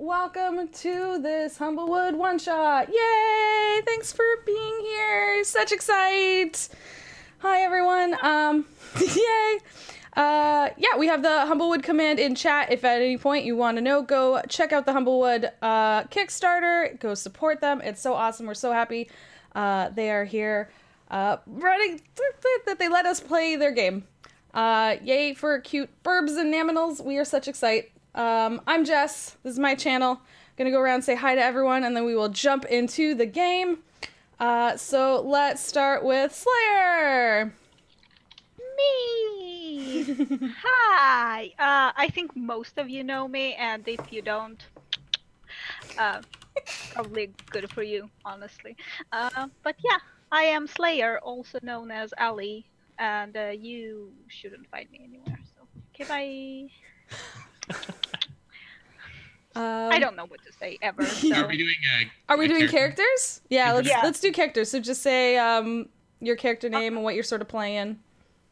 welcome to this Humblewood one-shot. Yay! Thanks for being here. Such excite. Hi, everyone. Yay. Yeah, we have the Humblewood command in chat. If at any point you want to know, go check out the Humblewood Kickstarter. Go support them. It's so awesome. We're so happy they are here running, that they let us play their game. Yay for cute burbs and naminals. We are such excite. I'm Jess. This is my channel. I'm gonna go around and say hi to everyone, and then we will jump into the game. So let's start with Slayer. Me! Hi! I think most of you know me, and if you don't, probably good for you, honestly. But yeah, I am Slayer, also known as Ali, and you shouldn't find me anywhere, so okay, bye. I don't know what to say ever. So. Are we doing characters? Yeah, Yeah. let's do characters. So just say your character name and what you're sort of playing.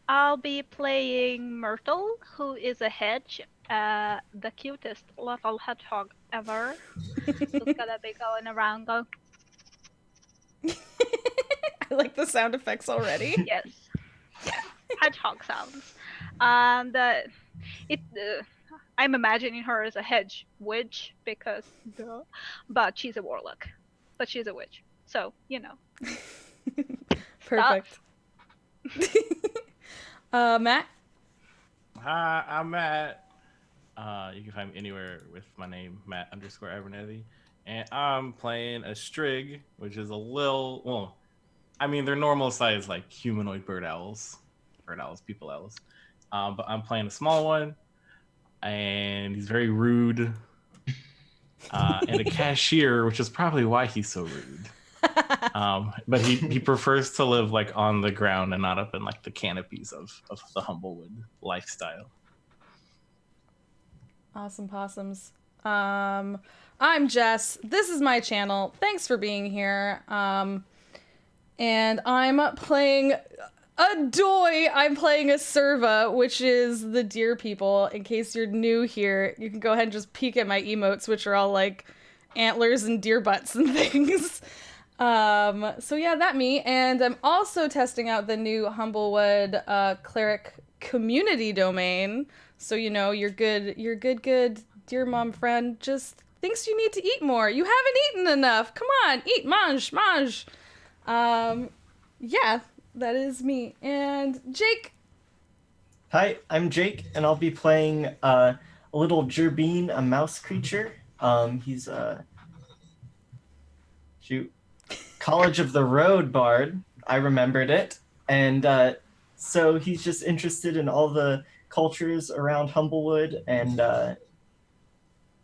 I'll be playing Myrtle, who is a hedge, the cutest little hedgehog ever. Who's gonna be going around go. I like the sound effects already. Yes. Hedgehog sounds. And I'm imagining her as a hedge witch because duh. But she's a warlock. But she's a witch. So, you know. Perfect. Matt? Hi, I'm Matt. You can find me anywhere with my name, Matt_Abernethy. And I'm playing a Strig, which is a little, well, I mean, they're normal size, like humanoid bird owls, people owls. But I'm playing a small one, and he's very rude. And a cashier, which is probably why he's so rude. But he prefers to live like on the ground and not up in like the canopies of the Humblewood lifestyle. Awesome possums. I'm Jess. This is my channel. Thanks for being here. And I'm playing a doy. I'm playing a serva, which is the deer people. In case you're new here, you can go ahead and just peek at my emotes, which are all like antlers and deer butts and things. So yeah, that me. And I'm also testing out the new Humblewood cleric community domain. So you know your good dear mom friend just thinks you need to eat more. You haven't eaten enough. Come on, eat, mange. Yeah, that is me. And Jake. Hi, I'm Jake, and I'll be playing a little Gerbine, a mouse creature. He's a College of the Road bard. I remembered it. And so he's just interested in all the cultures around Humblewood and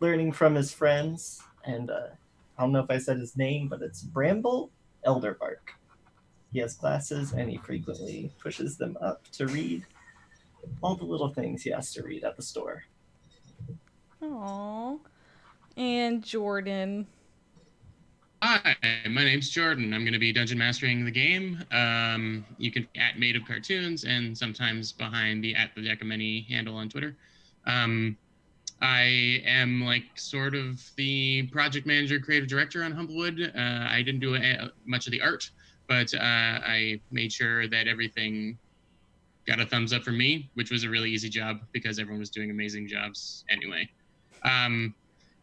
learning from his friends. And I don't know if I said his name, but it's Bramble Elderbark. He has glasses, and he frequently pushes them up to read all the little things he has to read at the store. Aww. And Jordan. Hi, my name's Jordan. I'm going to be dungeon mastering the game. You can at Made of Cartoons and sometimes behind the @the_Deck_of_Many handle on Twitter. I am like sort of the project manager, creative director on Humblewood. I didn't do much of the art, but I made sure that everything got a thumbs up from me, which was a really easy job because everyone was doing amazing jobs anyway.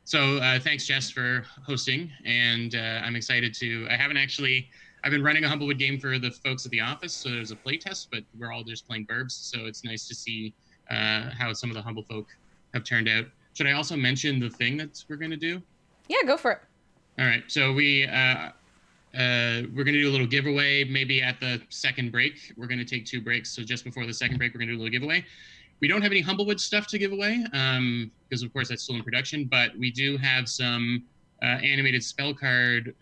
So thanks, Jess, for hosting, and I'm excited to. I've been running a Humblewood game for the folks at the office, so there's a play test, but we're all just playing burbs, so it's nice to see how some of the Humble folk have turned out. Should I also mention the thing that we're going to do? Yeah, go for it. All right, so we're going to do a little giveaway maybe at the second break. We're going to take 2 breaks, so just before the second break, we're going to do a little giveaway. We don't have any Humblewood stuff to give away because, of course, that's still in production, but we do have some animated spell card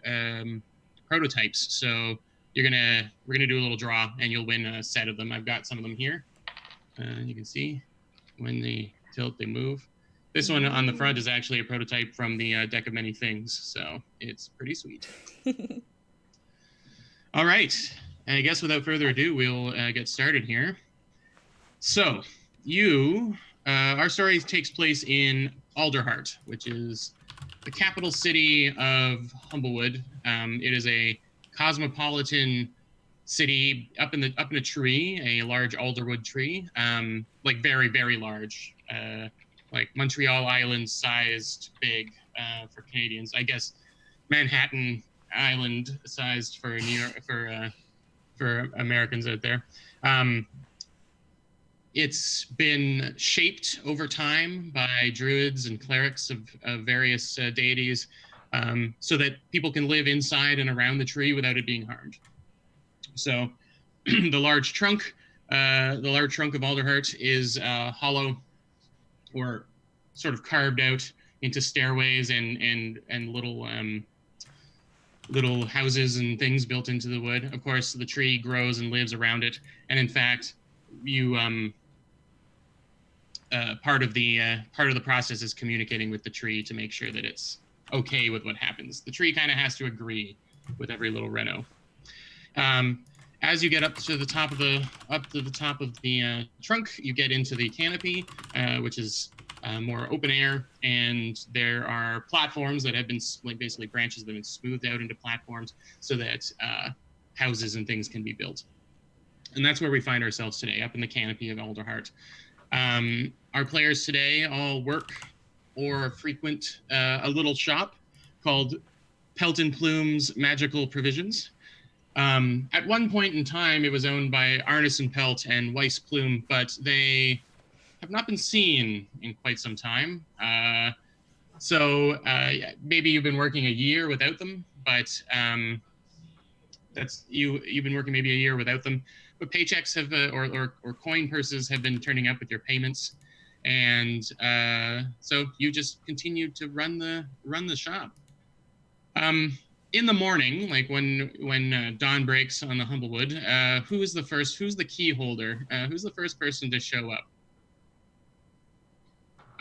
prototypes. So we're gonna do a little draw, and you'll win a set of them. I've got some of them here. You can see when they tilt, they move. This one on the front is actually a prototype from the Deck of Many Things, so it's pretty sweet. All right, and I guess without further ado, we'll get started here. So, our story takes place in Alderheart, which is the capital city of Humblewood. It is a cosmopolitan city up in a tree, a large alderwood tree, like very, very large, like Montreal Island sized big for Canadians. I guess Manhattan Island sized for New York for Americans out there. It's been shaped over time by druids and clerics of various deities, so that people can live inside and around the tree without it being harmed. So, the large trunk of Alderheart is hollow, or sort of carved out into stairways and little houses and things built into the wood. Of course, the tree grows and lives around it, and in fact, you part of the process is communicating with the tree to make sure that it's okay with what happens. The tree kind of has to agree with every little reno. As you get up to the top of the trunk, you get into the canopy, which is more open air, and there are platforms that have been basically branches that have been smoothed out into platforms so that houses and things can be built. And that's where we find ourselves today, up in the canopy of Alderheart. Our players today all work or frequent a little shop called Pelt and Plume's Magical Provisions. At one point in time, it was owned by Arnis and Pelt and Weiss Plume, but they have not been seen in quite some time. So maybe you've been working a year without them, but you've been working maybe a year without them. But paychecks have or coin purses have been turning up with your payments, and so you just continue to run the shop. In the morning, like when dawn breaks on the Humblewood, who's the key holder? Who's the first person to show up?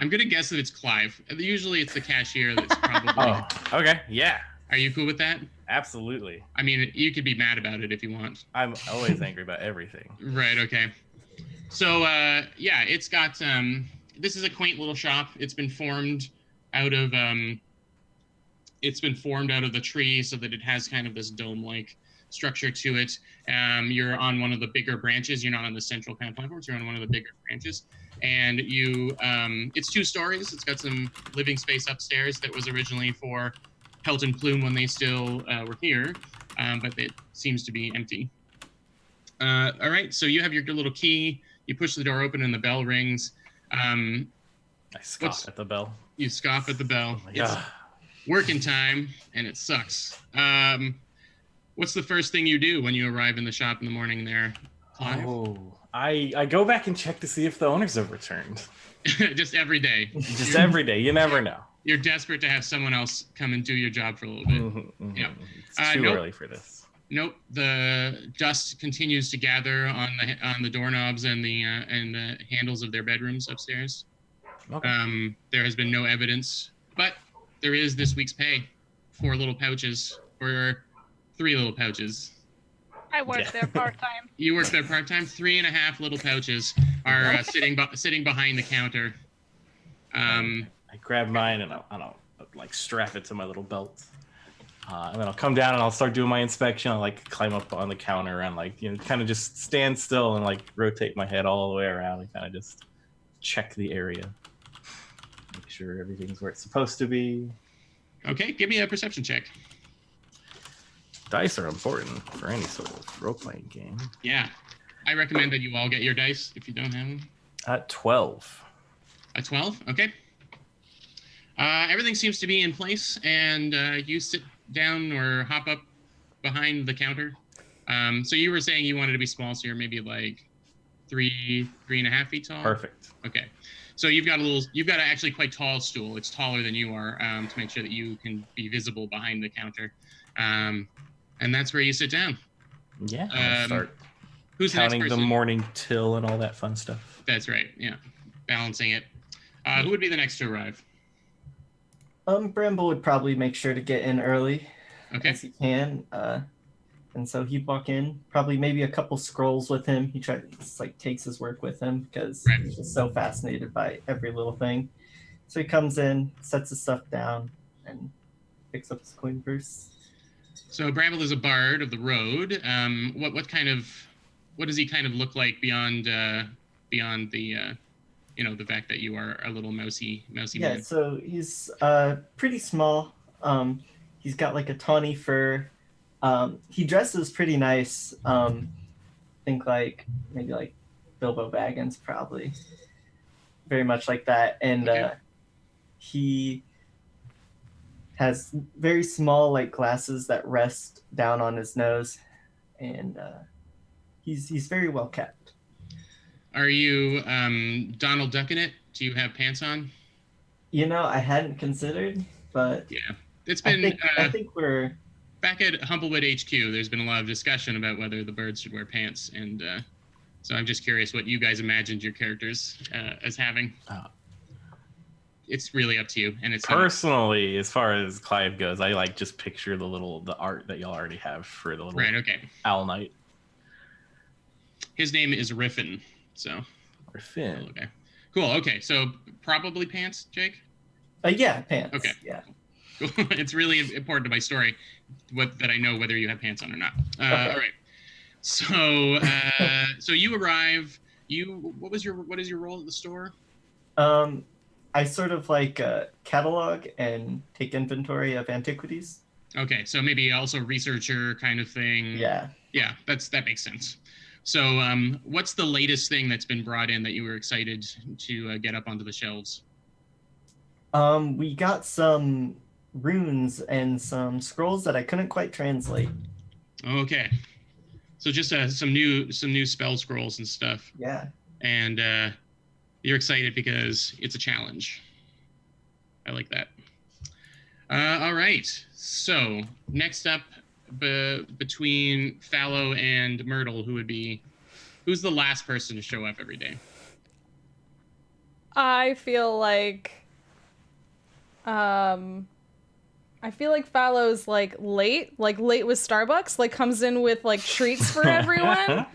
I'm gonna guess that it's Clive. Usually it's the cashier that's probably. Oh, okay, yeah. Are you cool with that? Absolutely. I mean, you could be mad about it if you want. I'm always angry about everything. Right, okay. So, yeah, it's got, this is a quaint little shop. It's been formed out of the tree so that it has kind of this dome-like structure to it. You're on one of the bigger branches. You're not on the central kind of platforms. You're on one of the bigger branches. And it's 2 stories. It's got some living space upstairs that was originally for Pelt and Plume when they still were here, but it seems to be empty. All right, so you have your little key. You push the door open and the bell rings. I scoff at the bell. You scoff at the bell. Oh, it's working time, and it sucks. What's the first thing you do when you arrive in the shop in the morning there, Clive? Oh, I go back and check to see if the owners have returned. Just every day. Just every day. You never know. You're desperate to have someone else come and do your job for a little bit. Mm-hmm. Yeah. It's too early for this. Nope. The dust continues to gather on the doorknobs and the handles of their bedrooms upstairs. Okay. There has been no evidence, but there is this week's pay. 4 little pouches, or 3 little pouches. I work there part-time. You work there part-time? 3.5 little pouches are sitting behind the counter. I grab mine and I'll like strap it to my little belt. And then I'll come down and I'll start doing my inspection. I'll like climb up on the counter and kind of just stand still and like rotate my head all the way around and kind of just check the area. Make sure everything's where it's supposed to be. Okay, give me a perception check. Dice are important for any sort of role-playing game. Yeah. I recommend that you all get your dice if you don't have them. At 12. A 12? Okay. Everything seems to be in place, and you sit down or hop up behind the counter. So you were saying you wanted to be small, so you're maybe like 3.5 feet tall? Perfect. Okay. So you've got a actually quite tall stool. It's taller than you are, to make sure that you can be visible behind the counter. And that's where you sit down. Yeah, I'll start who's counting the, the morning till and all that fun stuff. That's right, yeah. Balancing it. Who would be the next to arrive? Bramble would probably make sure to get in early as he can. And so he'd walk in, probably maybe a couple scrolls with him. He takes his work with him because he's just so fascinated by every little thing. So he comes in, sets his stuff down, and picks up his coin purse. So Bramble is a bard of the road. What does he kind of look like beyond the the fact that you are a little mousy Yeah, man? so he's pretty small. He's got like a tawny fur. He dresses pretty nice. Think like maybe like Bilbo Baggins, probably. Very much like that. And Okay. he has very small like glasses that rest down on his nose, and he's very well kept. Are you Donald Duck in it? Do you have pants on? I hadn't considered, but Yeah, it's been. I think we're back at Humblewood HQ. There's been a lot of discussion about whether the birds should wear pants, and so I'm just curious what you guys imagined your characters as having. It's really up to you, and it's personally, as far as Clive goes, I like just picture the art that y'all already have for the little owl knight. His name is Riffin, so Riffin. Okay, cool. Okay, so probably pants, Jake. Yeah, pants. Okay, yeah. Cool. It's really important to my story that I know whether you have pants on or not. Okay. All right. So so you arrive. What is your role at the store? I sort of like catalog and take inventory of antiquities. Okay, so maybe also researcher kind of thing. Yeah. Yeah, that makes sense. So what's the latest thing that's been brought in that you were excited to get up onto the shelves? We got some runes and some scrolls that I couldn't quite translate. Okay. So just some new spell scrolls and stuff. Yeah. And you're excited because it's a challenge. I like that. All right. So next up, between Fallow and Myrtle, who's the last person to show up every day? I feel like Fallow's like late with Starbucks, like comes in with like treats for everyone.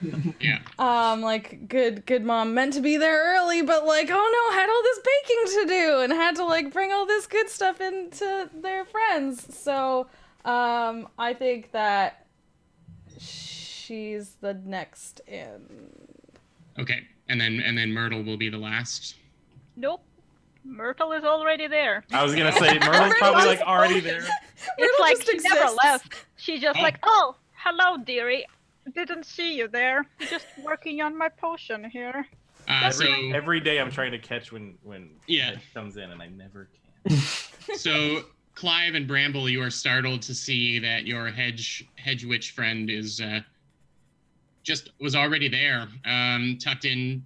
Yeah. Like good mom, meant to be there early, but like, oh no, had all this baking to do and had to like bring all this good stuff into their friends. So, I think that she's the next in. Okay. And then Myrtle will be the last. Nope. Myrtle is already there. I was gonna say Myrtle's probably like already there. It's like she never left. She just like, oh, hello, dearie. Didn't see you there. Just working on my potion here. Every day I'm trying to catch when it comes in, and I never can. So Clive and Bramble, you are startled to see that your hedge witch friend is was already there, tucked in.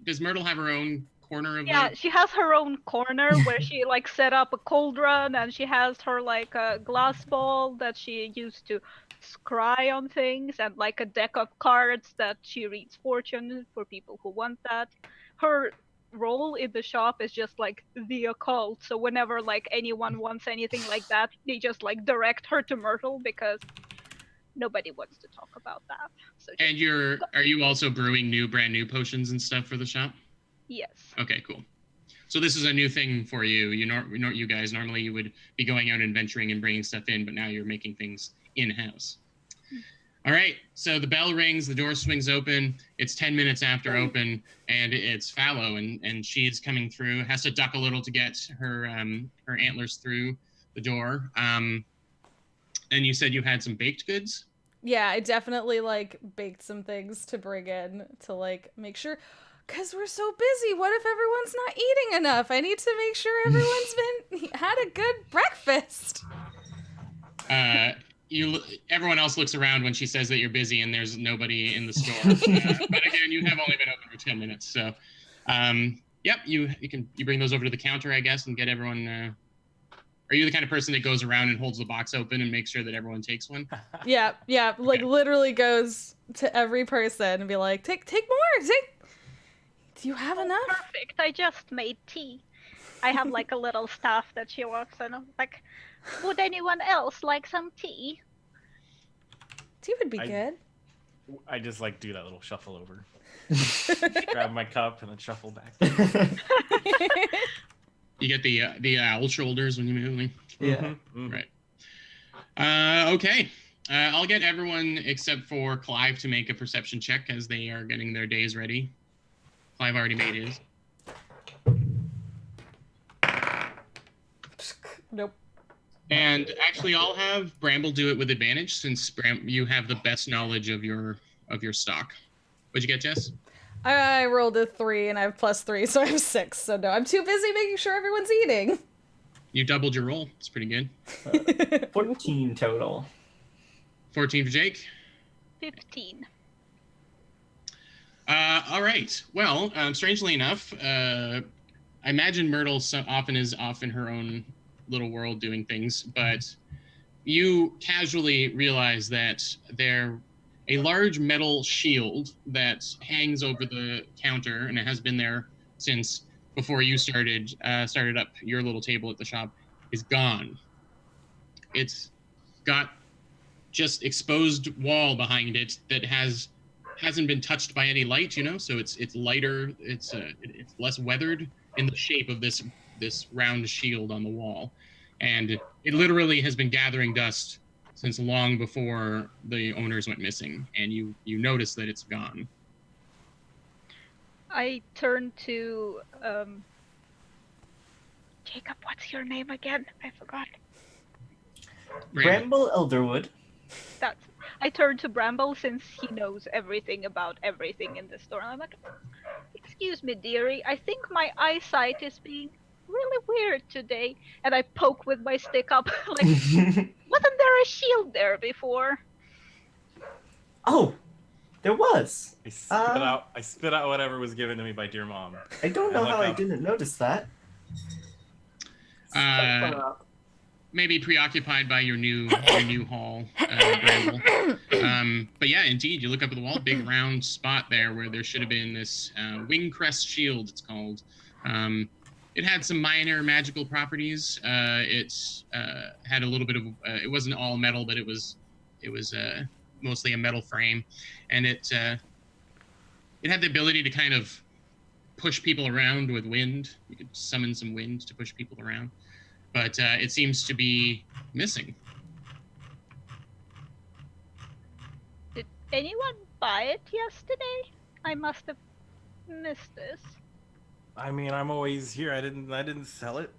Does Myrtle have her own corner of she has her own corner where she like set up a cauldron, and she has her like a glass ball that she used to scry on things, and like a deck of cards that she reads fortune for people who want that. Her role in the shop is just like the occult, so whenever like anyone wants anything like that, they just like direct her to Myrtle because nobody wants to talk about that. So and are you also brewing brand new potions and stuff for the shop? Yes. Okay, cool. So this is a new thing for you. You guys, normally you would be going out and venturing and bringing stuff in, but now you're making things in-house. All right, so the bell rings, the door swings open. It's 10 minutes after open, and it's Fallow, and she's coming through, has to duck a little to get her antlers through the door. And you said you had some baked goods? Yeah, I definitely like baked some things to bring in to like make sure. Because we're so busy. What if everyone's not eating enough? I need to make sure everyone's had a good breakfast. Everyone else looks around when she says that you're busy and there's nobody in the store. But again, you have only been open for 10 minutes. So, yep, you bring those over to the counter, I guess, and get everyone. Are you the kind of person that goes around and holds the box open and makes sure that everyone takes one? Yeah. Like literally goes to every person and be like, take more, Do you have enough? Perfect. I just made tea. I have like a little staff that she works on. Like, would anyone else like some tea? Tea would be good. I just like do that little shuffle over. Grab my cup and then shuffle back. You get the owl shoulders when you move. Yeah. Right. Okay. I'll get everyone except for Clive to make a perception check as they are getting their days ready. Clive already made his. Nope. And actually, I'll have Bramble do it with advantage since you have the best knowledge of your stock. What'd you get, Jess? I rolled a 3 and I have +3, so I have 6. So no, I'm too busy making sure everyone's eating. You doubled your roll. It's pretty good. 14 total. 14 for Jake. 15. All right. Well, strangely enough, I imagine Myrtle so often is off in her own little world doing things, but you casually realize that a large metal shield that hangs over the counter, and it has been there since before you started up your little table at the shop, is gone. It's got just exposed wall behind it that hasn't been touched by any light, so it's lighter, it's less weathered in the shape of this round shield on the wall, and it literally has been gathering dust since long before the owners went missing, and you notice that it's gone. I turn to Jacob. What's your name again? I forgot. Bramble Elderwood. I turn to Bramble since he knows everything about everything in the store. I'm like, excuse me, dearie. I think my eyesight is being really weird today. And I poke with my stick up. Like, wasn't there a shield there before? Oh, there was. I spit out whatever was given to me by dear mom. I don't know how I didn't notice that. Maybe preoccupied by your new haul, Bramble. But yeah, indeed, you look up at the wall, big round spot there where there should have been this wing crest shield, it's called. It had some minor magical properties. It had a little bit of, it wasn't all metal, but it was mostly a metal frame. And it had the ability to kind of push people around with wind. You could summon some wind to push people around. But it seems to be missing. Did anyone buy it yesterday? I must have missed this. I mean, I'm always here. I didn't sell it.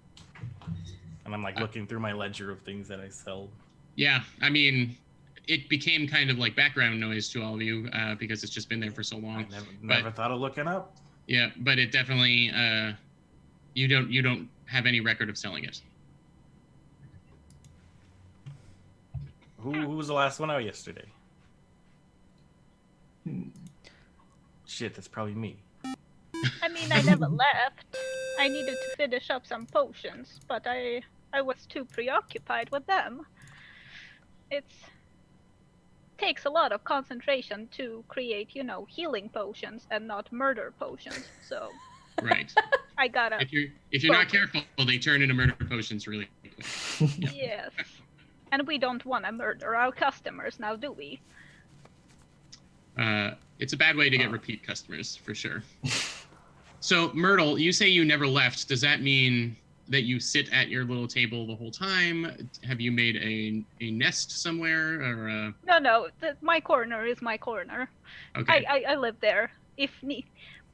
And I'm like looking through my ledger of things that I sell. Yeah, I mean, it became kind of like background noise to all of you because it's just been there for so long. I never thought of looking up. Yeah, but it definitely you don't have any record of selling it. Who was the last one out yesterday? Shit, that's probably me. I mean, I never left. I needed to finish up some potions, but I was too preoccupied with them. It takes a lot of concentration to create, healing potions and not murder potions. So right. I gotta. If you're not careful, they turn into murder potions really quick. Yep. Yes. And we don't want to murder our customers now, do we? It's a bad way to get repeat customers, for sure. So, Myrtle, you say you never left. Does that mean that you sit at your little table the whole time? Have you made a nest somewhere? Or No. My corner is my corner. Okay. I live there.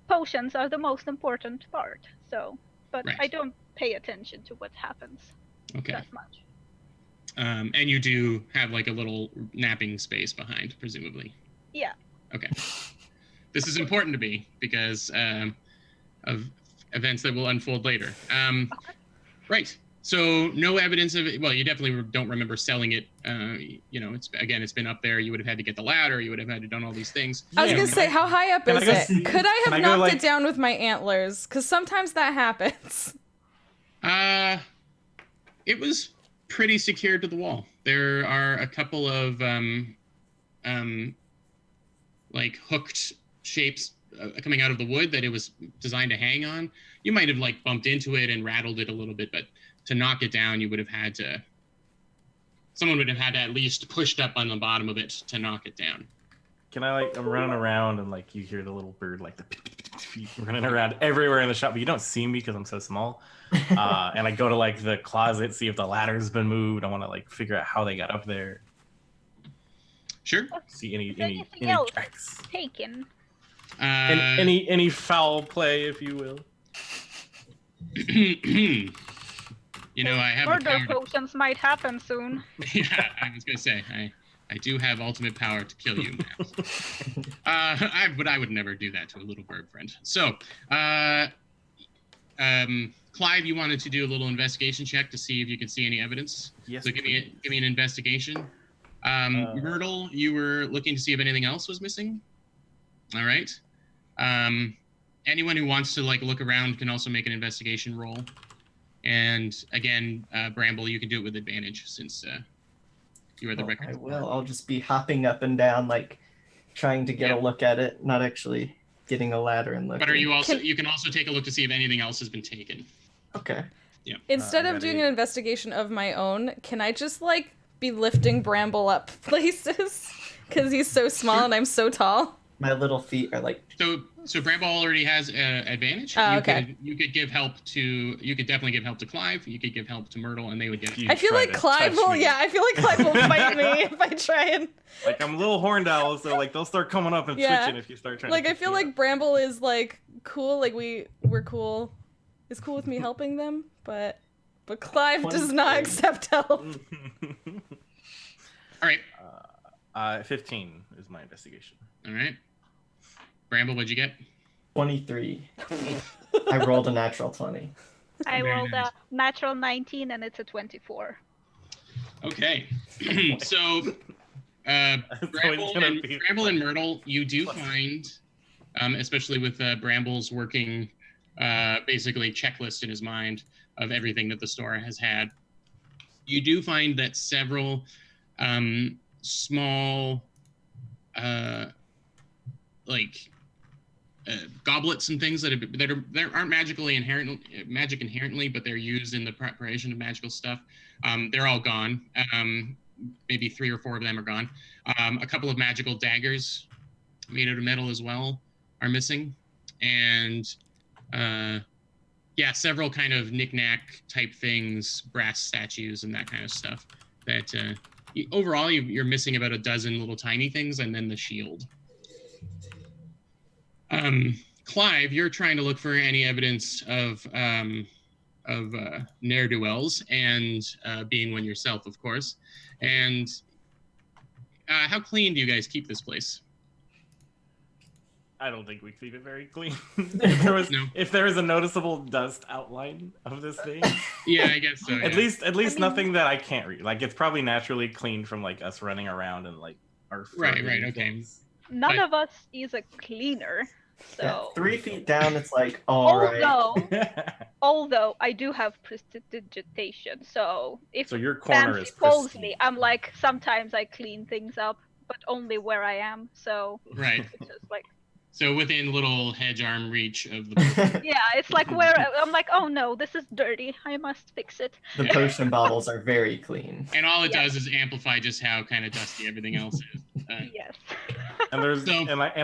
Potions are the most important part. So, but right. I don't pay attention to what happens that much. And you do have like a little napping space behind, presumably. Yeah. Okay. This is important to me because of events that will unfold later. Right. So no evidence of it. Well, you definitely don't remember selling it. It's been up there. You would have had to get the ladder. You would have had to done all these things. I was gonna say, how high up is it? Could I have knocked it down with my antlers? Because sometimes that happens. It was pretty secured to the wall. There are a couple of like hooked shapes coming out of the wood that it was designed to hang on. You might have like bumped into it and rattled it a little bit, but to knock it down, someone would have had to at least pushed up on the bottom of it to knock it down. Can I like I'm running around and like you hear the little bird like the feet running around everywhere in the shop, but you don't see me because I'm so small. And I go to like the closet, see if the ladder's been moved. I want to like figure out how they got up there. Sure. See any Anything else tracks, taken? any foul play, if you will. You know, I have the Murder power to... potions might happen soon. Yeah, I was gonna say I do have ultimate power to kill you, Matt. But I would never do that to a little bird friend. So, Clive, you wanted to do a little investigation check to see if you could see any evidence. Yes. So give me an investigation. Myrtle, you were looking to see if anything else was missing. All right. Anyone who wants to like look around can also make an investigation roll. And again, Bramble, you can do it with advantage since you are the record. I will. I'll just be hopping up and down, like trying to get a look at it, not actually getting a ladder and looking. But are you also? You can also take a look to see if anything else has been taken. Okay. Yeah. Instead of doing an investigation of my own, can I just like be lifting Bramble up places? Because he's so small and I'm so tall. My little feet are like. So Bramble already has advantage. Oh, okay. You could give help to. You could definitely give help to Clive. You could give help to Myrtle, and they would get. I feel like Clive will. Yeah, I feel like Clive will fight me if I try and. Like I'm a little horned owl, so like they'll start coming up and twitching if you start trying. Like to I feel like Bramble is like cool. Like we're cool. Is cool with me helping them, but Clive does not accept help. All right. 15 is my investigation. All right. Bramble, what'd you get? 23. I rolled a natural 20. I rolled a natural 19 and it's a 24. Okay. So, Bramble and Myrtle, you do find, especially with Bramble's working basically checklist in his mind of everything that the store has had, you do find that several small goblets and things that aren't magic inherently, but they're used in the preparation of magical stuff. They're all gone. Maybe 3 or 4 of them are gone. A couple of magical daggers made out of metal as well are missing, and several kind of knick-knack type things, brass statues and that kind of stuff. That overall you're missing about a dozen little tiny things, and then the shield. Clive, you're trying to look for any evidence of ne'er-do-wells and being one yourself, of course. And how clean do you guys keep this place? I don't think we keep it very clean. If there was a noticeable dust outline of this thing. Yeah, I guess so. Yeah. At least nothing that I can't read. Like it's probably naturally clean from like us running around and like our right. Okay. Things. None of us is a cleaner, so. Yeah, 3 feet down, it's like right. Although I do have prestidigitation, so if your corner Fancy is calls pristine. me, I'm like sometimes I clean things up, but only where I am. So right. It's just like. So within little hedge arm reach of the. Yeah, it's like where I'm like, oh no, this is dirty. I must fix it. The potion bottles are very clean. And all it does is amplify just how kind of dusty everything else is. Yes. And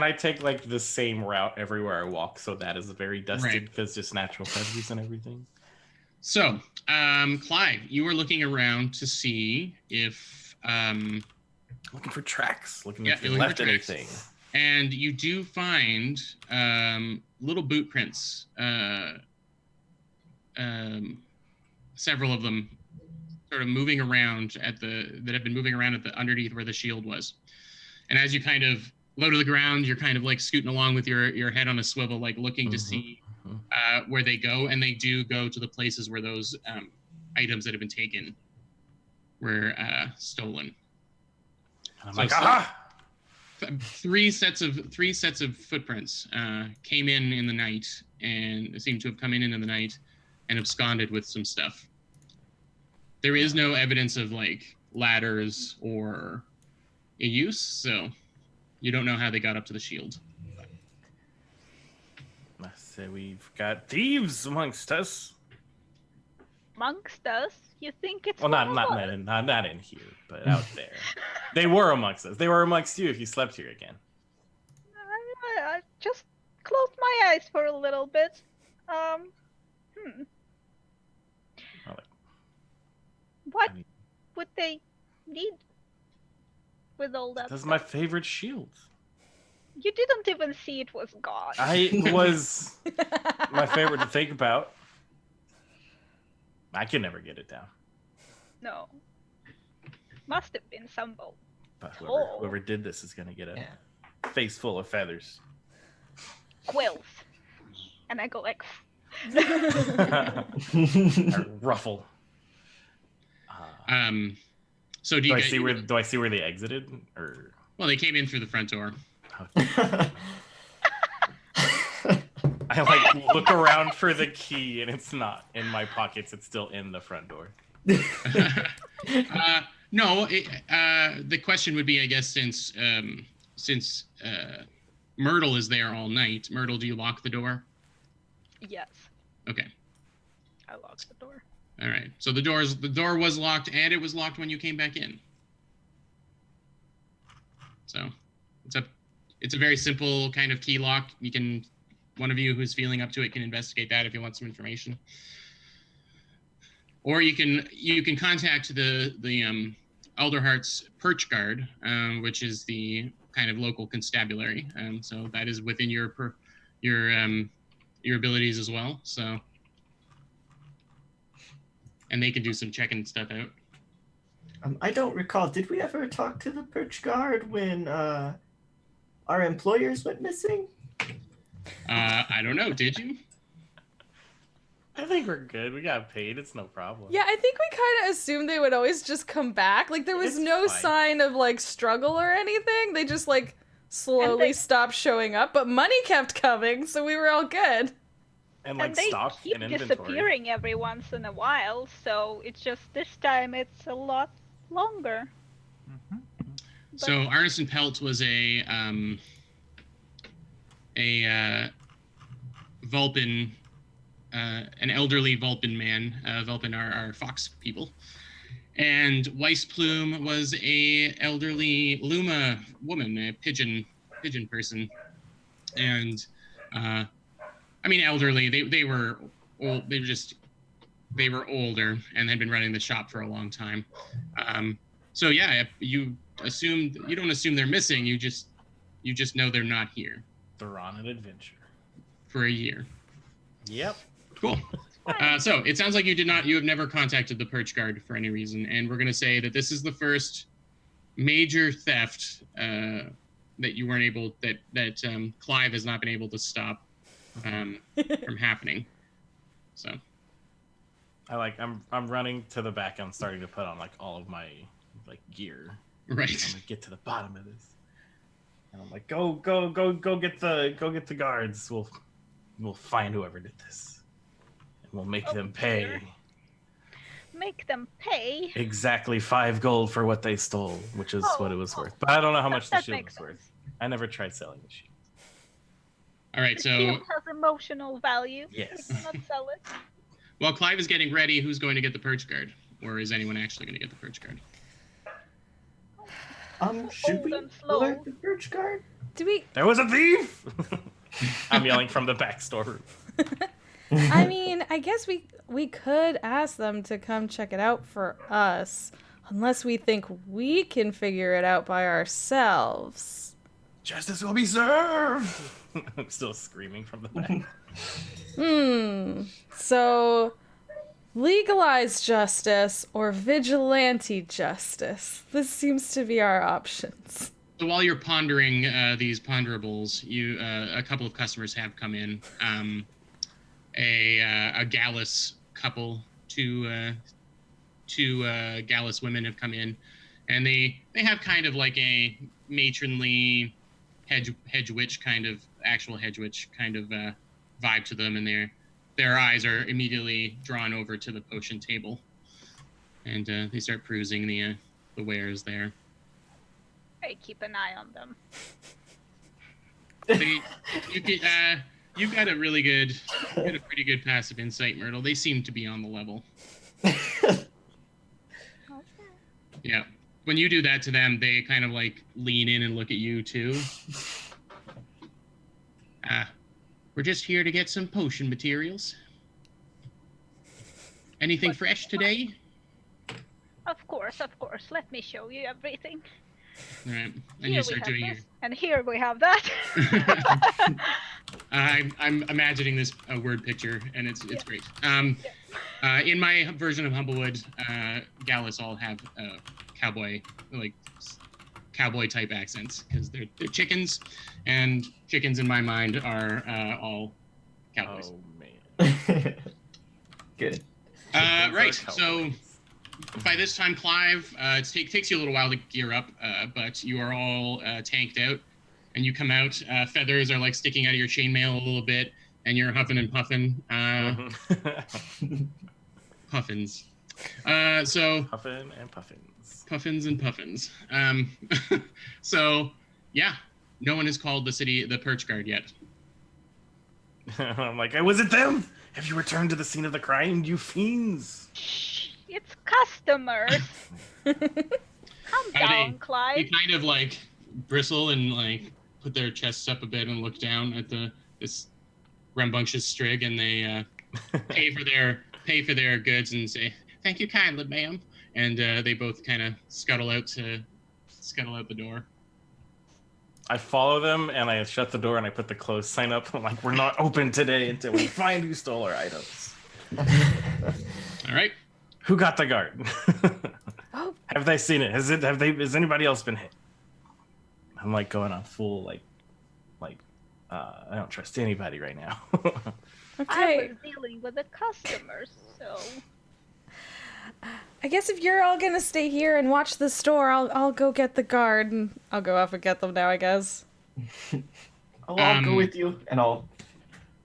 I take like the same route everywhere I walk, so that is very dusted because just natural hedges and everything. So, Clive, you were looking around to see if looking for tracks, looking if they left anything. And you do find little boot prints, several of them, sort of moving around that have been moving around at the underneath where the shield was. And as you kind of low to the ground, you're kind of like scooting along with your head on a swivel, like looking to see where they go. And they do go to the places where those items that have been taken were stolen. And I'm like, aha! 3 sets of footprints came in the night, and seemed to have come in the night and absconded with some stuff. There is no evidence of like ladders or a use, so you don't know how they got up to the shield. I say we've got thieves amongst us. Amongst us? You think it's not in here, but out there. They were amongst us. They were amongst you if you slept here again. just close my eyes for a little bit. What I mean, would they need with all that that's stuff? my favorite shield. You didn't even see it was gone. It was my favorite to think about. I can never get it down. No. Must have been Sumble. But Oh. whoever did this is gonna get a face full of feathers. Quills. And I go like... A ruffle. So Do I see where they exited? Or Well, they came in through the front door. I like look around for the key and it's not in my pockets. It's still in the front door. No, the question would be, I guess, since Myrtle is there all night. Myrtle, do you lock the door? Yes. Okay. I locked the door. All right. So the door was locked, and it was locked when you came back in. So it's a very simple kind of key lock. One of you who's feeling up to it can investigate that if you want some information. Or you can contact the Alderheart's Perch Guard, which is the kind of local constabulary. So that is within your abilities as well. So, and they can do some checking stuff out. I don't recall. Did we ever talk to the Perch Guard when our employers went missing? I don't know. Did you? I think we're good. We got paid. It's no problem. Yeah, I think we kind of assumed they would always just come back. Like, there was It's no fine. sign of, like, struggle or anything. They just, like, slowly stopped showing up, but money kept coming, so we were all good. And like And they stock keep and inventory. disappearing every once in a while, so it's just this time it's a lot longer. So Arneson Pelt was a Vulpin, an elderly Vulpin man. Vulpin are fox people. And Weissplume was a elderly Luma woman, a pigeon person. And I mean, elderly. They were old. They were older and had been running the shop for a long time. So yeah, you don't assume they're missing. You just know they're not here They're on an adventure. for a year. Yep. Cool. So it sounds like you have never contacted the Perch Guard for any reason, and we're going to say that this is the first major theft that you weren't able that Clive has not been able to stop from happening. So I'm running to the back. I'm starting to put on like all of my like gear. right. I'm gonna get to the bottom of this. And I'm like, go get the guards. We'll find whoever did this. And we'll make them pay. Dear. Make them pay? Exactly 5 gold for what they stole, which is what it was worth. But I don't know how much the That shield makes was worth. sense. I never tried selling the shield. All right. The So shield has emotional value. Yes. You cannot sell it. while Clive is getting ready, who's going to get the Perch Guard, or is anyone actually going to get the Perch Guard? Should we Old and slow. alert the Perch Guard? Do we... There was a thief! I'm yelling from the back storeroom. I mean, I guess we could ask them to come check it out for us, unless we think we can figure it out by ourselves. Justice will be served! I'm still screaming from the back. So, legalized justice or vigilante justice? This seems to be our options. So while you're pondering these ponderables, a couple of customers have come in. A Gallus couple, two Gallus women have come in, and they have kind of like a matronly hedge witch kind of vibe to them, and their eyes are immediately drawn over to the potion table, and they start perusing the wares there. I keep an eye on them. You've got a pretty good passive insight, Myrtle. They seem to be on the level. Yeah. When you do that to them, they kind of like lean in and look at you too. We're just here to get some potion materials. Anything fresh today? Of course, of course. Let me show you everything. All right. And Here you we start have doing this, and here we have that. I'm imagining this word picture, and it's great. In my version of Humblewood, Gallus all have cowboy type accents because they're chickens, and chickens in my mind are all cowboys. Oh man. Good. Right. So by this time, Clive, it takes you a little while to gear up, but you are all tanked out, and you come out. Feathers are like sticking out of your chainmail a little bit, and you're huffing and puffing. Puffins. So Puffin and puffins. Puffins and puffins. So yeah, no one has called the perch guard yet. I'm like, was it them? Have you returned to the scene of the crime, you fiends? Shh, it's customers. Calm down, They Clyde. kind of like bristle and like put their chests up a bit and look down at this rambunctious strig, and they pay for their goods and say, "Thank you kindly, ma'am." And they both kind of scuttle out the door. I follow them and I shut the door and I put the closed sign up. I'm like, we're not open today until we find who stole our items. All right. Who got the guard? Oh. Have they seen it? Has anybody else been hit? I'm like going on full I don't trust anybody right now. I Okay. was dealing with the customers, so I guess if you're all gonna stay here and watch the store, I'll go get the guard, and I'll go off and get them now, I guess. I'll go with you, and I'll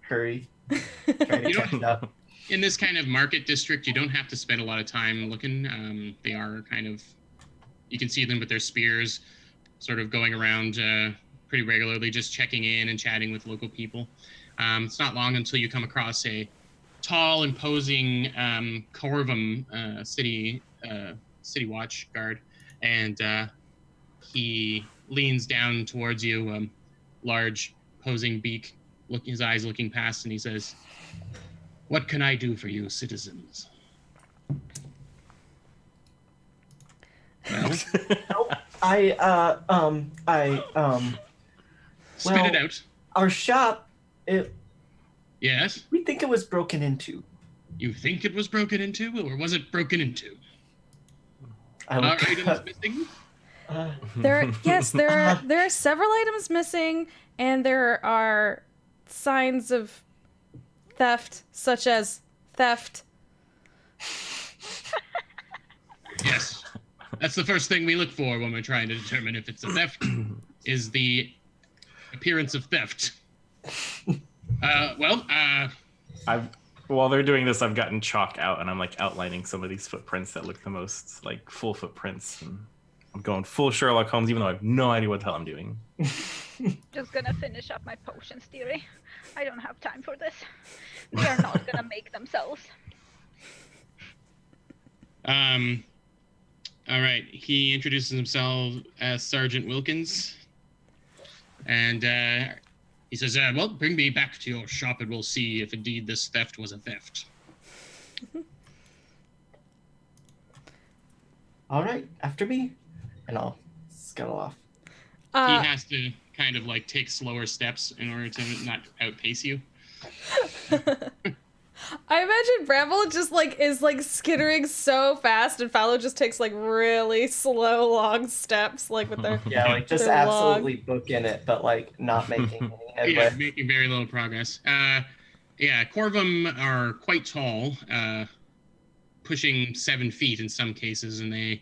hurry. Try to You catch don't- up. In this kind of market district, you don't have to spend a lot of time looking. They are kind of, you can see them with their spears, sort of going around pretty regularly, just checking in and chatting with local people. It's not long until you come across a tall, imposing Corvum city watch guard, and he leans down towards you, large, posing beak, his eyes looking past, and he says, "What can I do for you, citizens?" Well, spit Well- it out. Our shop, Yes. we think it was broken into. You think it was broken into, or was it broken into? I Are look items missing? There are several items missing, and there are signs of theft, such as theft. Yes. That's the first thing we look for when we're trying to determine if it's a theft, is the appearance of theft. While they're doing this, I've gotten chalk out and I'm like outlining some of these footprints that look the most like full footprints. And I'm going full Sherlock Holmes, even though I have no idea what the hell I'm doing. just gonna finish up my potions theory. I don't have time for this. They are not gonna make themselves. All right. He introduces himself as Sergeant Wilkins, and he says, "Well, bring me back to your shop, and we'll see if indeed this theft was a theft." all right, after me, and I'll scuttle off. He has to kind of like take slower steps in order to not outpace you. I imagine Bramble just is skittering so fast, and Fallow just takes really slow, long steps, with their Yeah, just They're absolutely booking it, but not making any Yeah, headway. making very little progress. Corvum are quite tall, pushing 7 feet in some cases, and they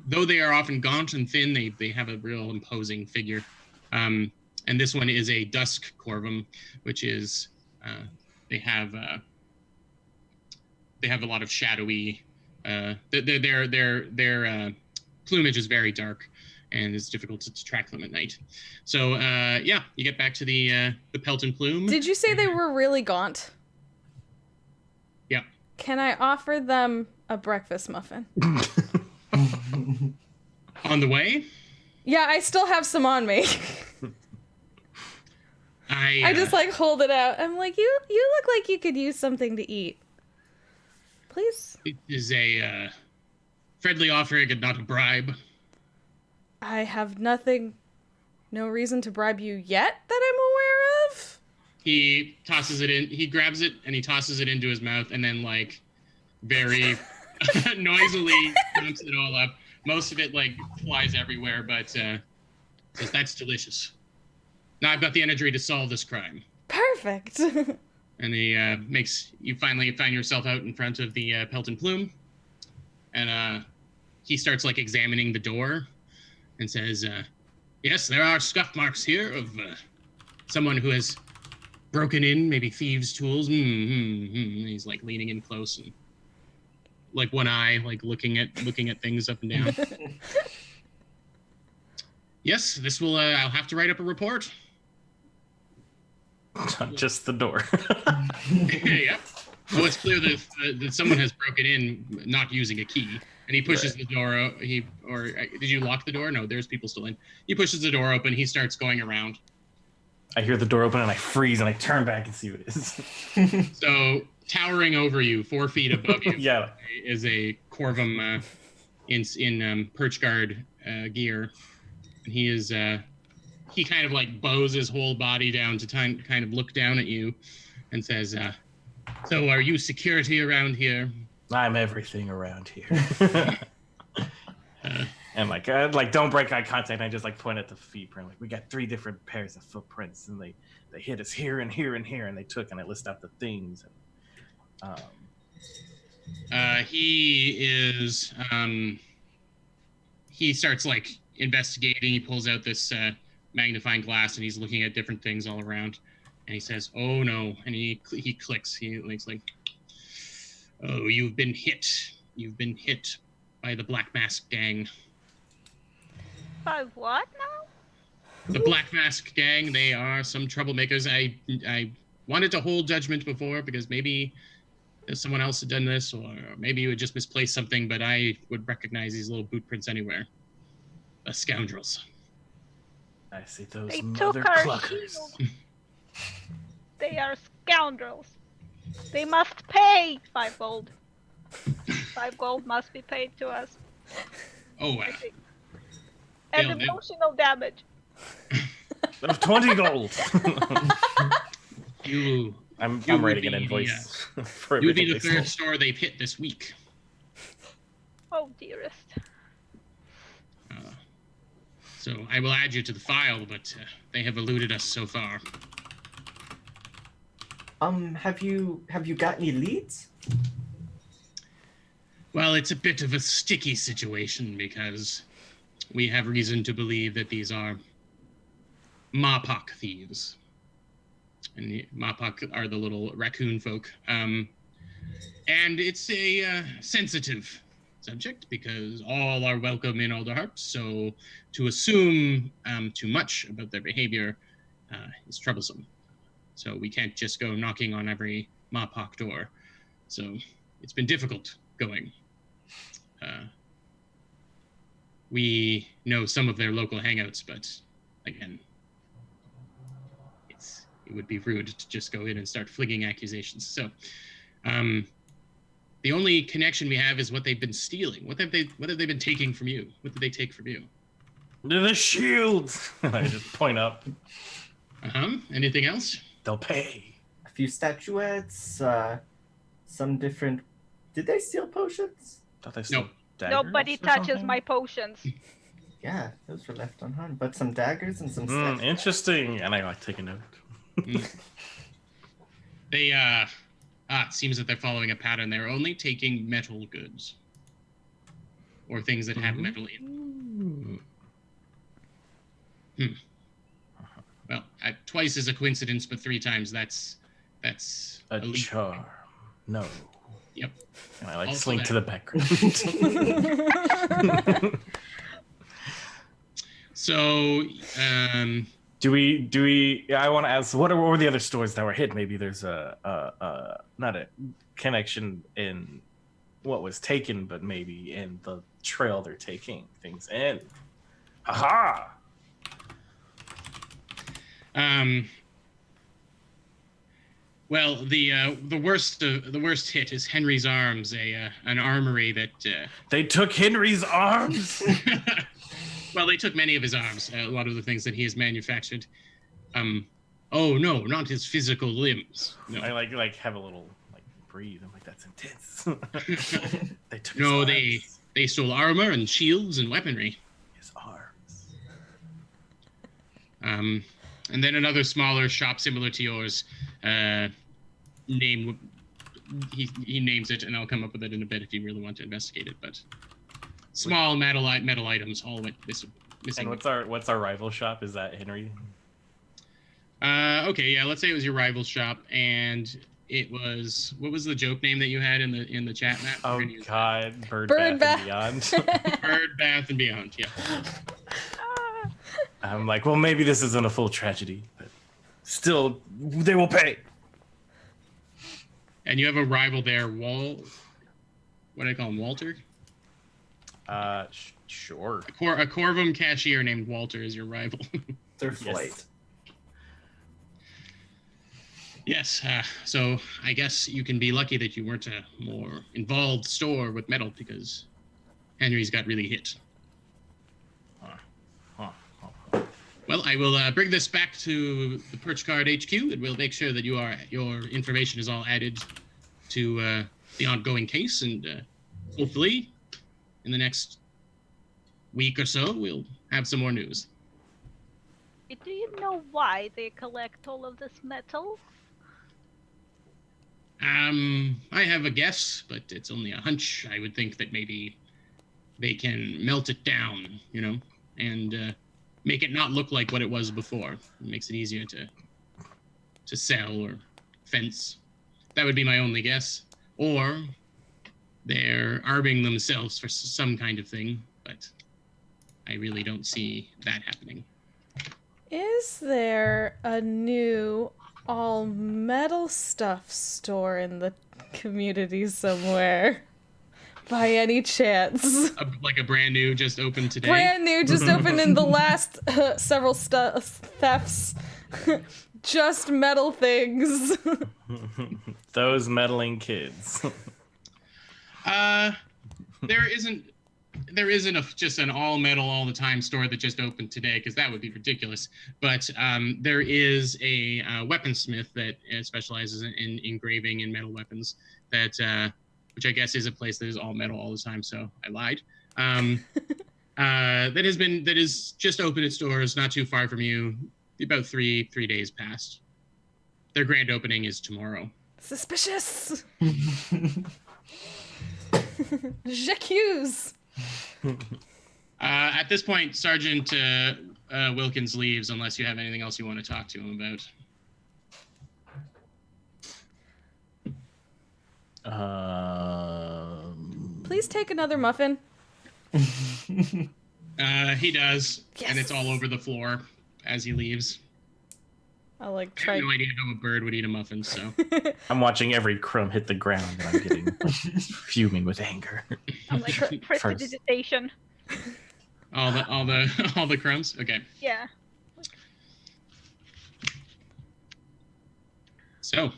though they are often gaunt and thin, they have a real imposing figure. And this one is a dusk Corvum, which is they have a lot of shadowy. Their plumage is very dark, and it's difficult to track them at night. So you get back to the pelt and plume. Did you say they were really gaunt? Yeah. Can I offer them a breakfast muffin? On the way? Yeah, I still have some on me. I just like hold it out. I'm like, you look like you could use something to eat. Please? It is a friendly offering and not a bribe. I have no reason to bribe you yet that I'm aware of. He tosses it in. He grabs it and he tosses it into his mouth, and then like very noisily dumps it all up. Most of it like flies everywhere, but says that's delicious. Now I've got the energy to solve this crime. Perfect. And he makes you finally find yourself out in front of the Pelton Plume, and he starts like examining the door, and says, "Yes, there are scuff marks here of someone who has broken in, maybe thieves' tools." He's like leaning in close and like one eye, like looking at things up and down. Yes, this will. I'll have to write up a report. Not just the door. Yeah. Well, it's clear that someone has broken in, not using a key, and he pushes the door. Did you lock the door? No, there's people still in. He pushes the door open. He starts going around. I hear the door open and I freeze and I turn back and see what it is. So towering over you, 4 feet above you, Yeah. is a Corvum in perch guard gear. And he is he kind of like bows his whole body down to kind of look down at you, and says, "So are you security around here?" I'm everything around here. And like don't break eye contact. I just like point at the feet print. Like, we got 3 different pairs of footprints, and they hit us here and here and here, and they took, and I list out the things. He starts like investigating. He pulls out this magnifying glass, and he's looking at different things all around. And he says, "Oh no!" And he clicks. He like, "Oh, you've been hit. You've been hit by the Black Mask Gang." By what now? The Black Mask Gang. They are some troublemakers. I wanted to hold judgment before because maybe someone else had done this, or maybe you had just misplaced something. But I would recognize these little boot prints anywhere. The scoundrels. I see those They mother took our cluckers. shield. They are scoundrels. They must pay 5 gold. 5 gold must be paid to us. Oh, I think. And emotional damage. Of 20 gold. I'm would writing be an invoice. For you would be the everything they third store they've hit this week. Oh, dearest. So I will add you to the file, but they have eluded us so far. Have you got any leads? Well, it's a bit of a sticky situation because we have reason to believe that these are Mapok thieves. And the Mapok are the little raccoon folk. And it's a sensitive subject because all are welcome in Alderheart. So to assume too much about their behavior is troublesome. So we can't just go knocking on every Mapok door. So it's been difficult going. We know some of their local hangouts, but again, it would be rude to just go in and start flinging accusations. So the only connection we have is what they've been stealing. What have they been taking from you? What did they take from you? The shields. I just point up. Anything else? They'll pay. A few statuettes, some different... Did they steal potions? Thought they stole No. daggers Nobody or touches something? my potions. Yeah, those were left unharmed. But some daggers and some statuettes. Interesting. And I like take a note. They it seems that they're following a pattern. They're only taking metal goods or things that have metal in them. Well, twice is a coincidence, but 3 times that's A elite. charm. No. Yep. And I like Also slink that. to the background. So, Do we? Yeah, I want to ask. What were the other stores that were hit? Maybe there's not a connection in what was taken, but maybe in the trail they're taking things in. Haha. Well, the worst hit is Henry's Arms, an armory that. They took Henry's arms. Well, they took many of his arms. A lot of the things that he has manufactured. Oh no, not his physical limbs. No. I like have a little like breathe. I'm like, that's intense. They took. No, his they stole armor and shields and weaponry. His arms. And then another smaller shop similar to yours. He names it, and I'll come up with it in a bit if you really want to investigate it. But small metal items all went missing. And what's our rival shop? Is that Henry? Okay, yeah. Let's say it was your rival shop, and it was what was the joke name that you had in the chat, Matt? Oh God, Bird Bath. Bath and Beyond. Bird Bath and Beyond. Yeah. I'm like, well, maybe this isn't a full tragedy, but still, they will pay. And you have a rival there, What do I call him, Walter? Sure. A Corvum cashier named Walter is your rival. Their flight. Yes. So I guess you can be lucky that you weren't a more involved store with metal because Henry's got really hit. Well, I will bring this back to the Perch Card HQ, and we'll make sure that your information is all added to the ongoing case, and hopefully, in the next week or so, we'll have some more news. Do you know why they collect all of this metal? I have a guess, but it's only a hunch. I would think that maybe they can melt it down, and make it not look like what it was before. It makes it easier to sell or fence. That would be my only guess. Or they're arming themselves for some kind of thing, but I really don't see that happening. Is there a new all metal stuff store in the community somewhere? By any chance? Like a brand new, just opened today? Brand new, just opened in the last several thefts. Just metal things. Those meddling kids. There isn't just an all metal all the time store that just opened today, because that would be ridiculous. But there is a weaponsmith that specializes in engraving and metal weapons that which I guess is a place that is all metal all the time, so I lied. That is just opened its doors not too far from you, about three days past. Their grand opening is tomorrow. Suspicious. J'accuse. At this point, Sergeant Wilkins leaves unless you have anything else you want to talk to him about. Please take another muffin. He does, Yes. and it's all over the floor as he leaves. I'll I try. have no idea how a bird would eat a muffin, so. I'm watching every crumb hit the ground, and I'm getting fuming with anger. I'm like prestidigitation. all the crumbs. Okay. Yeah. So,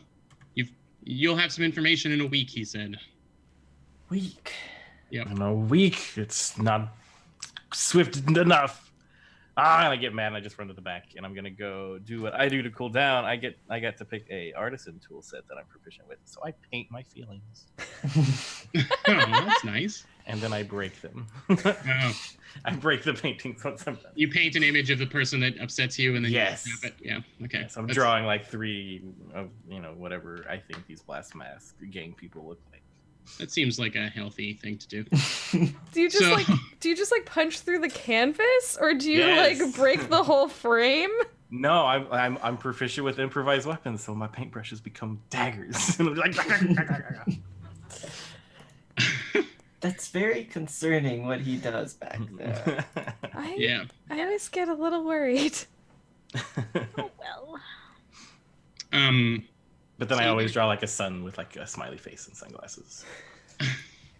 you'll have some information in a week, he said. Weak. Yep. In a week, it's not swift enough. And I get mad and I just run to the back and I'm gonna go do what I do to cool down. I get to pick a artisan tool set that I'm proficient with, so I paint my feelings. Oh, that's nice. And then I break them. Oh. I break the paintings sometimes. You paint an image of the person that upsets you, and then Yes. you snap it. Yeah. Okay. So I'm That's- drawing like 3 of whatever I think these blast mask gang people look like. That seems like a healthy thing to do. Do you just So- punch through the canvas, or do you Yes. like break the whole frame? No, I'm proficient with improvised weapons, so my paintbrushes become daggers. And I'm like, That's very concerning what he does back there. Yeah. I always get a little worried. Oh well. But then I always draw like a sun with like a smiley face and sunglasses.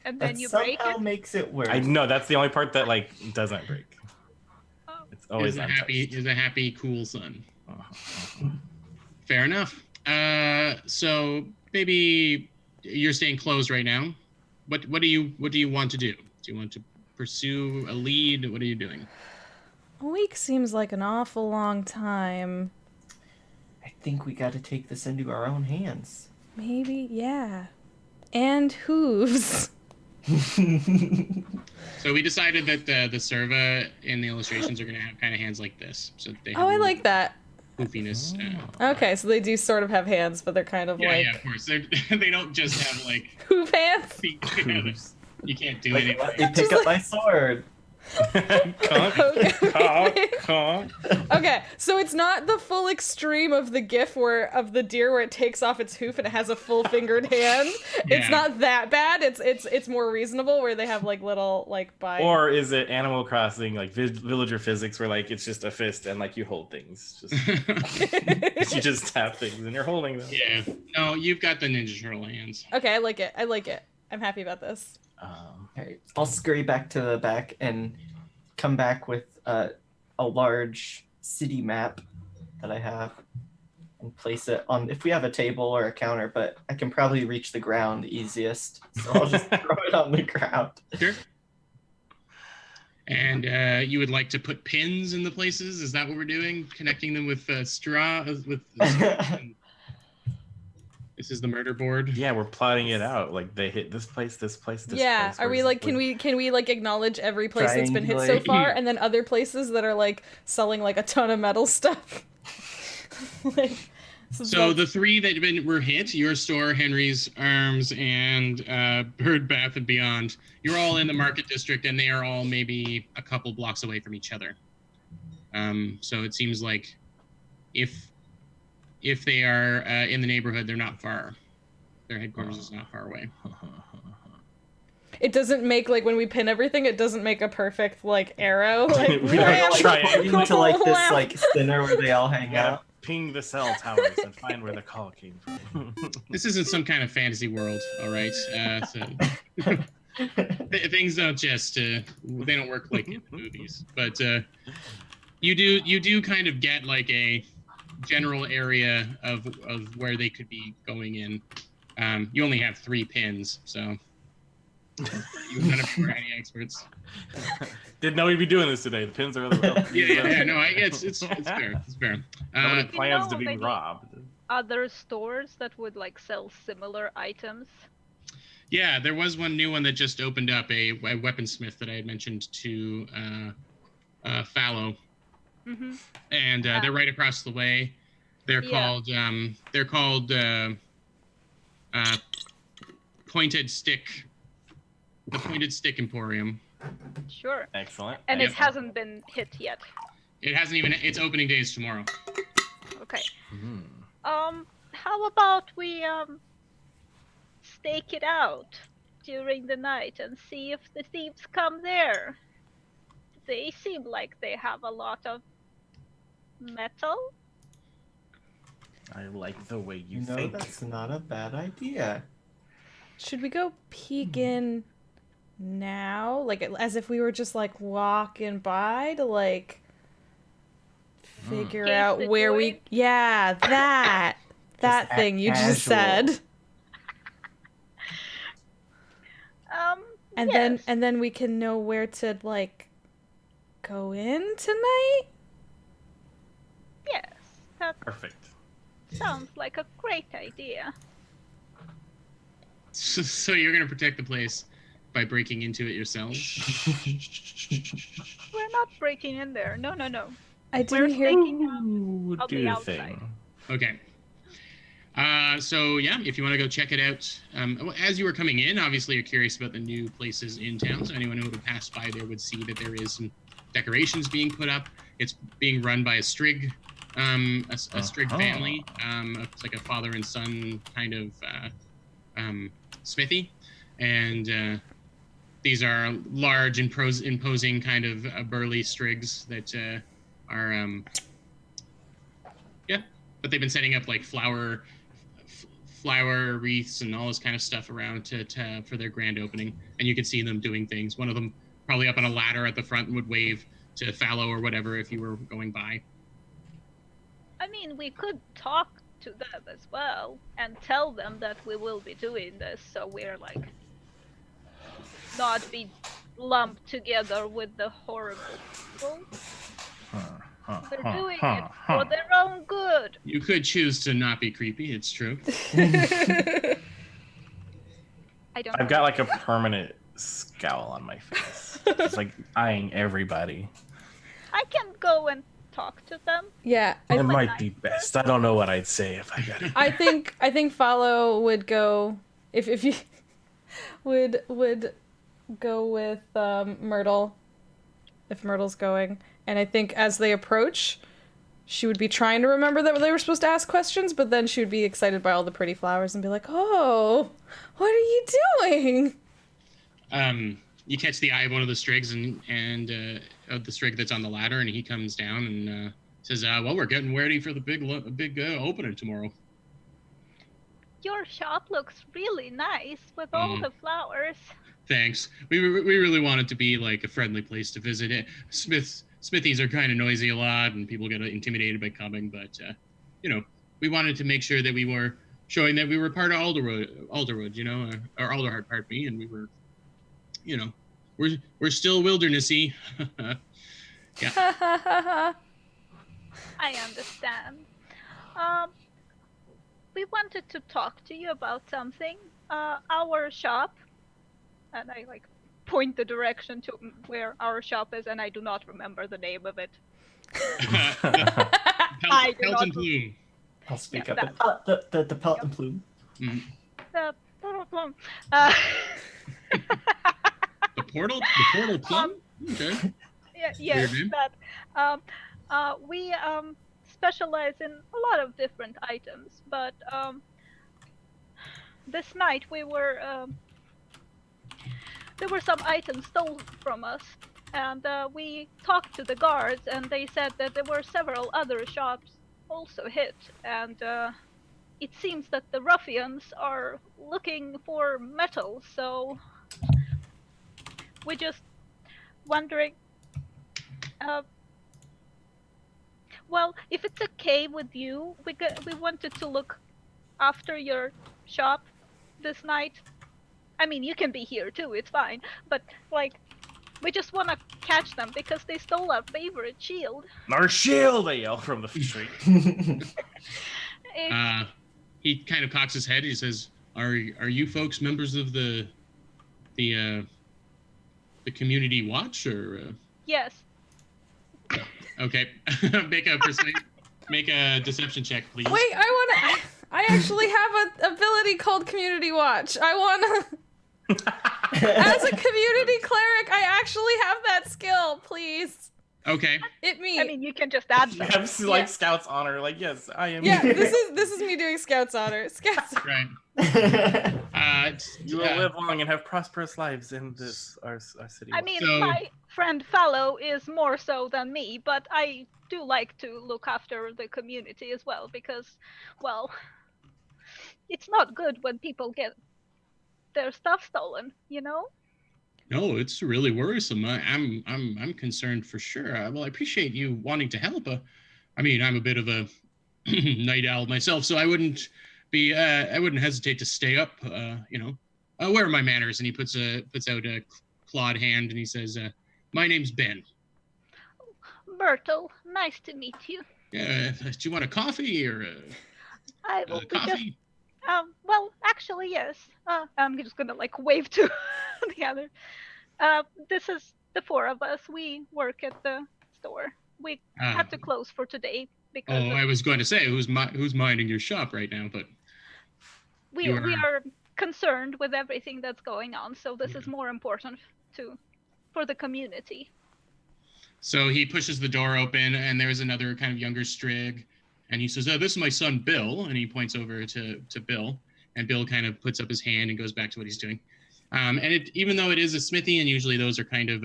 And That then you break somehow it. makes it worse. I know that's the only part that like doesn't break. Oh. It's always Is a untouched. happy, cool son. Uh-huh. Fair enough. So maybe you're staying closed right now. What do you want to do? Do you want to pursue a lead? What are you doing? A week seems like an awful long time. I think we got to take this into our own hands. Maybe, yeah. And hooves. So we decided that the Serva in the illustrations are going to have kind of hands like this. So they have Oh, I like that. goofiness. Okay, so they do sort of have hands, but they're kind of Yeah, like yeah, of course. They don't just have like hoof hands. feet. You can't do Like, anything. let me pick up my sword. Okay, so it's not the full extreme of the gif of the deer where it takes off its hoof and it has a full fingered hand. It's Yeah. not that bad. It's more reasonable where they have like little like by. Or is it Animal Crossing, like villager physics, where like it's just a fist and like you hold things, just you just tap things and you're holding them. Yeah. No, you've got the Ninja Turtle hands. Okay, I like it. I'm happy about this. Alright, I'll scurry back to the back and come back with a large city map that I have and place it on, if we have a table or a counter, but I can probably reach the ground easiest. So I'll just throw it on the ground. Sure. And you would like to put pins in the places? Is that what we're doing? Connecting them with straw? This is the murder board. Yeah, we're plotting it out. Like they hit this place, this place, this Yeah, place. are we where's like this can we like acknowledge every place that's been hit so Triangulate. far and then other places that are like selling like a ton of metal stuff? Like, So the three that were hit, your store, Henry's Arms, and Bird Bath and Beyond, you're all in the market district, and they are all maybe a couple blocks away from each other. So it seems like if they are in the neighborhood, they're not far. Their headquarters is not far away. it doesn't make like when we pin everything, it doesn't make a perfect like arrow. Like We don't try it. Into like this like center where they all hang Yeah, out. ping the cell towers and find where the call came from. This isn't some kind of fantasy world, all right? So things don't just they don't work like in the movies, but you do kind of get like a general area of where they could be going in. You only have 3 pins, so none of you are any experts. Didn't know we'd be doing this today. The pins are really Yeah. No, it's fair. It's fair. Nobody plans to be maybe robbed. Other stores that would like sell similar items. Yeah, there was one new one that just opened up, a weaponsmith that I had mentioned to Fallow. Mm-hmm. And they're right across the way. They're called Pointed Stick, the Pointed Stick Emporium. Sure. Excellent. And Yep. it hasn't been hit yet. It hasn't even. Its opening day is tomorrow. Okay. Mhm. How about we stake it out during the night and see if the thieves come there? They seem like they have a lot of metal. I like the way you know, think. that's not a bad idea. should we go peek in now? Like as if we were just like walking by to like figure Case out the where joint? we that act thing you just casual. said. And Yes. then we can know where to like go in tonight. Yes, that Perfect. sounds like a great idea. So you're gonna protect the place by breaking into it yourselves? We're not breaking in there. No. I We're didn't hear. staking out Ooh, on do the the outside. thing. Okay. So yeah, if you want to go check it out, as you were coming in, obviously you're curious about the new places in town. So anyone who would have passed by there would see that there is some decorations being put up. It's being run by a Strigg, a Strigg family. It's like a father and son kind of smithy, and these are large, imposing kind of burly Striggs that are but they've been setting up like flower wreaths and all this kind of stuff around for their grand opening, and you could see them doing things. One of them probably up on a ladder at the front and would wave to Fallow or whatever if you were going by. I mean, we could talk to them as well and tell them that we will be doing this, so we're like not be lumped together with the horrible people. They're doing it for their own good. You could choose to not be creepy. It's true. I don't. I've got like a permanent scowl on my face, just like eyeing everybody. I can go and talk to them. Yeah, It might be best. I don't know what I'd say if I got it. I think Follow would go if you would go with Myrtle if Myrtle's going, and I think as they approach, she would be trying to remember that they were supposed to ask questions, but then she would be excited by all the pretty flowers and be like, "Oh, what are you doing?" You catch the eye of one of the strigs and of the strig that's on the ladder, and he comes down and says, "Well, we're getting ready for the big opening tomorrow." Your shop looks really nice with all the flowers. Thanks. We really want it to be like a friendly place to visit. Smithies are kind of noisy a lot, and people get intimidated by coming. But we wanted to make sure that we were showing that we were part of Alderwood, or Alderheart, pardon me, and we were, we're still wildernessy. Yeah. I understand. We wanted to talk to you about something. Our shop, and I point the direction to where our shop is, and I do not remember the name of it. Pelt and Plume. I'll speak up. The Pelt and Plume. Mm-hmm. The Plume. The portal plum. Okay. Yes, that. We specialize in a lot of different items, but this night there were some items stolen from us, and we talked to the guards, and they said that there were several other shops also hit, and it seems that the ruffians are looking for metal, so we're just wondering, well, if it's okay with you, we wanted to look after your shop this night. I mean, you can be here too, it's fine, but we just want to catch them because they stole our favorite shield. Our shield! I yell from the street. He kind of cocks his head. He says, "Are you folks members of the community watch, or?" Yes. Okay. Make a deception check, please. Wait, I actually have an ability called Community Watch. I wanna. As a community cleric, I actually have that skill, please. Okay. I mean, you can just add You them. have Scout's honor. Like, yes, I am. Yeah, this is me doing Scout's honor. Scout's. Right. You will live long and have prosperous lives in this our city. I mean, my friend Fallow is more so than me, but I do like to look after the community as well because, well, it's not good when people get their stuff stolen, you know? No, it's really worrisome. I'm concerned for sure. Well, I appreciate you wanting to help. I mean, I'm a bit of a night owl myself, so I wouldn't hesitate to stay up. Where are my manners? And he puts out a clawed hand and he says, "My name's Ben." Myrtle, nice to meet you. Do you want a coffee or I will coffee? Well, actually, yes. I'm just gonna wave to the other. This is the four of us. We work at the store. We had to close for today because. I was going to say who's minding your shop right now, but. We are concerned with everything that's going on, so this is more important for the community. So he pushes the door open, and there's another kind of younger strig, and he says, "This is my son Bill," and he points over to Bill, and Bill kind of puts up his hand and goes back to what he's doing. And even though it is a smithy, and usually those are kind of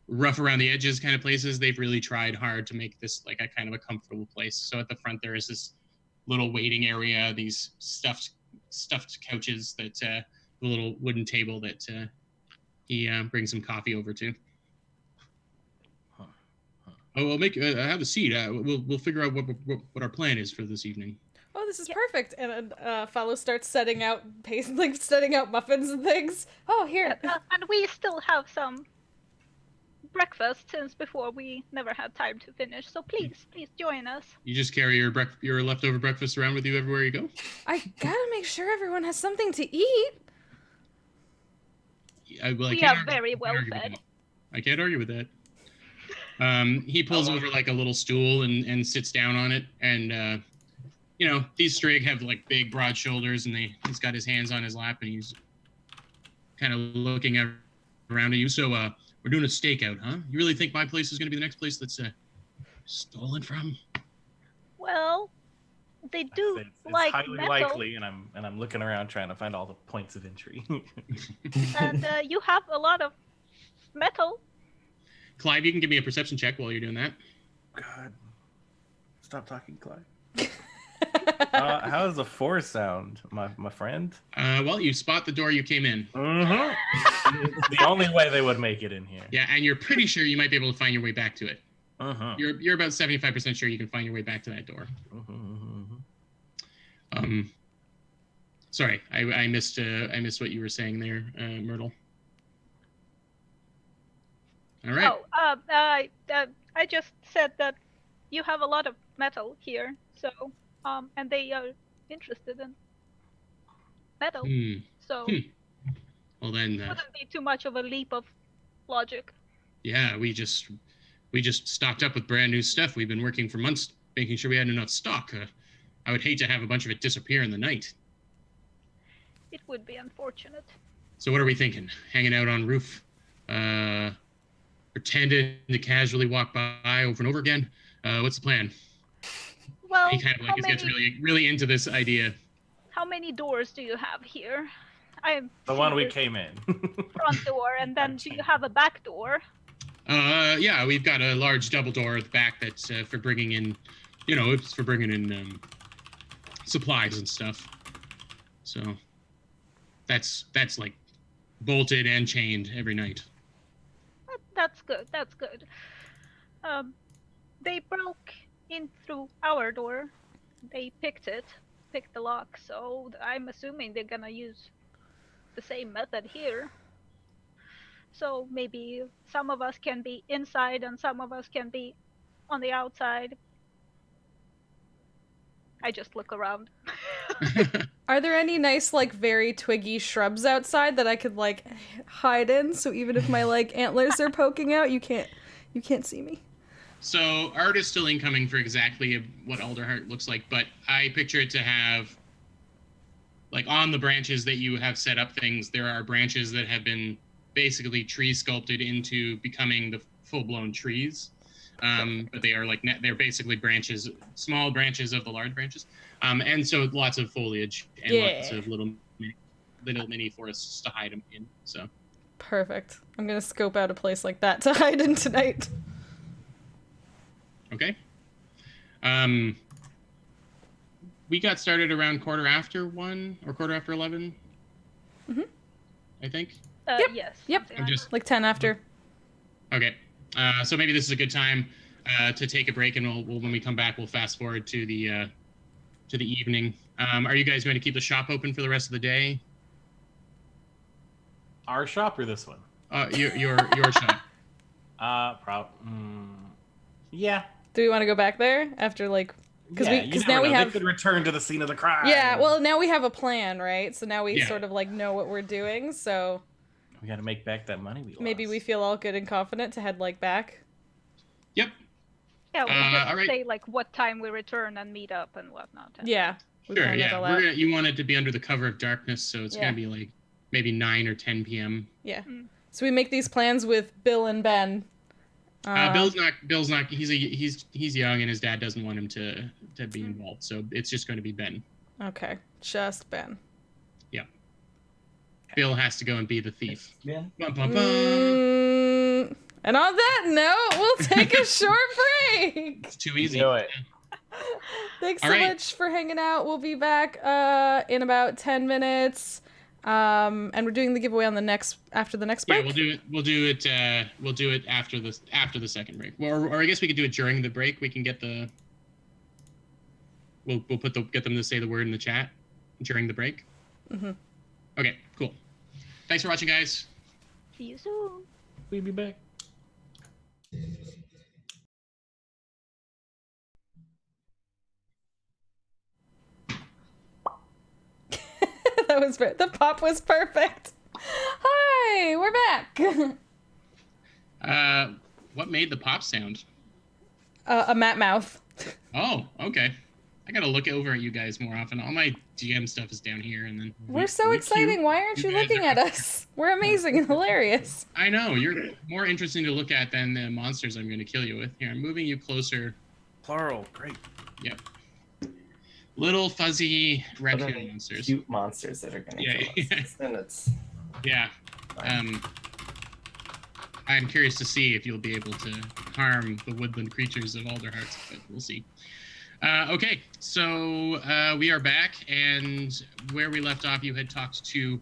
rough around the edges kind of places, they've really tried hard to make this like a kind of a comfortable place. So at the front there is this little waiting area, these stuffed couches, that a little wooden table that he brings some coffee over to. Oh, I'll make have a seat. We'll figure out what our plan is for this evening. Oh, this is perfect. And Follow starts setting out setting out muffins and things. Oh, here. And we still have some breakfast since before we never had time to finish. So please join us. You just carry your leftover breakfast around with you everywhere you go? I gotta make sure everyone has something to eat. We are very well fed. I can't argue with that. He pulls over like a little stool and sits down on it, and these Strig have like big broad shoulders, and he's got his hands on his lap, and he's kind of looking around at you. So we're doing a stakeout, huh? You really think my place is going to be the next place that's stolen from? Well, they do It's like highly metal, likely, and I'm looking around trying to find all the points of entry. and you have a lot of metal. Clive, you can give me a perception check while you're doing that. God, stop talking, Clyde. How does a 4 sound, my friend? Well, you spot the door you came in. Mm-hmm. It's the only way they would make it in here. Yeah, and you're pretty sure you might be able to find your way back to it. Uh-huh. You're about 75% sure you can find your way back to that door. Sorry, I missed what you were saying there, Myrtle. All right. Oh, I just said that you have a lot of metal here, so and they are interested in metal, so Well then, wouldn't be too much of a leap of logic. Yeah, we just stocked up with brand new stuff. We've been working for months making sure we had enough stock. I would hate to have a bunch of it disappear in the night. It would be unfortunate. So what are we thinking? Hanging out on roof? Pretending to casually walk by over and over again? What's the plan? Well, He kind of gets really into this idea. How many doors do you have here? The one we came in. Front door, and then do you have a back door? Yeah, we've got a large double door at the back that's for bringing in, it's for bringing in supplies and stuff. So that's like bolted and chained every night. That's good. That's good. They broke in through our door. They picked the lock. So I'm assuming they're gonna use the same method here. So maybe some of us can be inside and some of us can be on the outside. I just look around. Are there any nice, very twiggy shrubs outside that I could, hide in? So even if my, antlers are poking out, you can't see me. So art is still incoming for exactly what Alderheart looks like, but I picture it to have, on the branches that you have set up things, there are branches that have been basically tree sculpted into becoming the full-blown trees. But they are they're basically branches, small branches of the large branches. And so lots of foliage and lots of little mini forests to hide them in. So perfect. I'm gonna scope out a place like that to hide in tonight. Okay. We got started around 1:15 or 11:15. Mm-hmm. I think. Yep. Yes. Yep. I'm just 10 after. Okay. So maybe this is a good time to take a break, and we'll when we come back, we'll fast forward to the evening. Are you guys going to keep the shop open for the rest of the day? Our shop or this one? Your shop. Yeah. Do we want to go back there after because now we have. They could return to the scene of the crime. Yeah. Well, now we have a plan, right? So now we sort of know what we're doing. So we got to make back that money we lost. maybe we feel all good and confident to head back. Yep. Yeah, we just all right. say what time we return and meet up and whatnot. Yeah. Sure. Yeah. You want it to be under the cover of darkness, so it's gonna be maybe 9 or 10 p.m. Yeah. So we make these plans with Bill and Ben. Bill's not. He's young, and his dad doesn't want him to be involved. So it's just going to be Ben. Okay, just Ben. Yeah. Bill has to go and be the thief. Yeah. Bum, bum, bum. And on that note, we'll take a short break. It's too easy. Do it. Thanks so much for hanging out. We'll be back in about 10 minutes. And we're doing the giveaway on after the next break. Yeah, we'll do it after the second break. Or I guess we could do it during the break. We can get the. We'll get them to say the word in the chat during the break. Mm-hmm. Okay, cool. Thanks for watching, guys. See you soon. We'll be back. That was the pop was perfect. Hi, we're back. What made the pop sound? A mat mouth. Oh, okay. I gotta look over at you guys more often. All my GM stuff is down here, and then We're so exciting. cute. Why aren't you guys looking are- at us? We're amazing and hilarious. I know you're more interesting to look at than the monsters I'm going to kill you with. Here, I'm moving you closer. Plural. Great. Yep. Little fuzzy What are raccoon the monsters. cute monsters that are going to Yeah, kill yeah. us? Then it's Yeah. fine. I'm curious to see if you'll be able to harm the woodland creatures of Alderheart, but we'll see. Okay, so we are back, and where we left off, you had talked to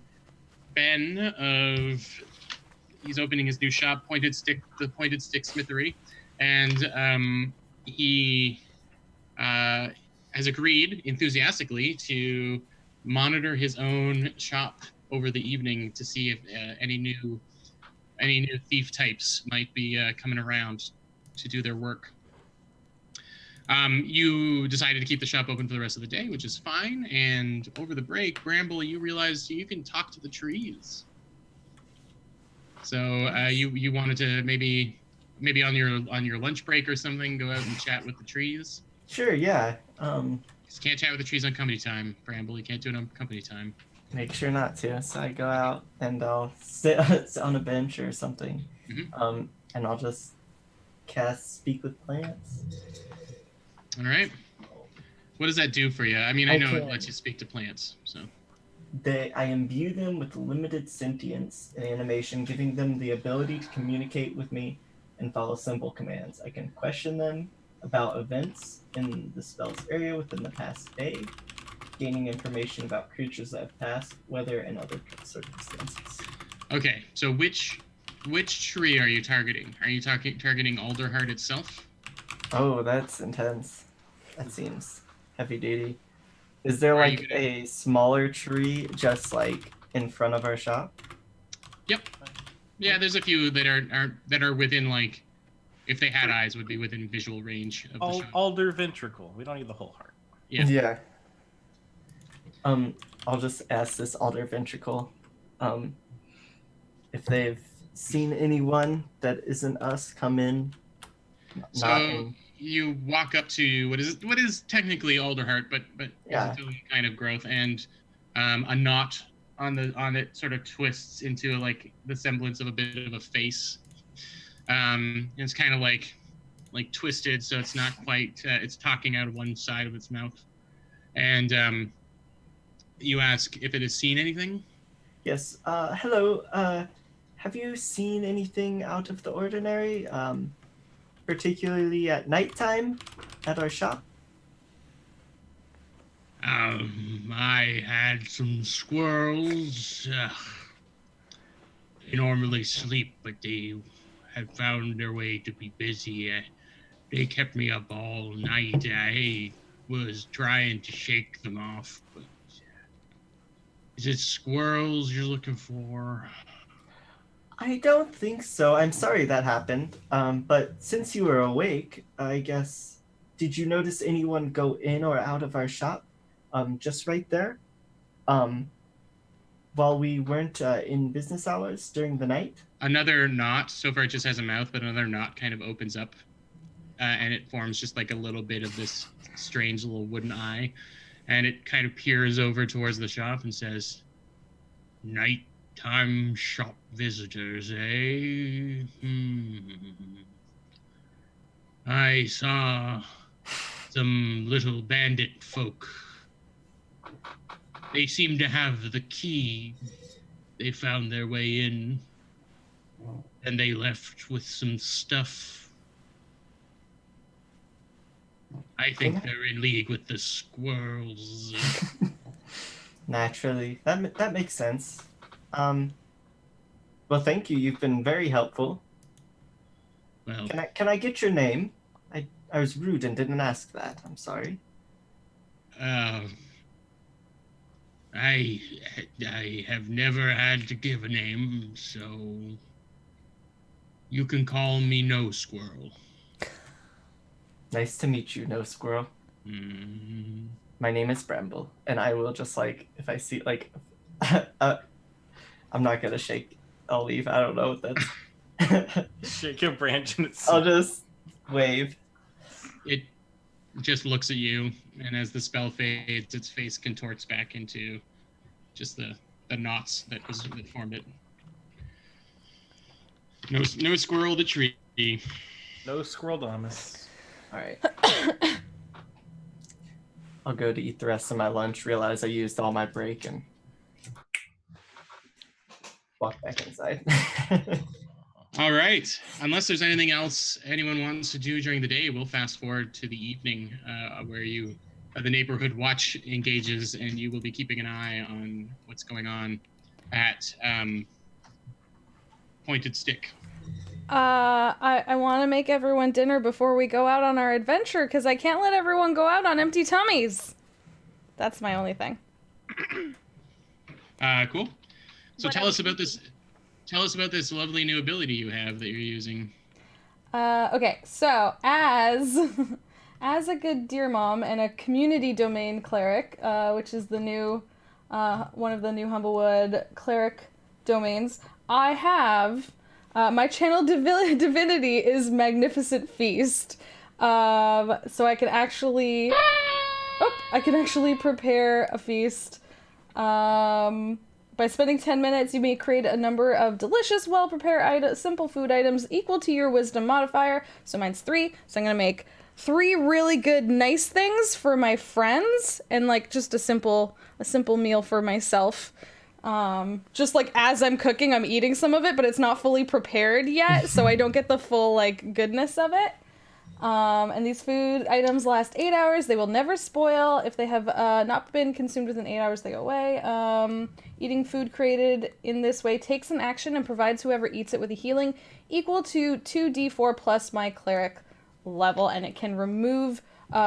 Ben of. He's opening his new shop, the Pointed Stick Smithery, and he has agreed enthusiastically to monitor his own shop over the evening to see if any new thief types might be coming around to do their work. You decided to keep the shop open for the rest of the day, which is fine. And over the break, Bramble, you realized you can talk to the trees. So you wanted to maybe on your lunch break or something go out and chat with the trees. Sure, yeah. You can't chat with the trees on company time, Bramble. You can't do it on company time. Make sure not to. So I go out and I'll sit on a bench or something. Mhm. And I'll just cast Speak with Plants. All right. What does that do for you? I mean, I know it Okay. lets you speak to plants, so. I imbue them with limited sentience and animation, giving them the ability to communicate with me and follow simple commands. I can question them about events in the spell's area within the past day, gaining information about creatures that have passed, weather, and other circumstances. Okay, so which tree are you targeting? Are you targeting Alderheart itself? Oh, that's intense. That seems heavy duty. Is there Are you like gonna- a smaller tree just like in front of our shop? Yep. Yeah, there's a few that are within, like, if they had eyes, would be within visual range of the shop. Alder ventricle. We don't need the whole heart. Yeah. I'll just ask this alder ventricle, if they've seen anyone that isn't us come in. So you walk up to what is technically Alderheart, but Yeah. is its own kind of growth, and a knot on it sort of twists into like the semblance of a bit of a face. It's kind of like twisted, so it's not quite. It's talking out of one side of its mouth, and you ask if it has seen anything. Yes. Hello. Have you seen anything out of the ordinary? Particularly at nighttime at our shop? I had some squirrels. They normally sleep, but they have found their way to be busy. They kept me up all night. I was trying to shake them off, but is it squirrels you're looking for? I don't think so. I'm sorry that happened. But since you were awake, I guess, did you notice anyone go in or out of our shop? Just right there? While we weren't in business hours during the night? Another knot. So far, it just has a mouth, but another knot kind of opens up, and it forms just like a little bit of this strange little wooden eye, and it kind of peers over towards the shop and says, "Nighttime shop visitors, eh? I saw some little bandit folk. They seem to have the key. They found their way in, and they left with some stuff. I think they're in league with the squirrels." Naturally. That makes sense. Well, thank you. You've been very helpful. Well, Can I get your name? I was rude and didn't ask that. I'm sorry. I have never had to give a name, so you can call me No Squirrel. Nice to meet you, No Squirrel. Mm. My name is Bramble, and I will just like if I see like, I'm not gonna shake. I'll leave. I don't know what that's. Shake a branch and it's. I'll just wave. It just looks at you, and as the spell fades, its face contorts back into just the knots that formed it. No squirrel the tree. No Squirreldamus. All right. I'll go to eat the rest of my lunch. Realize I used all my break and walk back inside. All right. Unless there's anything else anyone wants to do during the day, we'll fast forward to the evening where the neighborhood watch engages, and you will be keeping an eye on what's going on at Pointed Stick. I want to make everyone dinner before we go out on our adventure, because I can't let everyone go out on empty tummies. That's my only thing. Cool. So tell us about this. Tell us about this lovely new ability you have that you're using. Okay, so as a good deer mom and a community domain cleric, which is the new one of the new Humblewood cleric domains, I have my channel divinity is Magnificent Feast. So I can actually prepare a feast. By spending 10 minutes, you may create a number of delicious, well-prepared simple food items equal to your wisdom modifier. So mine's 3. So I'm going to make 3 really good, nice things for my friends and like just a simple meal for myself. Just like as I'm cooking, I'm eating some of it, but it's not fully prepared yet, so I don't get the full like goodness of it. And these food items last 8 hours. They will never spoil. If they have not been consumed within 8 hours, they go away. Eating food created in this way takes an action and provides whoever eats it with a healing equal to 2d4 plus my cleric level, and it can remove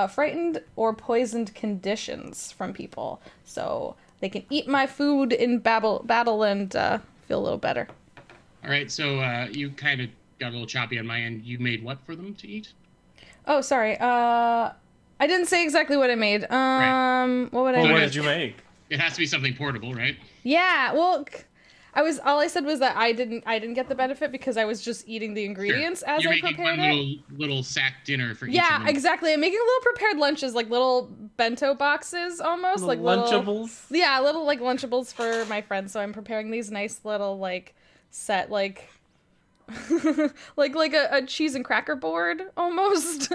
frightened or poisoned conditions from people. So they can eat my food in battle and feel a little better. All right, so you kind of got a little choppy on my end. You made what for them to eat? Oh, sorry. I didn't say exactly what I made. Right. What would I make? What did you make? It has to be something portable, right? Yeah, well, all I said was that I didn't get the benefit because I was just eating the ingredients as You're I making prepared one it. little sack dinner for each of Yeah, them. exactly. I'm making little prepared lunches, like little bento boxes almost, like little Lunchables? Yeah, little like Lunchables for my friends. So I'm preparing these nice little like set like like a cheese and cracker board almost.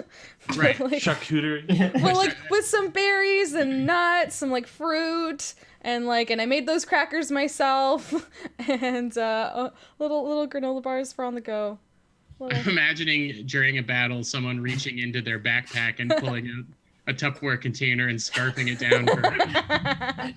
Right. Like, Charcuterie. well, like with some berries and nuts, some like fruit, and I made those crackers myself, and little granola bars for on the go. I'm imagining during a battle someone reaching into their backpack and pulling out a Tupperware container and scarfing it down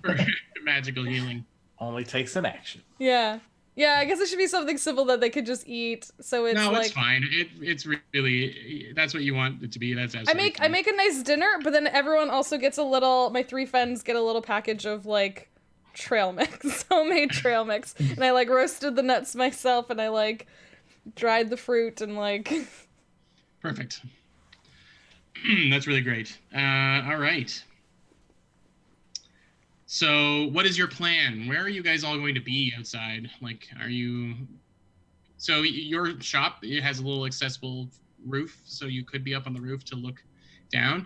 for magical healing. Only takes an action. Yeah. Yeah, I guess it should be something simple that they could just eat. So it's it's fine. It's really, that's what you want it to be. That's absolutely I make a nice dinner, but then everyone also gets my 3 friends get a little package of like trail mix, homemade trail mix, and I like roasted the nuts myself, and I like dried the fruit and like. Perfect. That's really great. All right. So what is your plan? Where are you guys all going to be outside? Like, so your shop, it has a little accessible roof, so you could be up on the roof to look down.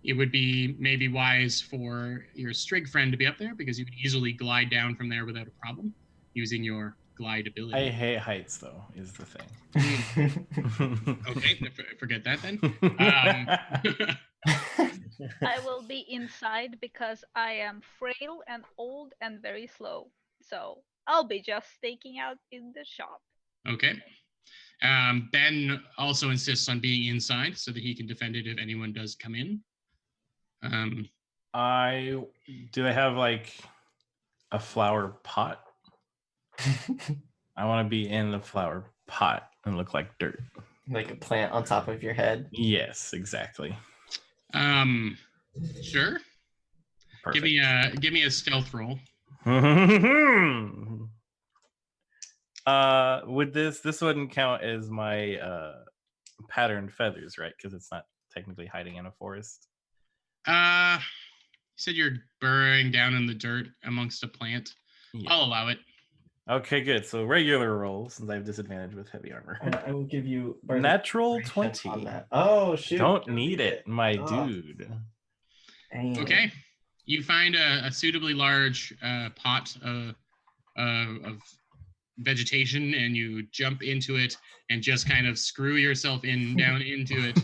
It would be maybe wise for your Strig friend to be up there because you could easily glide down from there without a problem using your glide ability. I hate heights, though, is the thing. Okay, forget that then. I will be inside because I am frail and old and very slow. So I'll be just staking out in the shop. Okay. Ben also insists on being inside so that he can defend it if anyone does come in. Do they have like a flower pot? I want to be in the flower pot and look like dirt. Like a plant on top of your head. Yes, exactly. Sure. Perfect. Give me a stealth roll. Would this wouldn't count as my patterned feathers, right? Because it's not technically hiding in a forest. You said you're burrowing down in the dirt amongst a plant. Yeah. I'll allow it. Okay, good. So regular roll, since I have disadvantage with heavy armor. I will give you Natural inspiration 20. on that. Oh shoot! Don't need it, my Oh. dude. Dang. Okay. You find a suitably large pot of vegetation, and you jump into it and just kind of screw yourself down into it.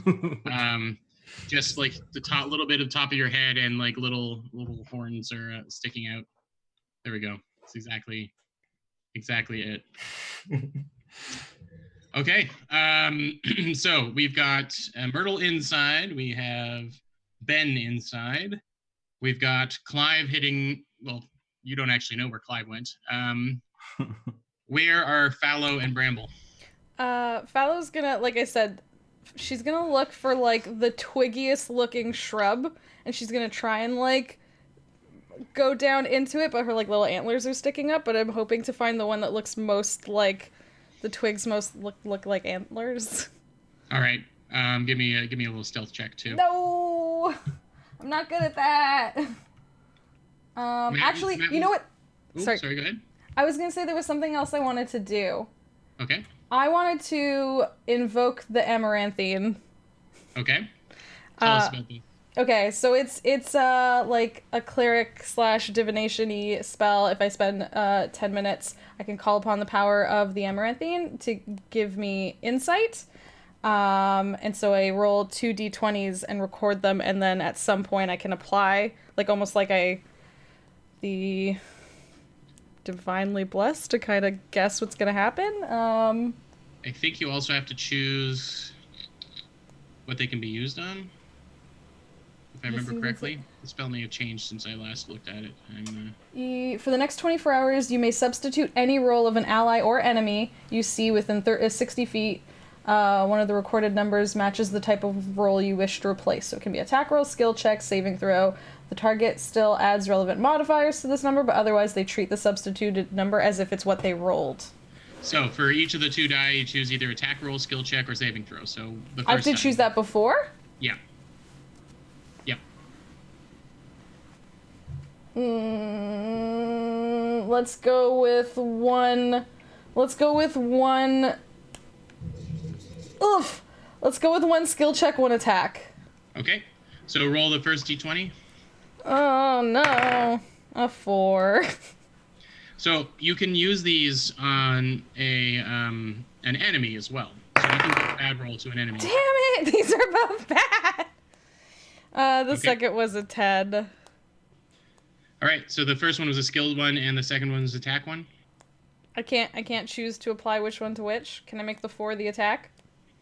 Just like the little bit of top of your head, and like little horns are sticking out. There we go. That's exactly it. Okay. So we've got Myrtle inside. We have Ben inside. We've got Clive hitting. Well, you don't actually know where Clive went. Where are Fallow and Bramble? Fallow's gonna, like I said, she's gonna look for like the twiggiest looking shrub, and she's gonna try and like go down into it, but her like little antlers are sticking up. But I'm hoping to find the one that looks most like the twigs most look like antlers. All right. Give me a little stealth check too. No, I'm not good at that. Actually, you know what? Ooh, sorry, go ahead. I was gonna say there was something else I wanted to do. Okay. I wanted to invoke the amaranthine. Okay. Tell us about this. Okay, so it's like a cleric / divination-y spell. If I spend 10 minutes, I can call upon the power of the amaranthine to give me insight. And so I roll 2 d20s and record them, and then at some point I can apply, like almost like the divinely blessed to kind of guess what's gonna happen. I think you also have to choose what they can be used on. If I remember correctly, the spell may have changed since I last looked at it. For the next 24 hours, you may substitute any role of an ally or enemy you see within 60 feet. One of the recorded numbers matches the type of role you wish to replace. So it can be attack roll, skill check, saving throw. The target still adds relevant modifiers to this number, but otherwise they treat the substituted number as if it's what they rolled. So for each of the 2 die, you choose either attack roll, skill check, or saving throw. So the first I have to choose that before? Yeah. Yep. Let's go with one. Oof. Let's go with 1 skill check, 1 attack. Okay. So roll the first d20. Oh no. A 4. So you can use these on an enemy as well. So you can give a bad roll to an enemy. Damn it! These are both bad. The second was a 10. All right. So the first one was a skilled one, and the second one was attack one. I can't choose to apply which one to which. Can I make the 4 the attack?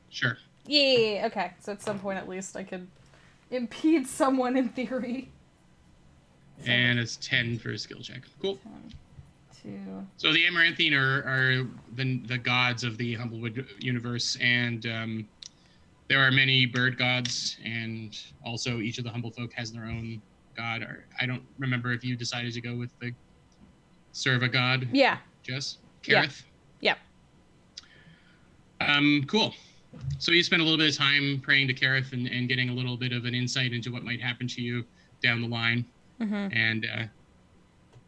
Sure. Yeah. Okay. So at some point, at least, I could impede someone in theory. And it's 10 for a skill check. Cool. 10, 2. So the Amaranthine are the gods of the Humblewood universe, and there are many bird gods, and also each of the Humble folk has their own god. Or I don't remember if you decided to go with the serve a god. Yeah. Jess? Kareth? Yeah. Cool. So you spend a little bit of time praying to Kareth and getting a little bit of an insight into what might happen to you down the line. Mm-hmm. And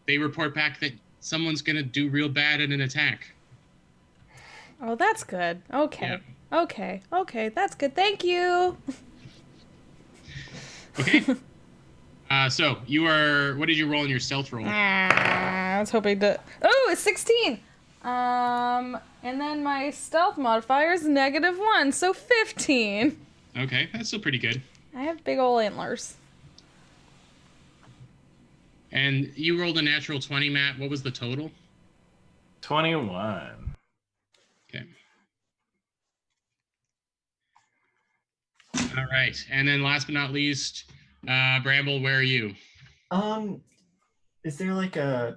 they report back that someone's going to do real bad in an attack. Oh, that's good. Okay. Yeah. Okay. That's good. Thank you. Okay. So what did you roll in your stealth roll? I was hoping to. Oh, it's 16. And then my stealth modifier is -1, so 15. Okay, that's still pretty good. I have big ol' antlers. And you rolled a natural 20, Matt. What was the total? 21. Okay. All right. And then last but not least, Bramble, where are you? Is there like I'm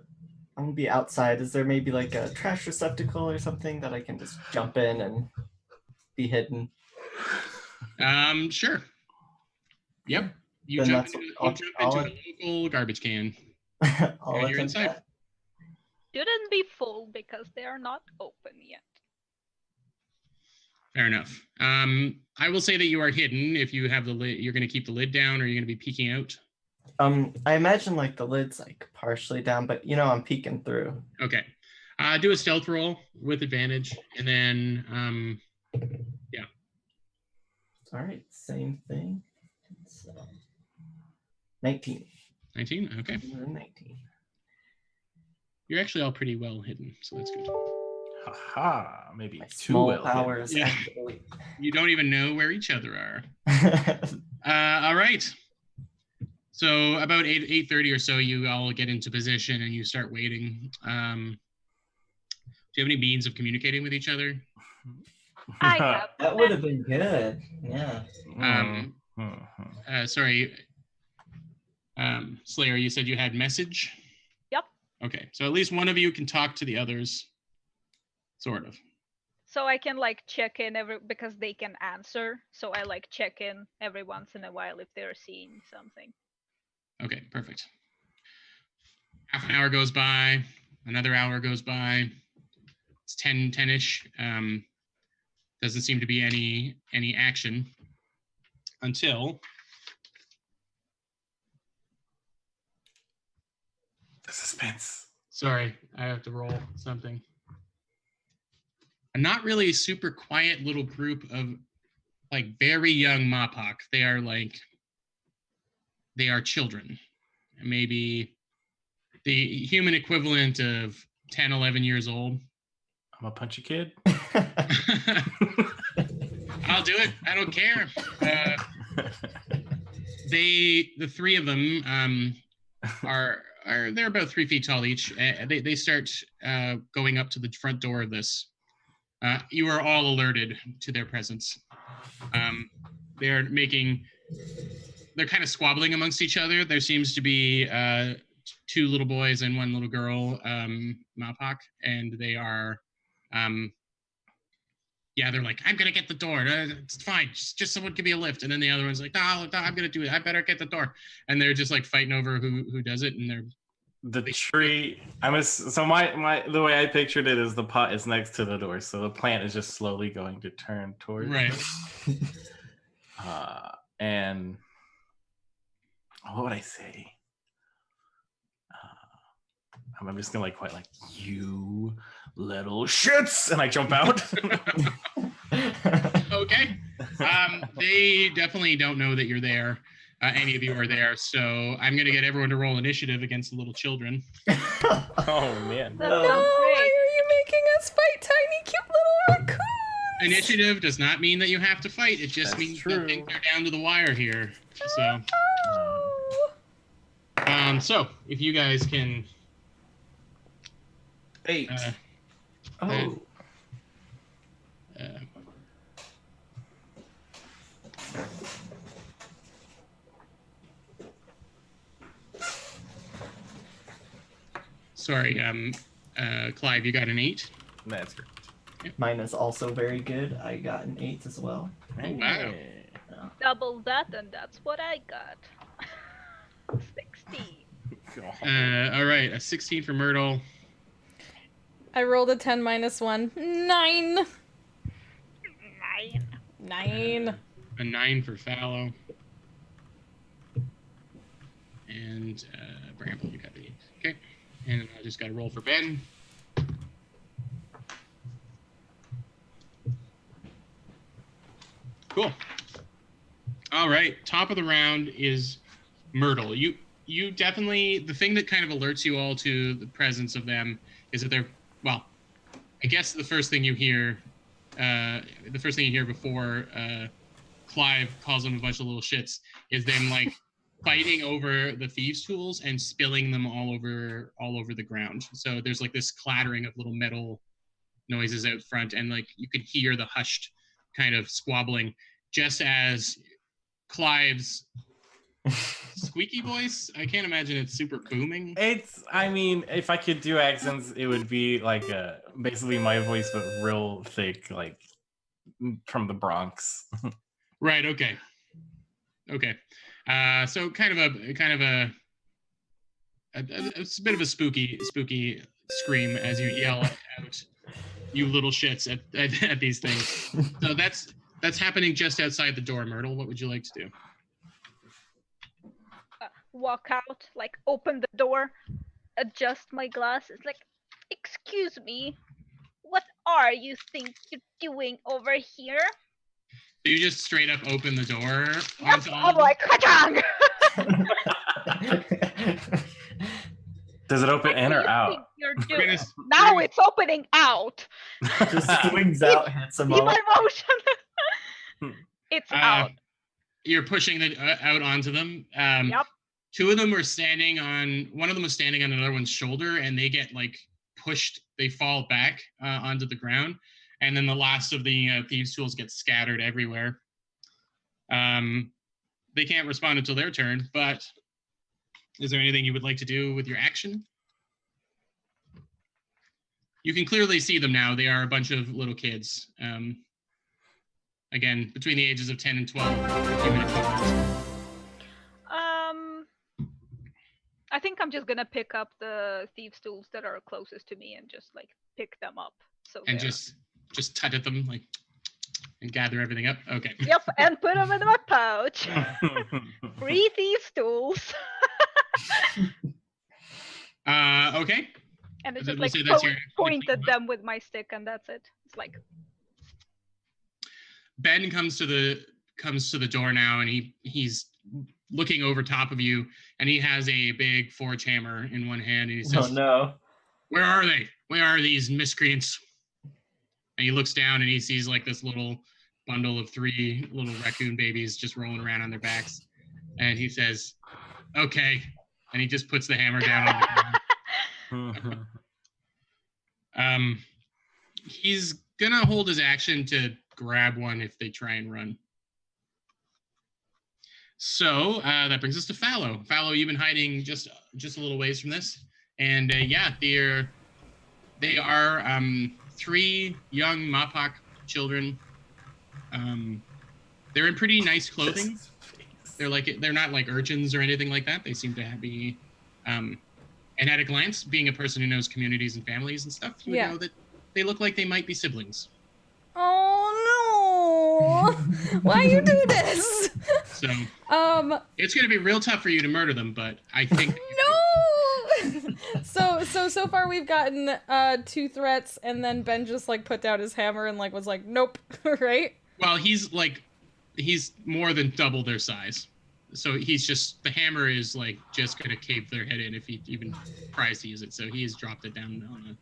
gonna be outside. Is there maybe like a trash receptacle or something that I can just jump in and be hidden? Sure. Yep. You Then jump that's into, what I'll a local garbage can. I'll And you're attempt inside. that. Shouldn't be full because they are not open yet. Fair enough. I will say that you are hidden. If you have the lid, you're going to keep the lid down, or you're going to be peeking out. I imagine like the lid's like partially down, but I'm peeking through. Okay. Do a stealth roll with advantage, and then yeah. All right, same thing. So 19. 19. Okay. 19. You're actually all pretty well hidden, so that's good. Haha, maybe My too small well. powers. Yeah. Actually. You don't even know where each other are. All right. So about 8:30 or so, you all get into position and you start waiting. Do you have any means of communicating with each other? I have That would have been good. Yeah. Sorry. Slayer, you said you had message? Yep. Okay, so at least one of you can talk to the others, sort of. So I can like check in because they can answer. So I like check in every once in a while if they're seeing something. Okay, perfect. Half an hour goes by, another hour goes by. It's 10-ish. Doesn't seem to be any action until The suspense. sorry, I have to roll something. A not really super quiet little group of like very young Mapok. They are children. Maybe the human equivalent of 10, 11 years old. I'm a punchy kid. I'll do it. I don't care. The three of them are they're about 3 feet tall each. They start going up to the front door of this. You are all alerted to their presence. They're kind of squabbling amongst each other. There seems to be 2 little boys and 1 little girl, Mapok, and they are they're like, I'm gonna get the door. It's fine. Just someone give me a lift. And then the other one's like, no, I'm gonna do it. I better get the door. And they're just like fighting over who does it. And they're the tree. So my the way I pictured it is the pot is next to the door, so the plant is just slowly going to turn towards right. And what would I say? I'm just gonna quite like, you little shits, and I jump out. Okay. They definitely don't know that you're there. Any of you are there, so I'm gonna get everyone to roll initiative against the little children. Oh man. That No, sounds why great. are you making us fight tiny cute little raccoons? Initiative does not mean that you have to fight. It just That's means true. that things are down to the wire here. So, Oh. so if you guys can 8. Oh. Sorry, Clive, you got an 8? That's great. Mine is also very good. I got an 8 as well. Oh, wow. Double that, and that's what I got. 16. All right, a 16 for Myrtle. I rolled a 10 minus 1. 9. 9. A 9 for Fallow. And Bramble, you got the 8. Okay. And I just got to roll for Ben. Cool. All right. Top of the round is Myrtle. You definitely, the thing that kind of alerts you all to the presence of them is that they're, well, I guess the first thing you hear before Clive calls them a bunch of little shits is them like fighting over the thieves' tools and spilling them all over the ground. So there's like this clattering of little metal noises out front, and like you could hear the hushed kind of squabbling just as Clive's squeaky voice? I can't imagine it's super booming. I mean, if I could do accents, it would be like basically my voice, but real thick, like from the Bronx. Right. Okay. So kind of it's a bit of a spooky scream as you yell out, "You little shits!" at these things. So that's happening just outside the door. Myrtle, what would you like to do? Walk out, like open the door, adjust my glasses, like, excuse me, what are you think you're doing over here? So you just straight up open the door Yep, onto all I'm of them? like, ka-chang! Does it open in or out? You're We're doing? gonna- Now it's opening out. Just swings out, hits them See all. my motion? It's out. You're pushing the out onto them. Yep. Two of them were standing on. One of them was standing on another one's shoulder, and they get like pushed. They fall back onto the ground, and then the last of the thieves' tools get scattered everywhere. They can't respond until their turn. But is there anything you would like to do with your action? You can clearly see them now. They are a bunch of little kids. Again, between the ages of 10 and 12, human equivalents. I think I'm just gonna pick up the thieves' tools that are closest to me and just like pick them up. So And they're- just tut at them like and gather everything up. Okay. Yep, and put them in my pouch. 3 thieves' tools. Okay. And it's Then just we'll like say that's your point clean at them with my stick, and that's it. It's like, Ben comes to the door now, and he's looking over top of you, and he has a big forge hammer in one hand, and he Oh says, no. "Where are they? Where are these miscreants?" And he looks down, and he sees like this little bundle of 3 little raccoon babies just rolling around on their backs, and he says, "Okay," and he just puts the hammer down on the ground. He's gonna hold his action to grab one if they try and run. So that brings us to Fallow. Fallow, you've been hiding just a little ways from this, and yeah, they are 3 young Mapak children. They're in pretty nice clothing. They're not like urchins or anything like that. They seem to be, and at a glance, being a person who knows communities and families and stuff, you would know that they look like they might be siblings. Oh no! Why you do this? So it's going to be real tough for you to murder them, but I think No. So far we've gotten 2 threats, and then Ben just like put down his hammer and like was like, nope, right? Well, he's more than double their size. So the hammer is like just going to cave their head in if he even tries to use it. So he has dropped it down on a...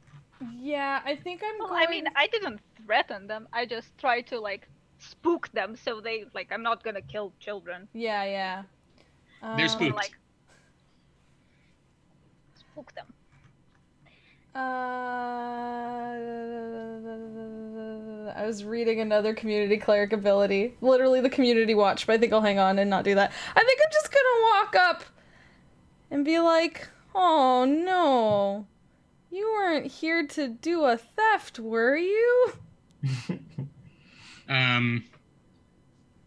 Yeah, I think I'm well, going... I mean, I didn't threaten them. I just tried to like spook them, so they like, I'm not gonna kill children. Yeah. They're spooked. Like, spook them. I was reading another community cleric ability. Literally the community watch, but I think I'll hang on and not do that. I think I'm just gonna walk up and be like, oh no. You weren't here to do a theft, were you?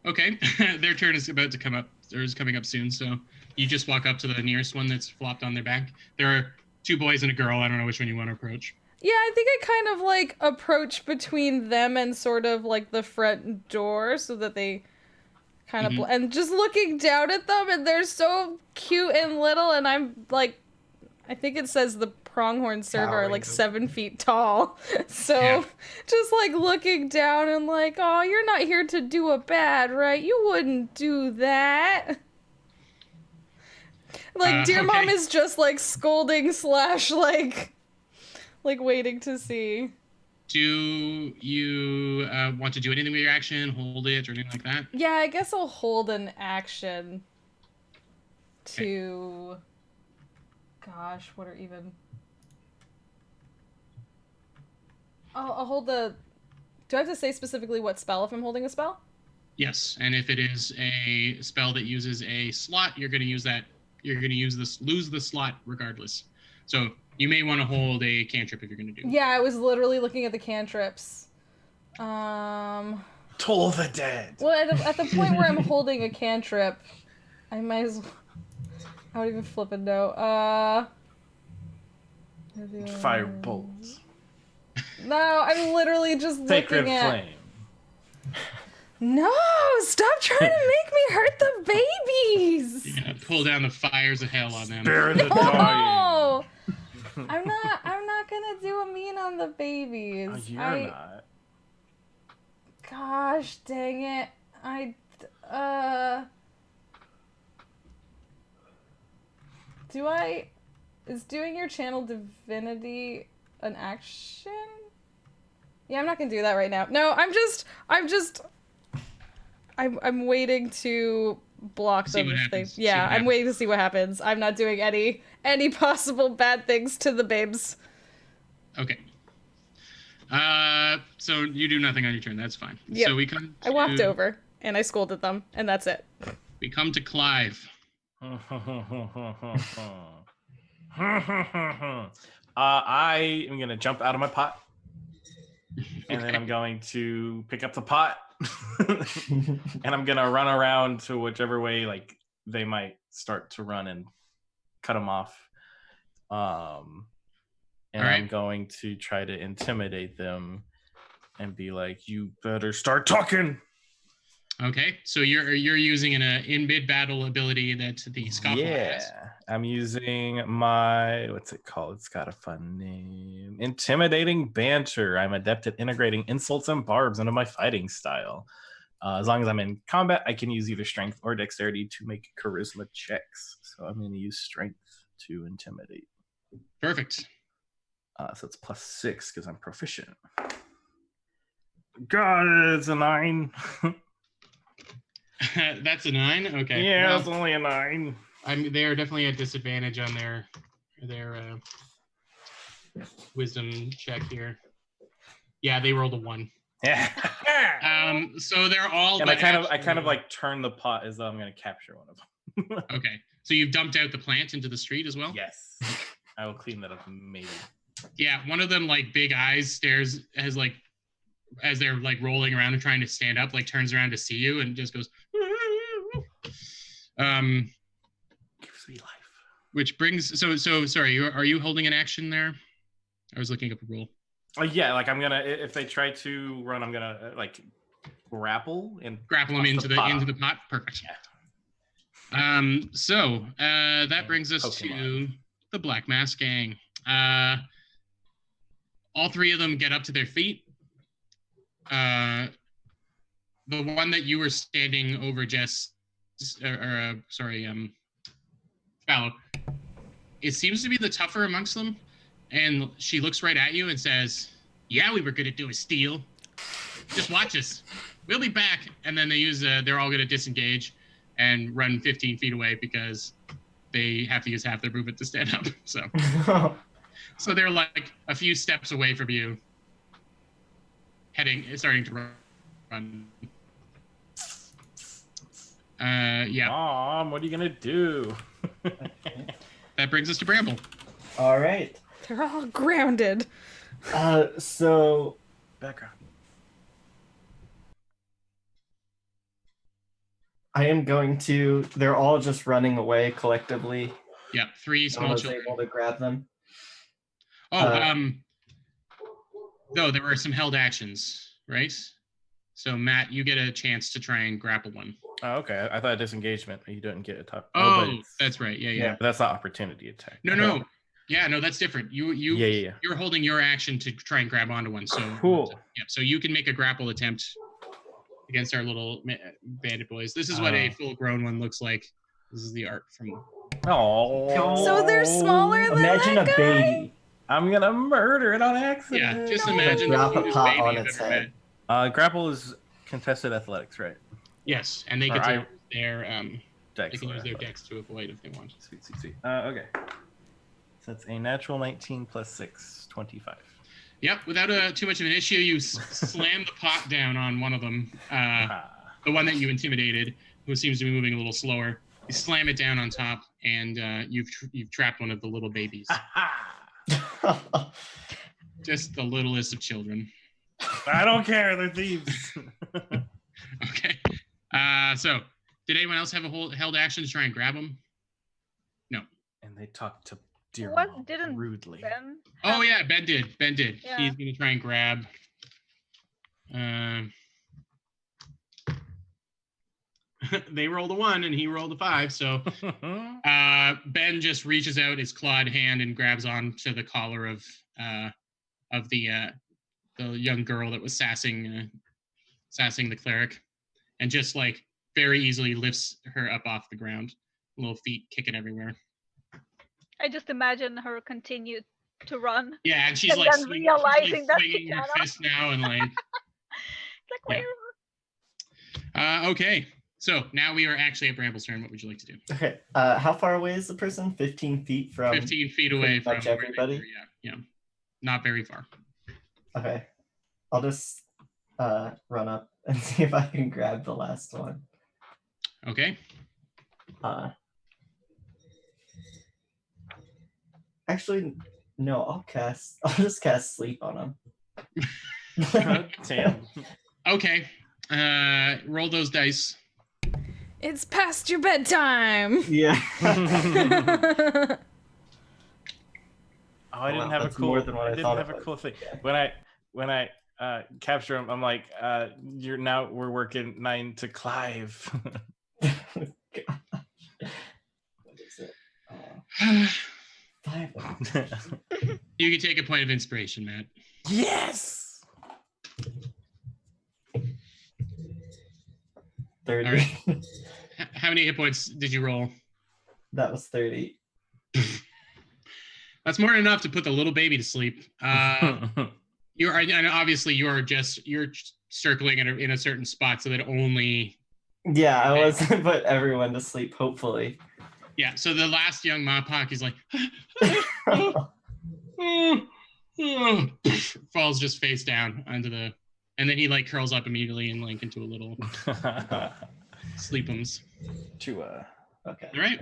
Okay. Their turn is about to come up, or is coming up soon, so you just walk up to the nearest one that's flopped on their back. There are 2 boys and a girl. I don't know which one you want to approach. Yeah, I think I kind of like approach between them and sort of like the front door so that they kind of and just looking down at them, and they're so cute and little, and I'm like, I think it says the pronghorn server are like 7 feet tall. So just like looking down and like, oh, you're not here to do a bad, right? You wouldn't do that. Like Dear Mom is just like scolding / like waiting to see. Do you want to do anything with your action, hold it, or anything like that? Yeah, I guess I'll hold an action to... Gosh, what are even... I'll hold the... Do I have to say specifically what spell if I'm holding a spell? Yes, and if it is a spell that uses a slot, you're going to use that. You're going to lose the slot regardless. So you may want to hold a cantrip if you're going to do. Yeah, I was literally looking at the cantrips. Toll of the Dead. Well, at the point where I'm holding a cantrip, I might as well. I don't even flip a know. Fire bolts. No, I'm literally just Sacred looking at. flame. No, stop trying to make me hurt the babies. Yeah, pull down the fires of hell on them. Spare the dying. No, I'm not gonna do a mean on the babies. Oh, you're not. Gosh, dang it! Is doing your channel divinity an action? Yeah, I'm not gonna do that right now. No, I'm waiting to block See them what if they. happens. See Yeah, what I'm happens. waiting to see what happens. I'm not doing any possible bad things to the babes. Okay. So you do nothing on your turn. That's fine. Yep. So we come. I walked over and I scolded them, and that's it. We come to Clive. I am gonna jump out of my pot, and then Okay. I'm going to pick up the pot, and I'm gonna run around to whichever way like they might start to run and cut them off. And I'm Alright. going to try to intimidate them and be like, "You better start talking." Okay. So you're using an in mid battle ability that the Scofflaw has. I'm using my, what's it called? It's got a fun name. Intimidating Banter. I'm adept at integrating insults and barbs into my fighting style. As long as I'm in combat, I can use either strength or dexterity to make charisma checks. So I'm going to use strength to intimidate. Perfect. So it's +6 because I'm proficient. God, it's a 9. That's a 9. Okay. Yeah, Well, it's only a 9. they're definitely at disadvantage on their wisdom check here. Yeah, they rolled a 1. Yeah. So they're all. And but I kind of actually- like turn the pot as though I'm going to capture one of them. Okay. So you've dumped out the plant into the street as well? Yes. I will clean that up maybe. Yeah, one of them, like big eyes, stares as like as they're like rolling around and trying to stand up, like turns around to see you and just goes. Gives me life. Which brings so sorry. Are you holding an action there? I was looking up a rule. Yeah, like I'm gonna, if they try to run, I'm gonna like grapple and Grapple them toss into the pot. Perfect. So that brings us to Pokemon. the Black Mask Gang. All three of them get up to their feet. The one that you were standing over, Jess, Fallow. It seems to be the tougher amongst them, and she looks right at you and says, "Yeah, we were gonna do a steal. Just watch us. We'll be back." And then they're all gonna disengage and run 15 feet away because they have to use half their movement to stand up. So they're like a few steps away from you, starting to run. Yeah. Mom, what are you gonna do? That brings us to Bramble. All right. They're all grounded. So Background. I am going to. They're all just running away collectively. Yeah, 3 I small was children. able to grab them. No, there were some held actions, right? So Matt, you get a chance to try and grapple one. Oh, okay. I thought disengagement. You didn't get a top. Oh, but it's- that's right. Yeah. Yeah. But that's not opportunity attack. No. Yeah, no, that's different. Yeah. You're holding your action to try and grab onto one. So Cool. Yeah, so you can make a grapple attempt against our little bandit boys. This is what a full-grown one looks like. This is the art from. Oh. So they're smaller than Imagine that a guy? baby. I'm gonna murder it on accident. Yeah, just No. imagine the Drop a cutest pot baby on you've its ever head. met. Grapple is contested athletics, right? Yes, and they Or get to I- use their Dex. they can or use their athletics. dex to avoid if they want. Sweet. Okay. So that's a natural 19 plus 6, 25. Yep, without too much of an issue, you slam the pot down on one of them. the one that you intimidated, who seems to be moving a little slower. You slam it down on top, and you've trapped one of the little babies. Just the littlest of children. I don't care. They're thieves. Okay. So, did anyone else have a held action to try and grab them? No. And they talk to dear What Mom didn't rudely. Ben Oh yeah, Ben did. Yeah. He's gonna try and grab. They rolled a 1 and he rolled a 5, so Ben just reaches out his clawed hand and grabs onto the collar of the young girl that was sassing the cleric, and just like very easily lifts her up off the ground, little feet kicking everywhere. I just imagine her continue to run. Yeah, and she's And like then realizing that she swinging her cannot. fist now and like. It's like, Yeah. Okay, so now we are actually at Bramble's turn. What would you like to do? Okay. How far away is the person? 15 feet from 15 feet away from much where they everybody? were, yeah, not very far. Okay. I'll just run up and see if I can grab the last one. Okay. Actually, no, I'll just cast sleep on him. Damn. Okay. Roll those dice. It's past your bedtime. Yeah. Oh, I didn't Wow, have a that's cool. more than what I didn't thought have it a was. cool thing. Yeah. When I capture him, I'm like, we're working 9 to Clive. Gosh. What is it? 5. You can take a point of inspiration, Matt. Yes. 30. All right. How many hit points did you roll? That was 30. That's more than enough to put the little baby to sleep. You're and obviously you're circling in a certain spot so that only. Yeah, I was gonna put everyone to sleep, hopefully. Yeah. So the last young Mapak is like. Falls just face down onto the, and then he like curls up immediately and like into a little sleepums. Okay. All right.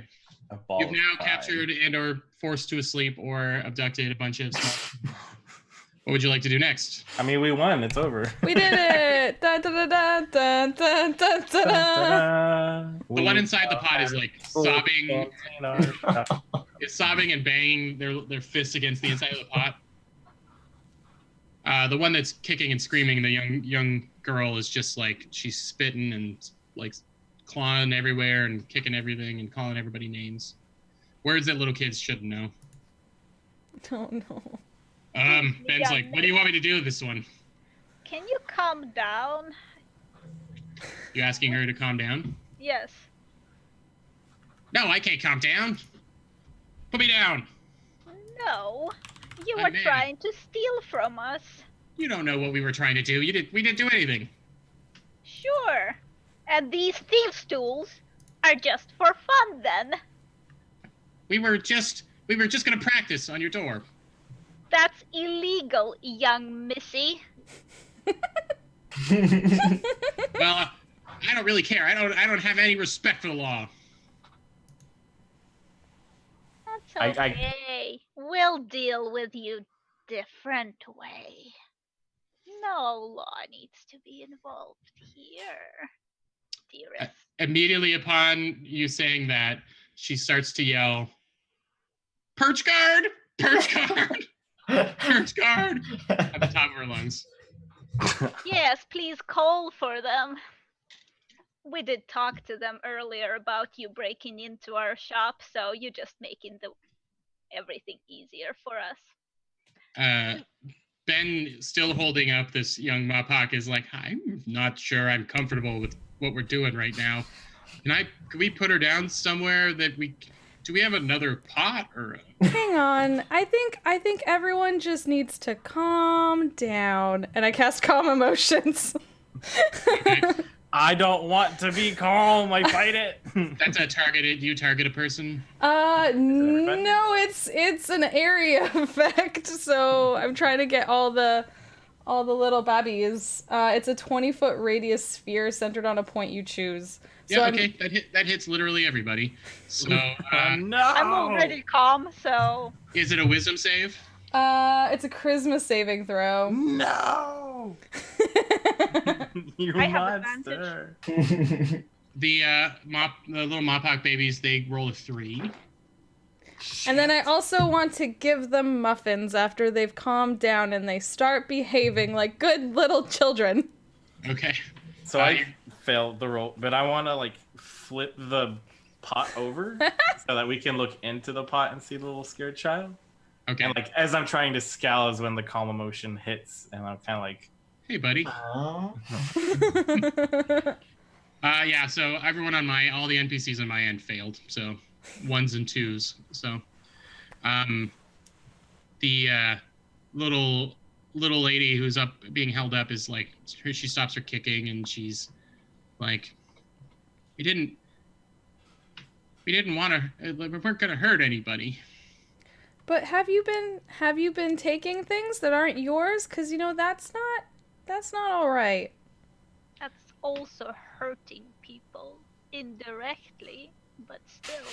A ball You've now of fire. captured and or forced to asleep or abducted a bunch of stuff. What would you like to do next? I mean, we won. It's over. We did it! Da, da, da, da, da, da, da, da. Ta-da. The one inside the pot is like sobbing. Ta-da. Is sobbing and banging their fists against the inside of the pot. The one that's kicking and screaming, the young girl, is just like she's spitting and like clawing everywhere and kicking everything and calling everybody names. Words that little kids shouldn't know. Oh no. Ben's like, what do you want me to do with this one? Can you calm down? You asking her to calm down? Yes. No, I can't calm down. Put me down. No. You I'm were in. trying to steal from us. You don't know what we were trying to do. We didn't do anything. Sure. And these thieves' tools are just for fun then. We were just gonna practice on your door. That's illegal, young missy. Well, I don't really care. I don't have any respect for the law. That's I- okay. We'll deal with you different way. No law needs to be involved here, dearest. Immediately upon you saying that, she starts to yell, "Perch guard! Perch guard! Perch guard!" at the top of her lungs. Yes, please call for them. We did talk to them earlier about you breaking into our shop, so you're just making everything easier for us. Ben, still holding up this young Mapak, is like, I'm not sure I'm comfortable with what we're doing right now. Can we put her down somewhere that do we have another pot or? Hang on. I think everyone just needs to calm down. And I cast calm emotions. Okay. I don't want to be calm. I fight it. That's you target a person? No, it's an area effect. So I'm trying to get all the all the little babbies. It's a 20-foot radius sphere centered on a point you choose. So Yeah, okay, that hits literally everybody. So, no! I'm already calm, so is it a wisdom save? It's a charisma saving throw. No! You I have monster. The little Mopok babies, they roll a 3. And then I also want to give them muffins after they've calmed down and they start behaving like good little children. Okay. So I failed the roll, but I want to like flip the pot over so that we can look into the pot and see the little scared child. Okay. And like as I'm trying to scowl is when the calm emotion hits, and I'm kind of like, Hey, buddy. Oh. Yeah. So everyone on all the NPCs on my end failed. So 1s and 2s. So, the little lady who's being held up is like, she stops her kicking and she's like, we didn't want to. We weren't gonna hurt anybody. But have you been taking things that aren't yours? 'Cause that's not all right. that's also hurting people indirectly, but still.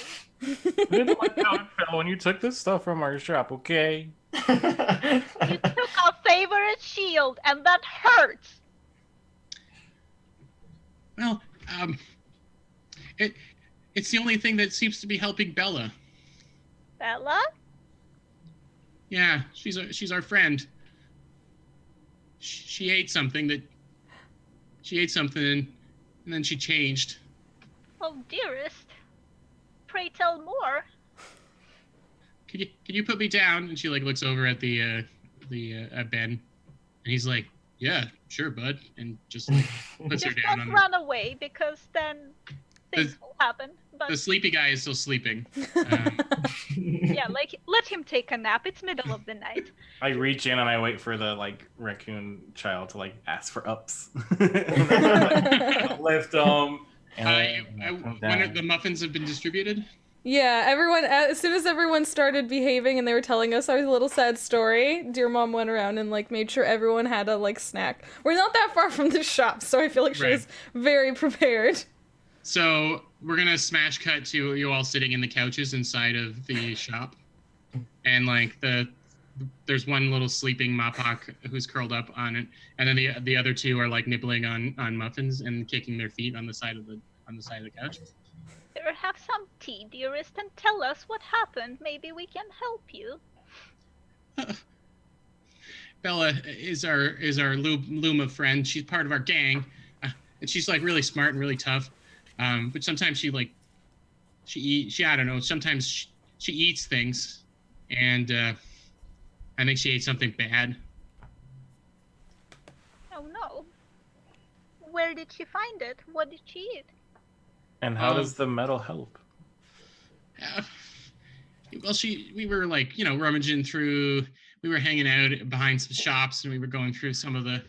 I didn't like how it felt when you took this stuff from our shop, okay? You took our favorite shield, and that hurts. Well, it's the only thing that seems to be helping Bella. Bella? Yeah, she's our friend. She ate something and then she changed. Oh, dearest. Pray tell more. Can you put me down? And she like looks over at the Ben, and he's like, yeah, sure, bud, and just like puts her Just down don't on run away, because then things will happen. But the sleepy guy is still sleeping. yeah, like let him take a nap. It's middle of the night. I reach in and I wait for the like raccoon child to like ask for ups. Lift them. When the muffins have been distributed. Yeah, as soon as everyone started behaving and they were telling us our little sad story, Dear Mom went around and like made sure everyone had a like snack. We're not that far from the shop, so I feel like she was very prepared. So we're gonna smash cut to you all sitting in the couches inside of the shop, and like there's one little sleeping Mopok who's curled up on it, and then the other two are like nibbling on muffins and kicking their feet on the side of the couch. Here, have some tea, dearest, and tell us what happened. Maybe we can help you. Bella is our Luma friend. She's part of our gang, and she's like really smart and really tough. But sometimes she I don't know. Sometimes she eats things, and I think she ate something bad. Oh no. Where did she find it? What did she eat? And how does the metal help? Well, we were like, rummaging through. We were hanging out behind some shops, and we were going through some of the,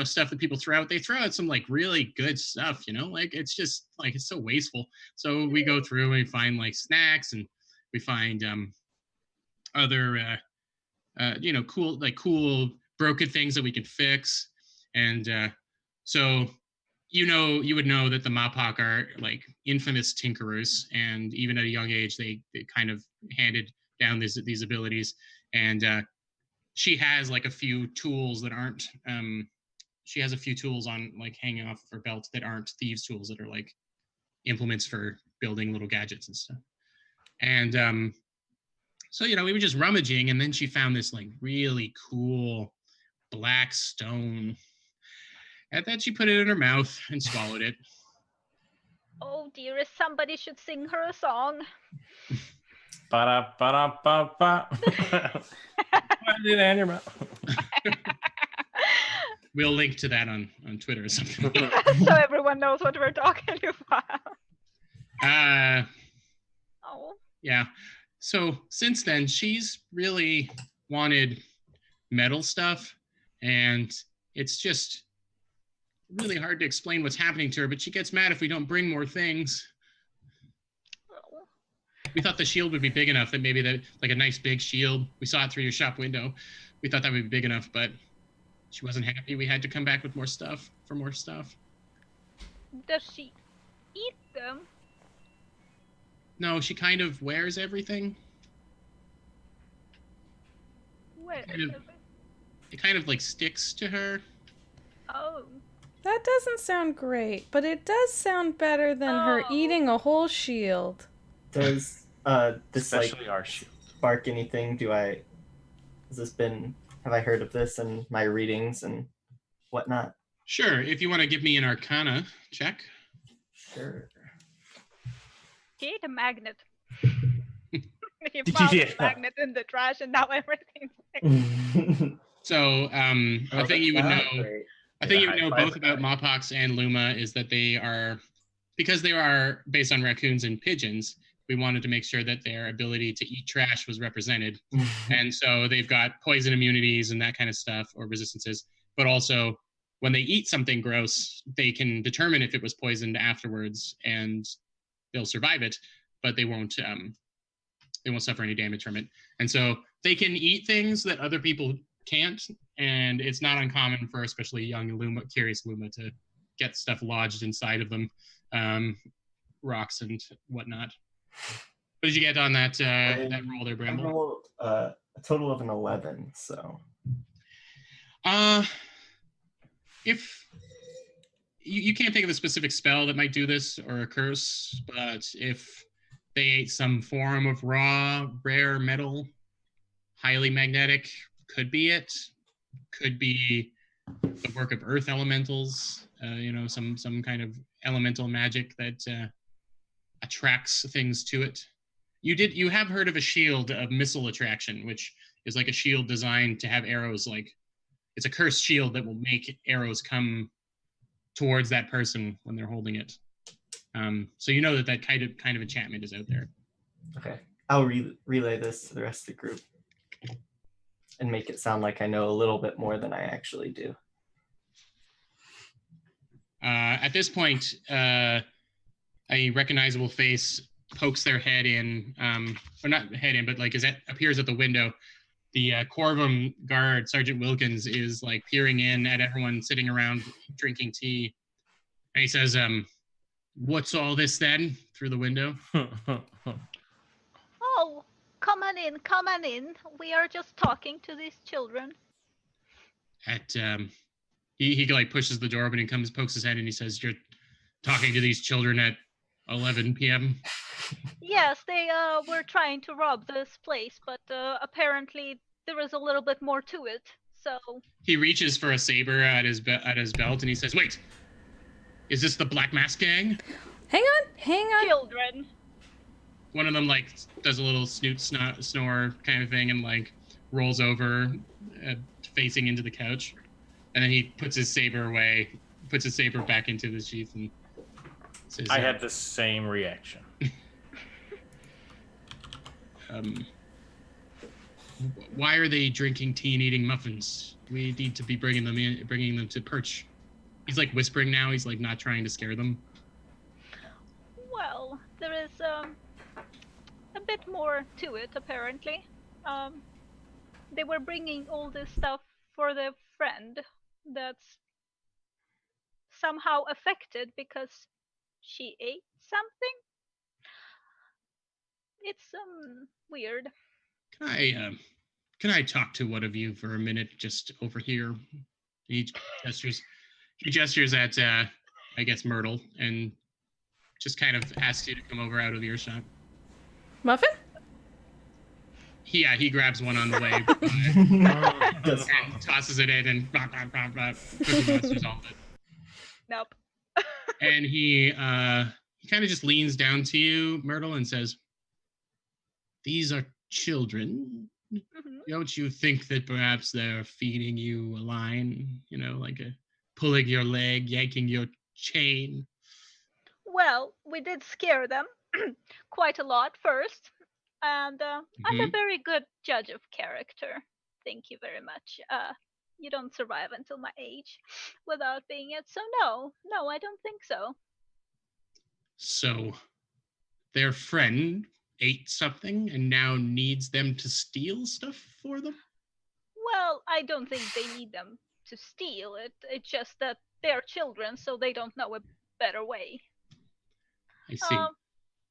stuff that people throw out. They throw out some like really good stuff, like it's just like it's so wasteful. So we go through and we find like snacks, and we find other cool broken things that we can fix, and so you would know that the Mopok are like infamous tinkerers, and even at a young age they kind of handed down these abilities, and she has like a few tools that aren't she has a few tools on like hanging off of her belt that aren't thieves tools, that are like implements for building little gadgets and stuff. And so we were just rummaging, and then she found this like really cool black stone. And then she put it in her mouth and swallowed it. Oh, dearest, somebody should sing her a song. Ba-da-ba-da-ba-ba. Put it in your mouth. We'll link to that on Twitter or something. So everyone knows what we're talking about. Oh. Yeah. So since then, she's really wanted metal stuff, and it's just really hard to explain what's happening to her, but she gets mad if we don't bring more things. Oh. We thought the shield would be big enough, that maybe like a nice big shield. We saw it through your shop window. We thought that would be big enough, but She wasn't happy. We had to come back with more stuff for more stuff. Does she eat them? No, she kind of wears everything. Where? It kind of like sticks to her. Oh. That doesn't sound great, but it does sound better than her eating a whole shield. Does this Especially our shield. spark anything? Have I heard of this in my readings and whatnot? Sure, if you want to give me an Arcana check. Sure. He ate a magnet. He found a magnet in the trash and now everything's So, a thing you would know, great. I think you would know both about Mawpox and Luma is that they are, because they are based on raccoons and pigeons, we wanted to make sure that their ability to eat trash was represented. And so they've got poison immunities and that kind of stuff, or resistances, but also when they eat something gross, they can determine if it was poisoned afterwards and they'll survive it, but they won't suffer any damage from it. And so they can eat things that other people can't, and it's not uncommon for especially young curious Luma to get stuff lodged inside of them, rocks and whatnot. What did you get on that roll there, Bramble? I rolled a total of an 11, so. If you can't think of a specific spell that might do this or a curse, but if they ate some form of raw, rare metal, highly magnetic, could be it. Could be the work of earth elementals, some kind of elemental magic that attracts things to it. You have heard of a shield of missile attraction, which is like a shield designed to have arrows, it's a cursed shield that will make arrows come towards that person when they're holding it. So you know that kind of enchantment is out there. Okay, I'll relay this to the rest of the group and make it sound like I know a little bit more than I actually do. At this point, a recognizable face pokes their head in, or not head in, but as it appears at the window. The Corvum guard, Sergeant Wilkins, is peering in at everyone sitting around drinking tea. And he says, "What's all this then?" through the window. Oh, come on in. We are just talking to these children. He pushes the door open and pokes his head and he says, "You're talking to these children at 11 p.m.? Yes, they were trying to rob this place, but apparently there is a little bit more to it. So he reaches for a saber at his belt and he says, "Wait, is this the Black Mask Gang?" Hang on. Children. One of them does a little snore kind of thing and rolls over, facing into the couch, and then he puts his saber away, puts his saber back into the sheath, and says, I had the same reaction. Why are they drinking tea and eating muffins? We need to be bringing them to Perch. He's whispering now. He's not trying to scare them. Well, there is a bit more to it apparently. They were bringing all this stuff for their friend that's somehow affected because she ate something. It's weird. Can I talk to one of you for a minute, just over here? He gestures at I guess Myrtle, and just kind of asks you to come over out of earshot. Muffin? He grabs one on the way and tosses it in and Cookie Monster's all of it. Nope. And he kind of just leans down to you, Myrtle, and says, "These are children. Mm-hmm. Don't you think that perhaps they're feeding you a line, pulling your leg, yanking your chain?" Well, we did scare them quite a lot first, and I'm a very good judge of character. Thank you very much. You don't survive until my age without being it, so no, I don't think so. So, their friend ate something and now needs them to steal stuff for them? Well, I don't think they need them to steal it. It's just that they're children, so they don't know a better way. I see.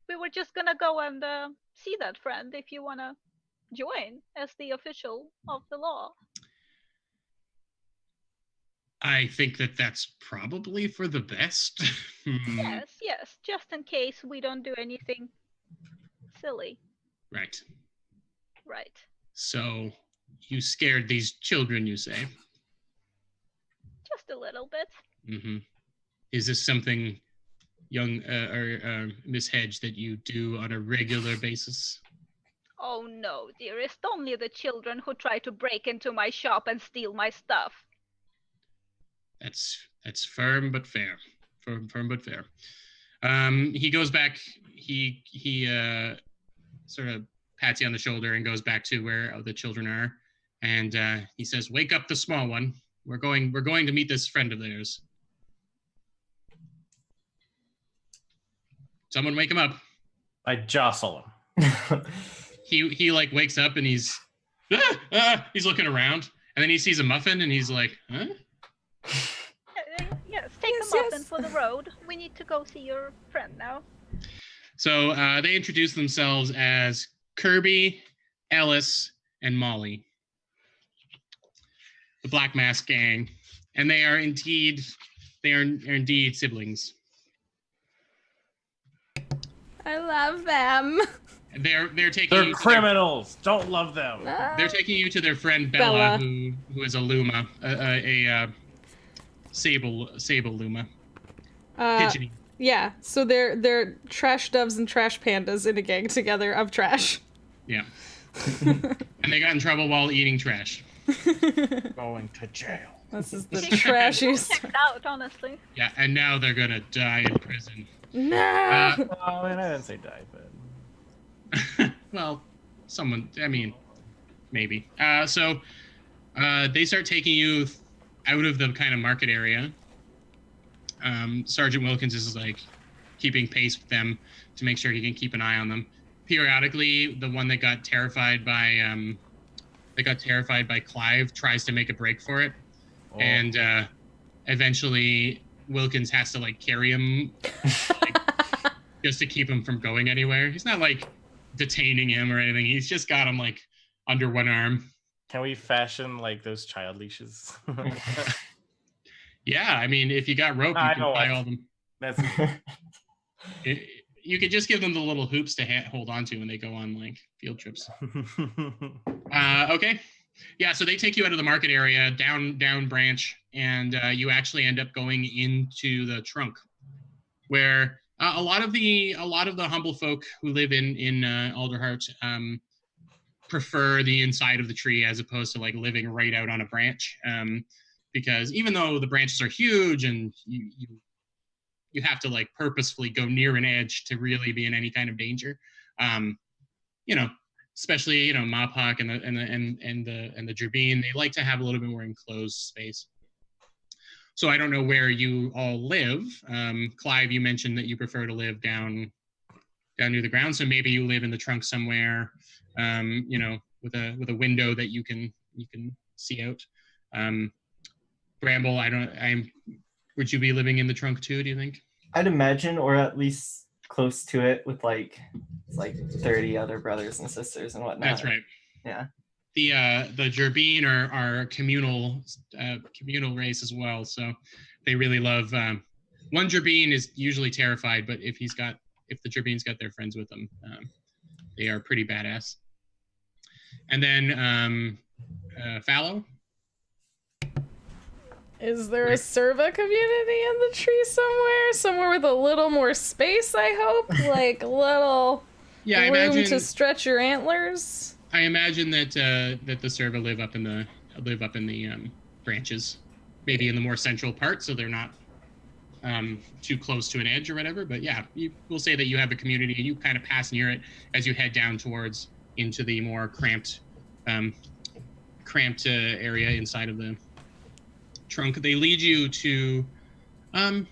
We were just gonna go and see that friend if you wanna join as the official of the law. I think that that's probably for the best. Yes, just in case we don't do anything silly. Right. Right. So you scared these children, you say? Just a little bit. Mm-hmm. Is this something, young Miss Hedge, that you do on a regular basis? Oh no, dearest, only the children who try to break into my shop and steal my stuff. That's firm but fair. Firm but fair. He goes back. He sort of pats you on the shoulder and goes back to where the children are, and he says, "Wake up the small one. We're going to meet this friend of theirs. Someone wake him up." I jostle him. He like wakes up and he's looking around, and then he sees a muffin and he's like, "Huh?" Yes, take a muffin for the road. We need to go see your friend now. So they introduce themselves as Kirby, Ellis, and Molly, the Black Mask Gang, and they are indeed siblings. I love them. They're taking They're you criminals. Don't love them. They're taking you to their friend Bella. who is a Luma, a sable Luma. Pigeony. Yeah, so they're trash doves and trash pandas in a gang together of trash. Yeah. And they got in trouble while eating trash. Going to jail. This is the trashiest. Checked out, honestly. Yeah, and now they're gonna die in prison. No. Oh, and I didn't say die, but Well, maybe. So they start taking you out of the kind of market area. Sergeant Wilkins is like keeping pace with them to make sure he can keep an eye on them. Periodically, the one that got terrified by Clive tries to make a break for it, and eventually Wilkins has to like carry him just to keep him from going anywhere. He's not like detaining him or anything. He's just got him like under one arm. can we fashion like those child leashes? Yeah, I mean, if you got rope, you can tie all of them. That's You could just give them the little hoops to hold on to when they go on like field trips. Okay. Yeah, so they take you out of the market area, down branch, and you actually end up going into the trunk, where a lot of the humble folk who live in Alderheart prefer the inside of the tree as opposed to like living right out on a branch, because even though the branches are huge and you have to like purposefully go near an edge to really be in any kind of danger, especially Mopok and the Gerbine, they like to have a little bit more enclosed space. So I don't know where you all live. Clive, you mentioned that you prefer to live down near the ground, so maybe you live in the trunk somewhere, with a window that you can see out. Bramble, would you be living in the trunk too, do you think? I'd imagine, or at least close to it, with like 30 other brothers and sisters and whatnot. That's right. Yeah. The Gerbine are communal race as well, so they really love. One Gerbine is usually terrified, but if the Gerbine's got their friends with them, they are pretty badass. And then Fallow. Is there a Serva community in the tree somewhere? Somewhere with a little more space, I hope? Like little room to stretch your antlers? I imagine that the Serva live up in the branches, maybe in the more central part, so they're not too close to an edge or whatever. But yeah, we'll say that you have a community and you kind of pass near it as you head down into the more cramped area inside of the trunk. They lead you to a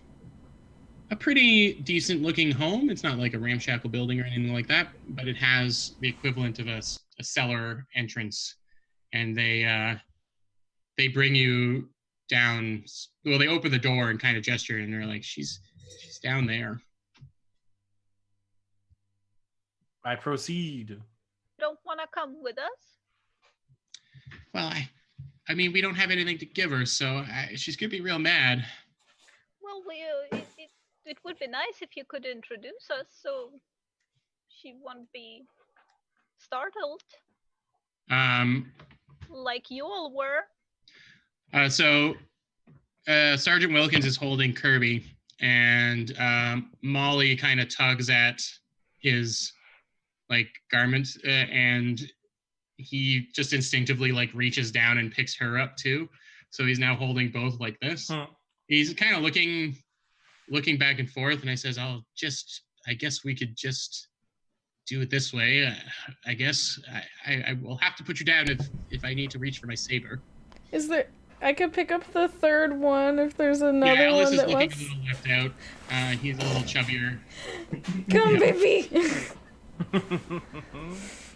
pretty decent looking home. It's not like a ramshackle building or anything like that, but it has the equivalent of a cellar entrance, and they bring you down. Well, they open the door and kind of gesture, and they're like, "She's down there." I proceed. You don't want to come with us? Well, I mean, we don't have anything to give her, so she's gonna be real mad. Well, it would be nice if you could introduce us so she won't be startled like you all were. So Sergeant Wilkins is holding Kirby, and Molly kind of tugs at his like garment, and he just instinctively like reaches down and picks her up too. So he's now holding both like this. He's kind of looking back and forth, and I says, I guess we could just do it this way. I guess I will have to put you down if I need to reach for my saber. Is there? I could pick up the third one if there's another yeah, Ellis one is that looking wants. a little left out. He's a little chubbier. Come, baby.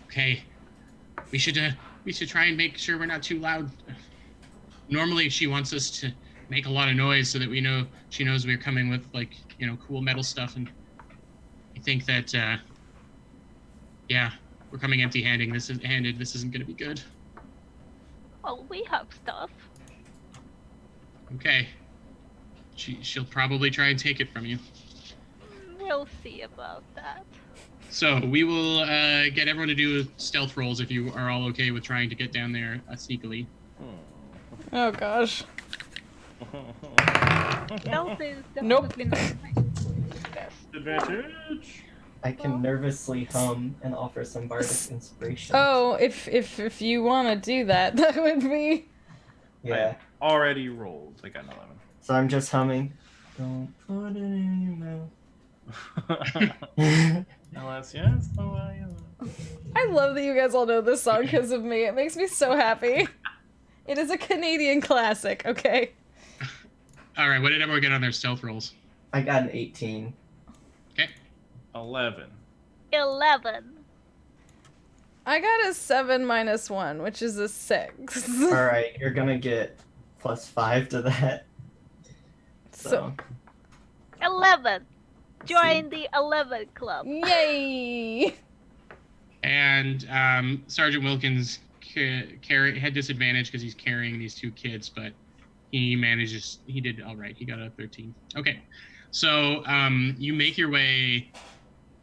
Okay, we should try and make sure we're not too loud. Normally, she wants us to make a lot of noise so that she knows we're coming with cool metal stuff, and I think that we're coming empty-handed. This isn't going to be good. Well, we have stuff. Okay. She'll probably try and take it from you. We'll see about that. So we will get everyone to do stealth rolls if you are all okay with trying to get down there sneakily. Oh gosh. Stealth is Nope. definitely not my best. Advantage. I can nervously hum and offer some bardic inspiration. Oh, if you want to do that, that would be. Yeah. I already rolled. I got an 11. So I'm just humming. Don't put it in your mouth. Unless, yes. I love that you guys all know this song because of me. It makes me so happy. It is a Canadian classic, okay? All right, what did everyone get on their stealth rolls? I got an 18. Okay. 11. 11. I got a 7 minus 1, which is a 6. Alright, you're gonna get +5 to that. So 11. Join the 11 club. Yay! And Sergeant Wilkins had disadvantage because he's carrying these two kids, but he did all right. He got a 13. Okay, so you make your way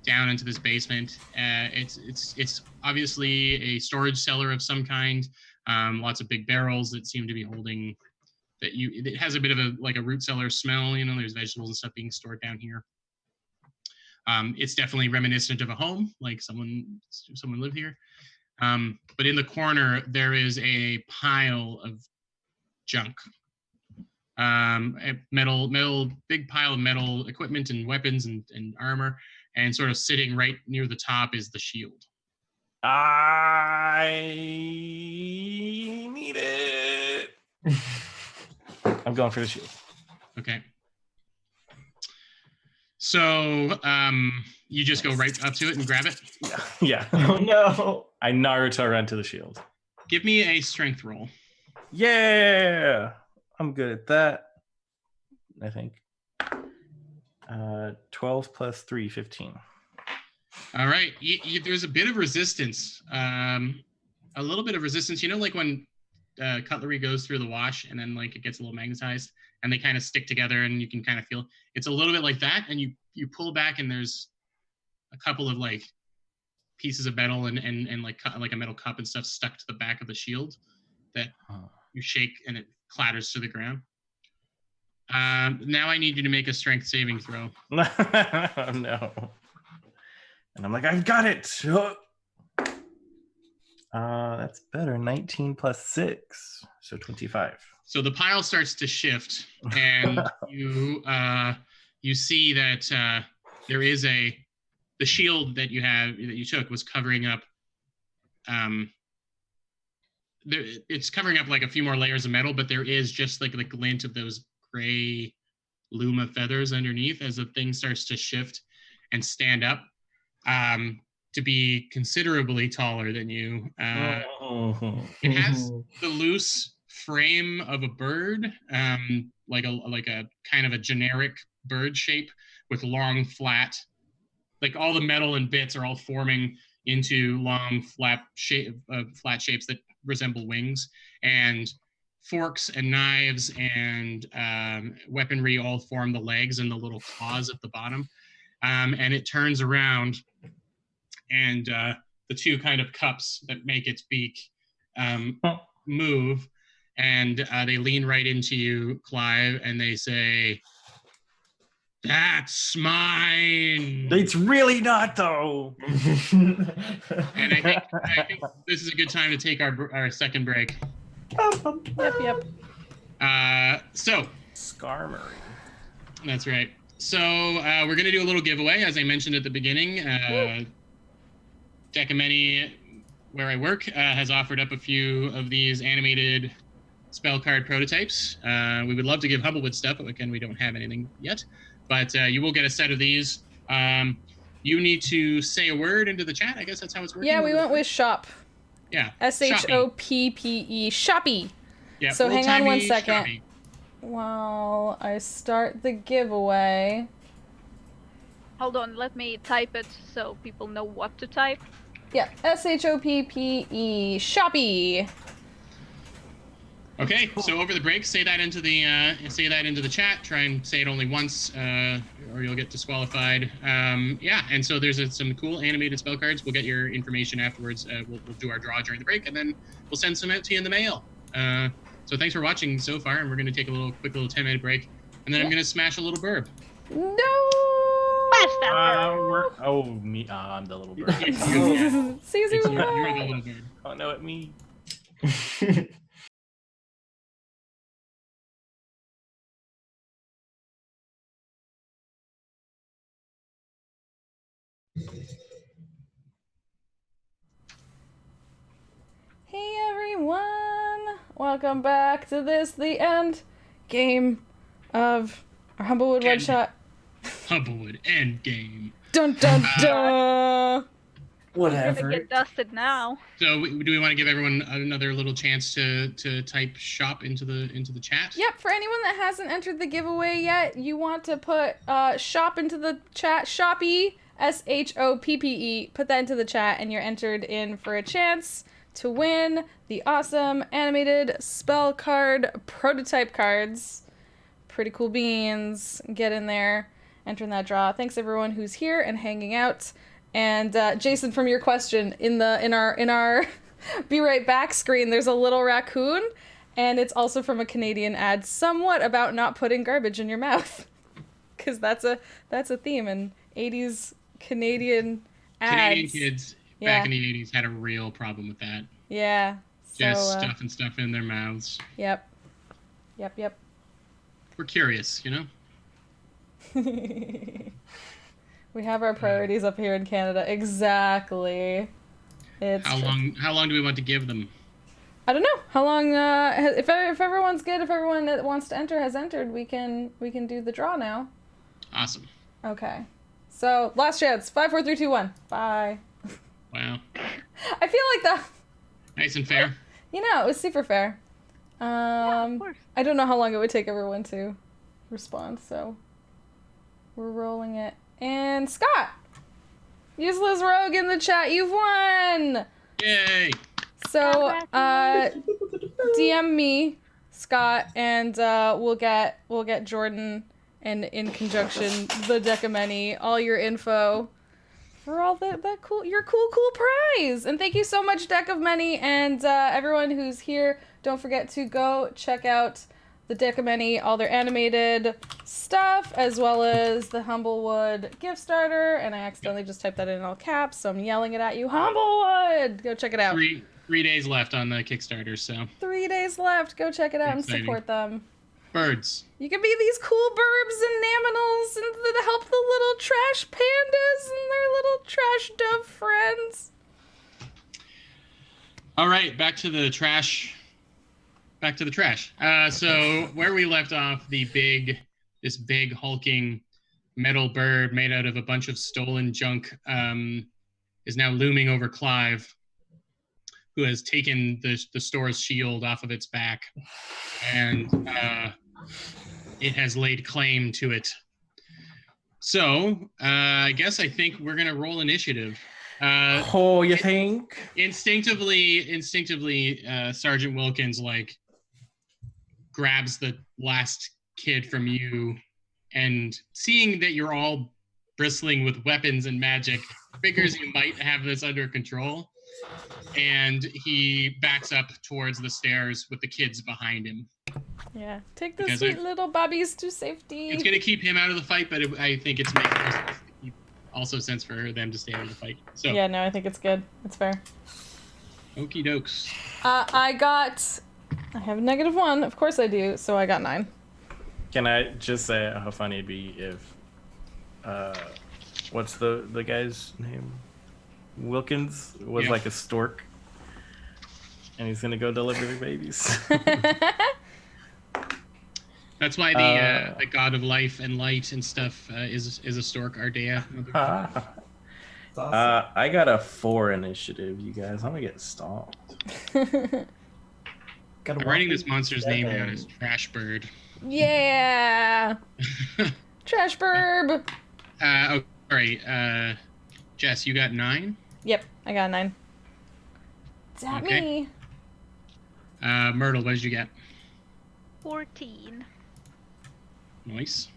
down into this basement. It's obviously a storage cellar of some kind. Lots of big barrels that seem to be holding. It has a bit of a root cellar smell. There's vegetables and stuff being stored down here. It's definitely reminiscent of a home, like someone lived here. But in the corner, there is a pile of junk. A big pile of metal equipment and weapons and armor, and sort of sitting right near the top is the shield. I need it. I'm going for the shield. Okay. So you just go right up to it and grab it? Yeah. Oh no! I Naruto run to the shield. Give me a strength roll. Yeah! I'm good at that. I think. 12 plus 3, 15. All right. There's a bit of resistance. A little bit of resistance. Like when cutlery goes through the wash and then it gets a little magnetized and they kind of stick together and you can kind of feel it's a little bit like that, and you pull back and there's a couple of pieces of metal and a metal cup and stuff stuck to the back of the shield that you shake and it clatters to the ground. Now I need you to make a strength saving throw. No. And I'm like, I've got it. That's better. 19 plus 6, so 25. So the pile starts to shift, and you see that there is the shield that you took was covering up. It's covering up a few more layers of metal, but there is just the glint of those gray Luma feathers underneath as the thing starts to shift and stand up to be considerably taller than you. It has the loose frame of a bird, like a kind of a generic bird shape with long flat, like all the metal and bits are all forming into long flat shapes that resemble wings, and forks and knives and weaponry all form the legs and the little claws at the bottom, and it turns around, and the two kind of cups that make its beak move, and they lean right into you, Clive, and they say, "That's mine." It's really not, though. And I think this is a good time to take our second break. Yep. So Skarmory. that's right. So we're gonna do a little giveaway, as I mentioned at the beginning. Decameni, where I work, has offered up a few of these animated spell card prototypes. We would love to give Humblewood stuff, but again, we don't have anything yet. But you will get a set of these. You need to say a word into the chat. I guess that's how it's working. Yeah, we went with shop. Yeah. SHOPPE. Shoppy. Yeah. So hang on 1 old-timey second. shoppy. While I start the giveaway. Hold on, let me type it so people know what to type. Yeah, SHOPPE. Shoppy. Okay, so over the break, say that into the chat. Try and say it only once, or you'll get disqualified. Yeah, and so there's some cool animated spell cards. We'll get your information afterwards. We'll do our draw during the break, and then we'll send some out to you in the mail. So thanks for watching so far, and we're gonna take a quick little 10-minute break, and then I'm gonna smash a little burb. No. Me. I'm the little bird. Susie, You're the little bird. Oh no, it me. Hey everyone! Welcome back to the end game of our Humblewood one shot. Humblewood end game. Dun dun dun! It's gonna get dusted now. So do we want to give everyone another little chance to type shop into the chat? Yep, for anyone that hasn't entered the giveaway yet, you want to put shop into the chat. Shoppy, SHOPPE. Put that into the chat and you're entered in for a chance to win the awesome animated spell card prototype cards. Pretty cool beans. Get in there, enter in that draw. Thanks everyone who's here and hanging out. And Jason, from your question, in our be right back screen, there's a little raccoon, and it's also from a Canadian ad, somewhat about not putting garbage in your mouth, because that's a theme in 80s Canadian ads. Canadian kids back in the 80s had a real problem with that. Yeah. Just stuffing stuff in their mouths. Yep. We're curious, you know? We have our priorities up here in Canada. Exactly. How long do we want to give them? I don't know. How long if everyone's good, if everyone that wants to enter has entered, we can do the draw now. Awesome. Okay. So, last chance. 5 4 3 2 1. Bye. Wow. I feel like that. Nice and fair. You know, it was super fair. Yeah, of course. I don't know how long it would take everyone to respond, so we're rolling it. And Scott, useless rogue in the chat, you've won. Yay! So, DM me, Scott, and we'll get Jordan, and in conjunction the Decameni, all your info for all your cool prize. And thank you so much, Deck of Many, and everyone who's here. Don't forget to go check out the Deck of Many, all their animated stuff, as well as the Humblewood gift starter. And I accidentally just typed that in all caps, so I'm yelling it at you. Humblewood! Go check it out. 3 days left on the Kickstarter, so. 3 days left. Go check it out Exciting. and support them. Birds. You can be these cool burbs and naminals and help the little trash pandas and their little trash dove friends. All right, back to the trash. So where we left off, this big hulking metal bird made out of a bunch of stolen junk is now looming over Clive, who who has taken the store's shield off of its back, and it has laid claim to it. So I think we're gonna roll initiative. You think? Instinctively, Sergeant Wilkins like grabs the last kid from you, and seeing that you're all bristling with weapons and magic, figures you might have this under control, and he backs up towards the stairs with the kids behind him. Yeah, take the sweet little bobbies to safety. It's going to keep him out of the fight, but I think it's making also sense for them to stay out of the fight. So yeah, no, I think it's good. It's fair. Okie dokes. I have a -1. Of course I do. So I got 9. Can I just say how funny it'd be if, what's the guy's name? Wilkins was like a stork, and he's gonna go deliver the babies. That's why the god of life and light and stuff is a stork, Ardea. Awesome. I got a 4 initiative, you guys. I'm gonna get stomped. I'm writing this monster's name down as Trash Bird. Yeah. Trash Burb. Oh, sorry. Jess, you got 9? Yep, I got a 9. Is that me? Myrtle, what did you get? 14. Nice.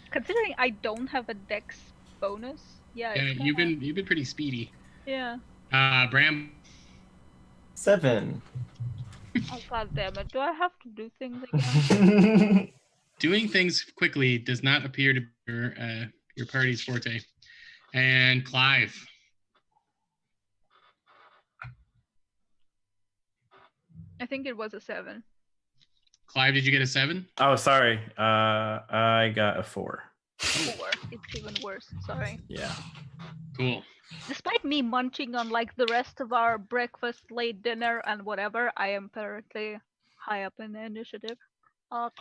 Considering I don't have a dex bonus, you've been pretty speedy. Yeah. Bram. 7. Oh god damn it! Do I have to do things again? Doing things quickly does not appear to be your party's forte. And Clive. I think it was a 7. Clive, did you get a 7? Oh, sorry. I got a 4. 4. It's even worse. Sorry. Yeah. Cool. Despite me munching on like the rest of our breakfast, late dinner, and whatever, I am apparently high up in the initiative. You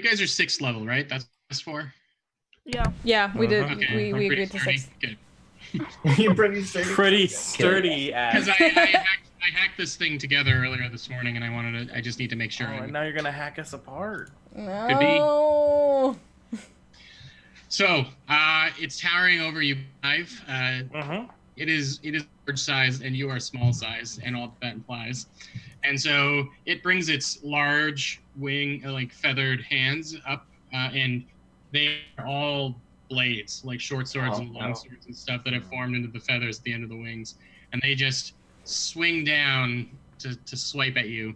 guys are 6th level, right? That's 4? Yeah. Yeah, we did. Okay. We agreed to 6. Good. You're pretty sturdy. Pretty sturdy Because ass. I hacked this thing together earlier this morning, and I just need to make sure. Oh, and now you're gonna hack us apart. No. So, it's towering over you, Clive. It is large size, and you are small size, and all that implies. And so it brings its large wing, like feathered hands up, and they are all blades, like short swords and long swords and stuff that have formed into the feathers at the end of the wings, and they just swing down to swipe at you.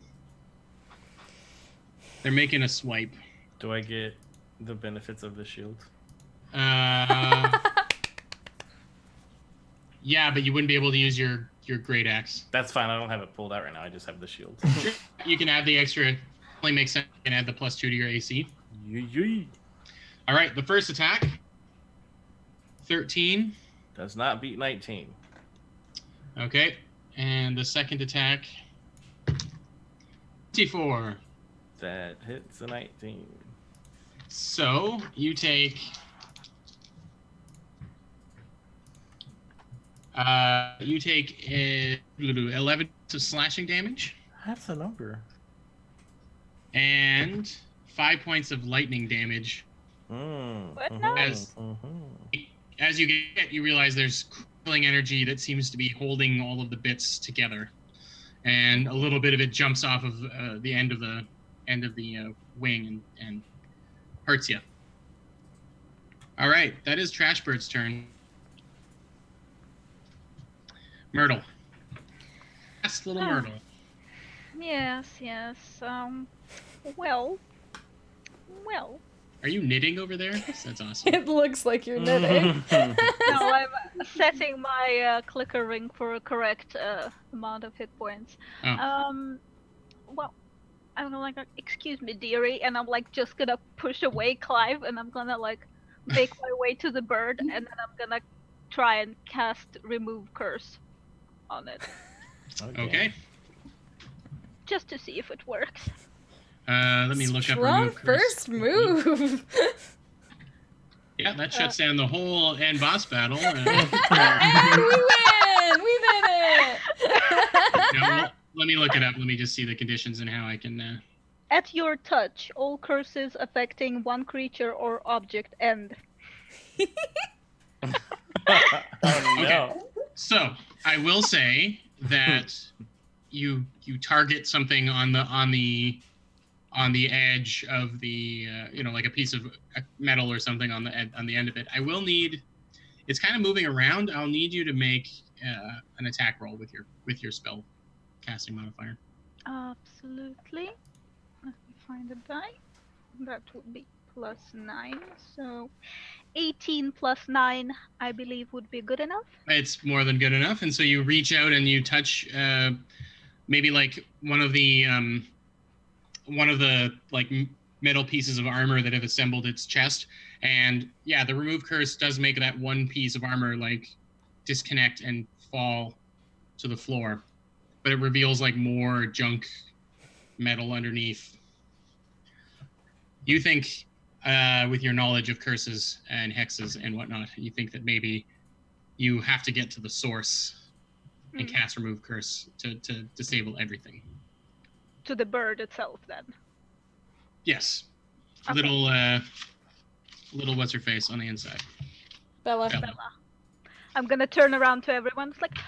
They're making a swipe. Do I get the benefits of the shield? Yeah, but you wouldn't be able to use your great axe. That's fine. I don't have it pulled out right now. I just have the shield. You can add the extra. Only makes sense. You can add the +2 to your AC. Yee. All right, the first attack. 13. Does not beat 19. Okay, and the second attack. 24. That hits a 19. So you take. You take 11 of slashing damage. That's a number. And 5 points of lightning damage. What now? As you get, you realize there's cooling energy that seems to be holding all of the bits together, and a little bit of it jumps off of the end of the wing and hurts you. All right, that is Trashbird's turn. Myrtle. Last little Myrtle. Yes. Well. Are you knitting over there? That's awesome. It looks like you're knitting. No, I'm setting my clicker ring for a correct amount of hit points. Oh. Well, I'm gonna like, excuse me, dearie, and I'm like just gonna push away Clive, and I'm gonna like make my way to the bird, and then I'm gonna try and cast remove curse on it. Okay. Just to see if it works. Let me look up Strong remove curse. first move. Yeah, that shuts down the whole end boss battle. And we win! We did it! Let me look it up. Let me just see the conditions and how I can... At your touch, all curses affecting one creature or object end. Oh, no. Okay. So I will say that you target something on the edge of the like a piece of metal or something on the end of it. I will need. It's kind of moving around. I'll need you to make an attack roll with your spell casting modifier. Absolutely. Let me find a die. That would be +9. So 18 + 9, I believe, would be good enough. It's more than good enough, and so you reach out and you touch maybe like one of the like metal pieces of armor that have assembled its chest, and yeah, the remove curse does make that one piece of armor like disconnect and fall to the floor, but it reveals like more junk metal underneath. You think with your knowledge of curses and hexes and whatnot, you think that maybe you have to get to the source and cast remove curse to disable everything. To the bird itself, then. Yes. Okay. Little what's her face on the inside. Bella. I'm gonna turn around to everyone. It's like,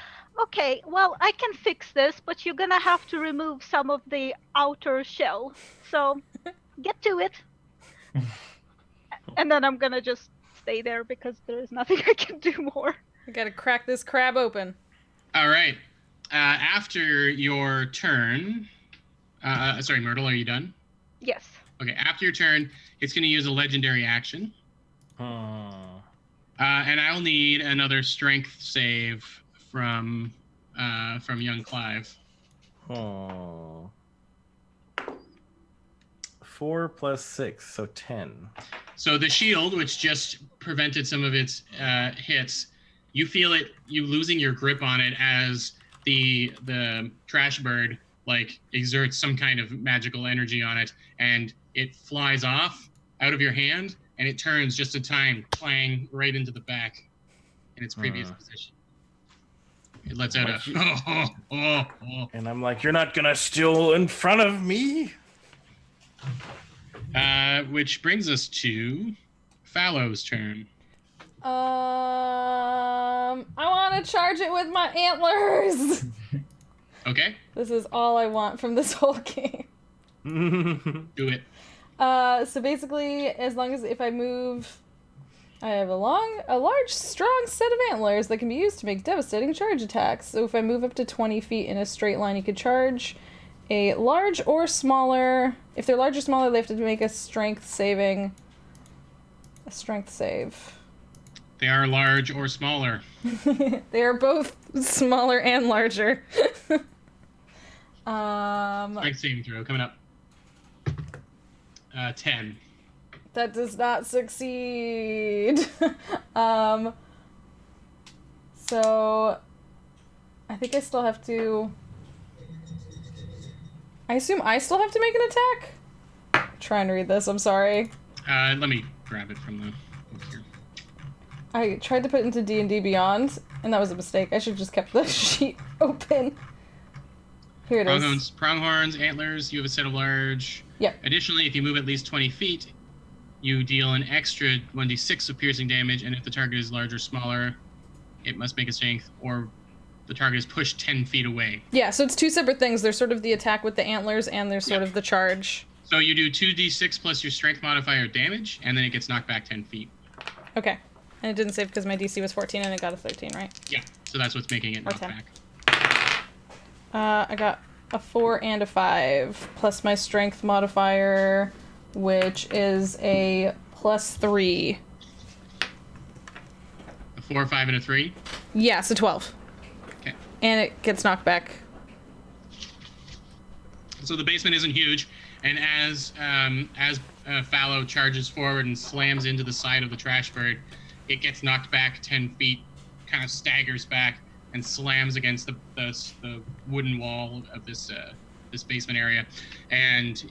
okay, well, I can fix this, but you're gonna have to remove some of the outer shell. So, get to it. And then I'm gonna just stay there because there is nothing I can do more. I gotta crack this crab open. All right. After your turn, sorry, Myrtle, are you done? Yes. Okay. After your turn, it's going to use a legendary action, and I'll need another strength save from young Clive. 4 + 6, so 10. So the shield, which just prevented some of its hits, you feel you losing your grip on it as the trash bird like exerts some kind of magical energy on it, and it flies off out of your hand, and it turns just in time, clang right into the back in its previous position. It lets out And I'm like, you're not gonna steal in front of me? Which brings us to Fallow's turn. I want to charge it with my antlers. Okay. This is all I want from this whole game. Do it. So basically, as long as if I move, I have a large, strong set of antlers that can be used to make devastating charge attacks. So if I move up to 20 feet in a straight line, you could charge a large or smaller. If they're large or smaller, they have to make a strength save. They are large or smaller. They are both smaller and larger. Strength saving throw coming up. 10. That does not succeed. So I think I still have to. I assume I still have to make an attack? I'm trying to read this, I'm sorry. Let me grab it from the book here. I tried to put it into D&D Beyond, and that was a mistake. I should have just kept the sheet open. Here it is. Pronghorns, antlers, you have a set of large. Yep. Additionally, if you move at least 20 feet, you deal an extra 1d6 of piercing damage, and if the target is larger or smaller, it must make a strength, or the target is pushed 10 feet away. Yeah, so it's two separate things. There's sort of the attack with the antlers, and there's sort of the charge. So you do 2d6 plus your strength modifier damage, and then it gets knocked back 10 feet. Okay. And it didn't save because my DC was 14 and it got a 13, right? Yeah, so that's what's making it knocked back. I got a 4 and a 5, plus my strength modifier, which is a +3. A 4, a 5, and a 3? Yeah, so 12. Okay. And it gets knocked back. So the basement isn't huge, and as Fallow charges forward and slams into the side of the trash bird, it gets knocked back 10 feet, kind of staggers back, and slams against the wooden wall of this basement area, and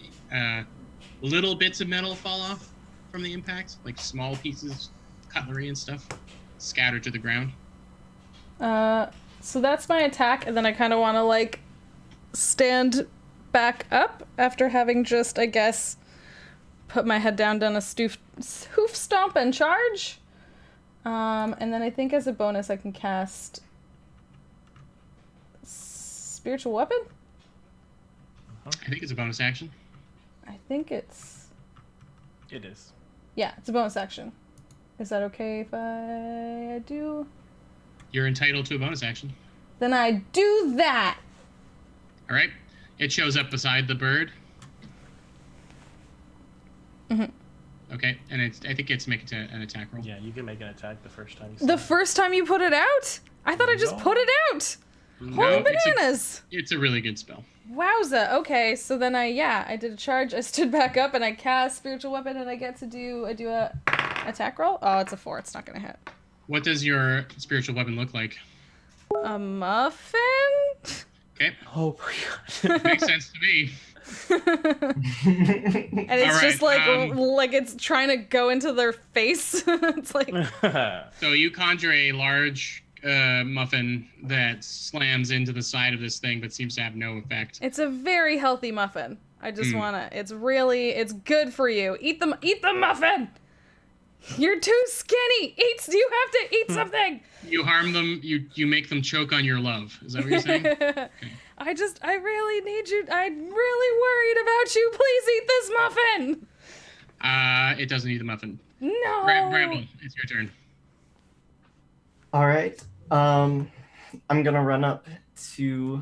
little bits of metal fall off from the impact, like small pieces cutlery and stuff scattered to the ground. So that's my attack, and then I kind of want to, like, stand back up after having just, I guess, put my head down, done a hoof stomp and charge. And then I think as a bonus I can cast spiritual weapon? I think it's a bonus action. I think it's... It is. Yeah, it's a bonus action. Is that okay if I do? You're entitled to a bonus action. Then I do that! All right. It shows up beside the bird. Mm-hmm. Okay, and I think it's make an attack roll. Yeah, you can make an attack the first time you The first time you put it out? I thought I just put it out! Holy bananas! It's a really good spell. Wowza. Okay, so then I did a charge, I stood back up, and I cast spiritual weapon, and I get to do a attack roll? Oh, it's a 4. It's not gonna hit. What does your spiritual weapon look like? A muffin? Okay. Oh my god. Makes sense to me. And it's just like it's trying to go into their face. It's like... So you conjure a large muffin that slams into the side of this thing but seems to have no effect. It's a very healthy muffin. I just wanna... It's good for you. Eat the muffin! You're too skinny! You have to eat something! You harm them, you make them choke on your love. Is that what you're saying? Okay. I really need you. I'm really worried about you. Please eat this muffin! It doesn't eat the muffin. No! Bramble, it's your turn. All right. I'm gonna run up to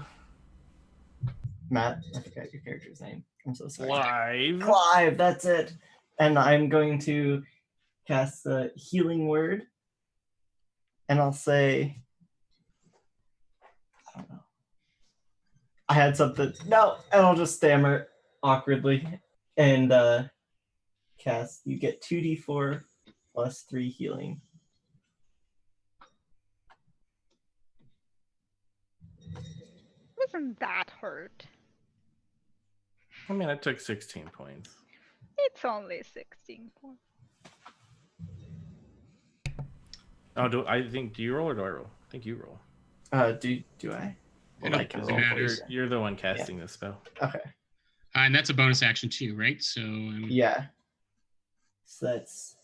Matt. I forgot your character's name. I'm so sorry. Clive, that's it. And I'm going to cast the healing word. And I'll say, I don't know. I had something. No, and I'll just stammer awkwardly and cast. You get 2d4 plus 3 healing. Wasn't that hurt? I mean, I took 16 points. It's only 16 points. Oh, do you roll or do I roll? I think you roll. Do I? Well, I can roll for you. You're the one casting this spell. Okay. And that's a bonus action too, right? So Yeah. So that's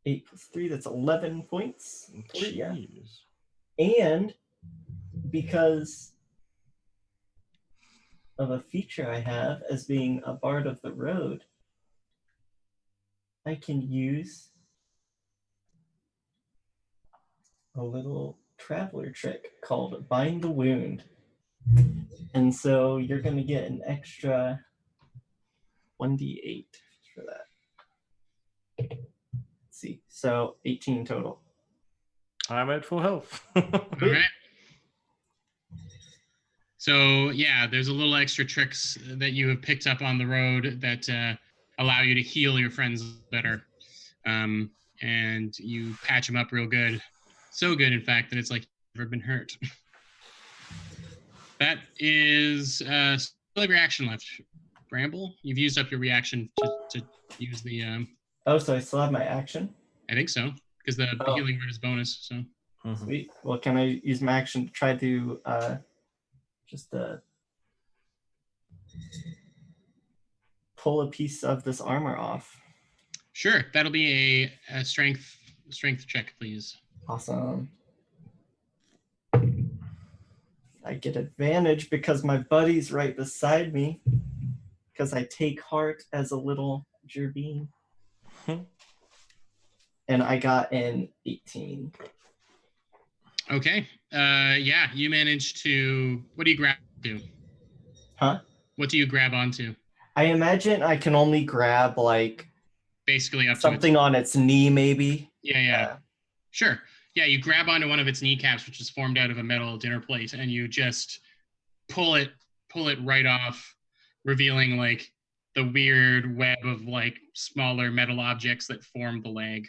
8 plus 3. That's 11 points. Yeah. Jeez. And because of a feature I have as being a bard of the road, I can use a little traveler trick called Bind the Wound. And so you're going to get an extra 1d8 for that. Let's see. So 18 total. I'm at full health. all right. So yeah, there's a little extra tricks that you have picked up on the road that allow you to heal your friends better, and you patch them up real good, so good in fact that it's like you've never been hurt. That is still have your action left. Bramble, you've used up your reaction to use the. Oh, so I still have my action? I think so, because the healing word is bonus. So. Sweet. Well, can I use my action to try to just pull a piece of this armor off? Sure, that'll be a strength check, please. Awesome. I get advantage because my buddy's right beside me, because I take heart as a little gerbine. And I got an 18. Okay. Yeah, you managed to. What do you grab to? Huh? What do you grab onto? I imagine I can only grab like Basically up something to on its knee, maybe. Yeah. Sure. Yeah, you grab onto one of its kneecaps, which is formed out of a metal dinner plate, and you just pull it right off, revealing like the weird web of like smaller metal objects that form the leg.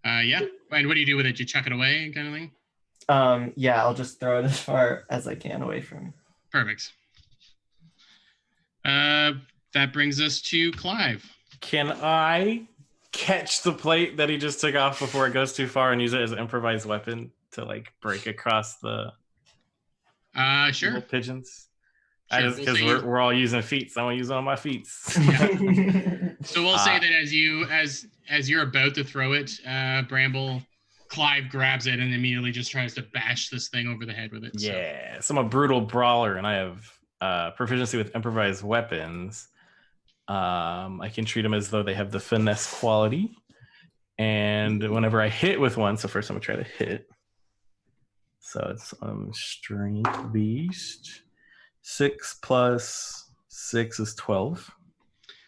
Yeah. And what do you do with it? You chuck it away, kind of thing? Yeah, I'll just throw it as far as I can away from me. Perfect. That brings us to Clive. Can I catch the plate that he just took off before it goes too far and use it as an improvised weapon to like break across the Sure. little pigeons? Sure, Because we'll say we're all using feet, so I'm gonna use all my feet. So we'll say that as you're about to throw it, Bramble, Clive grabs it and immediately just tries to bash this thing over the head with it. Yeah, so I'm a brutal brawler, and I have proficiency with improvised weapons. I can treat them as though they have the finesse quality, and whenever I hit with one, so first I'm gonna try to hit. So it's strength beast. 6 plus 6 is 12.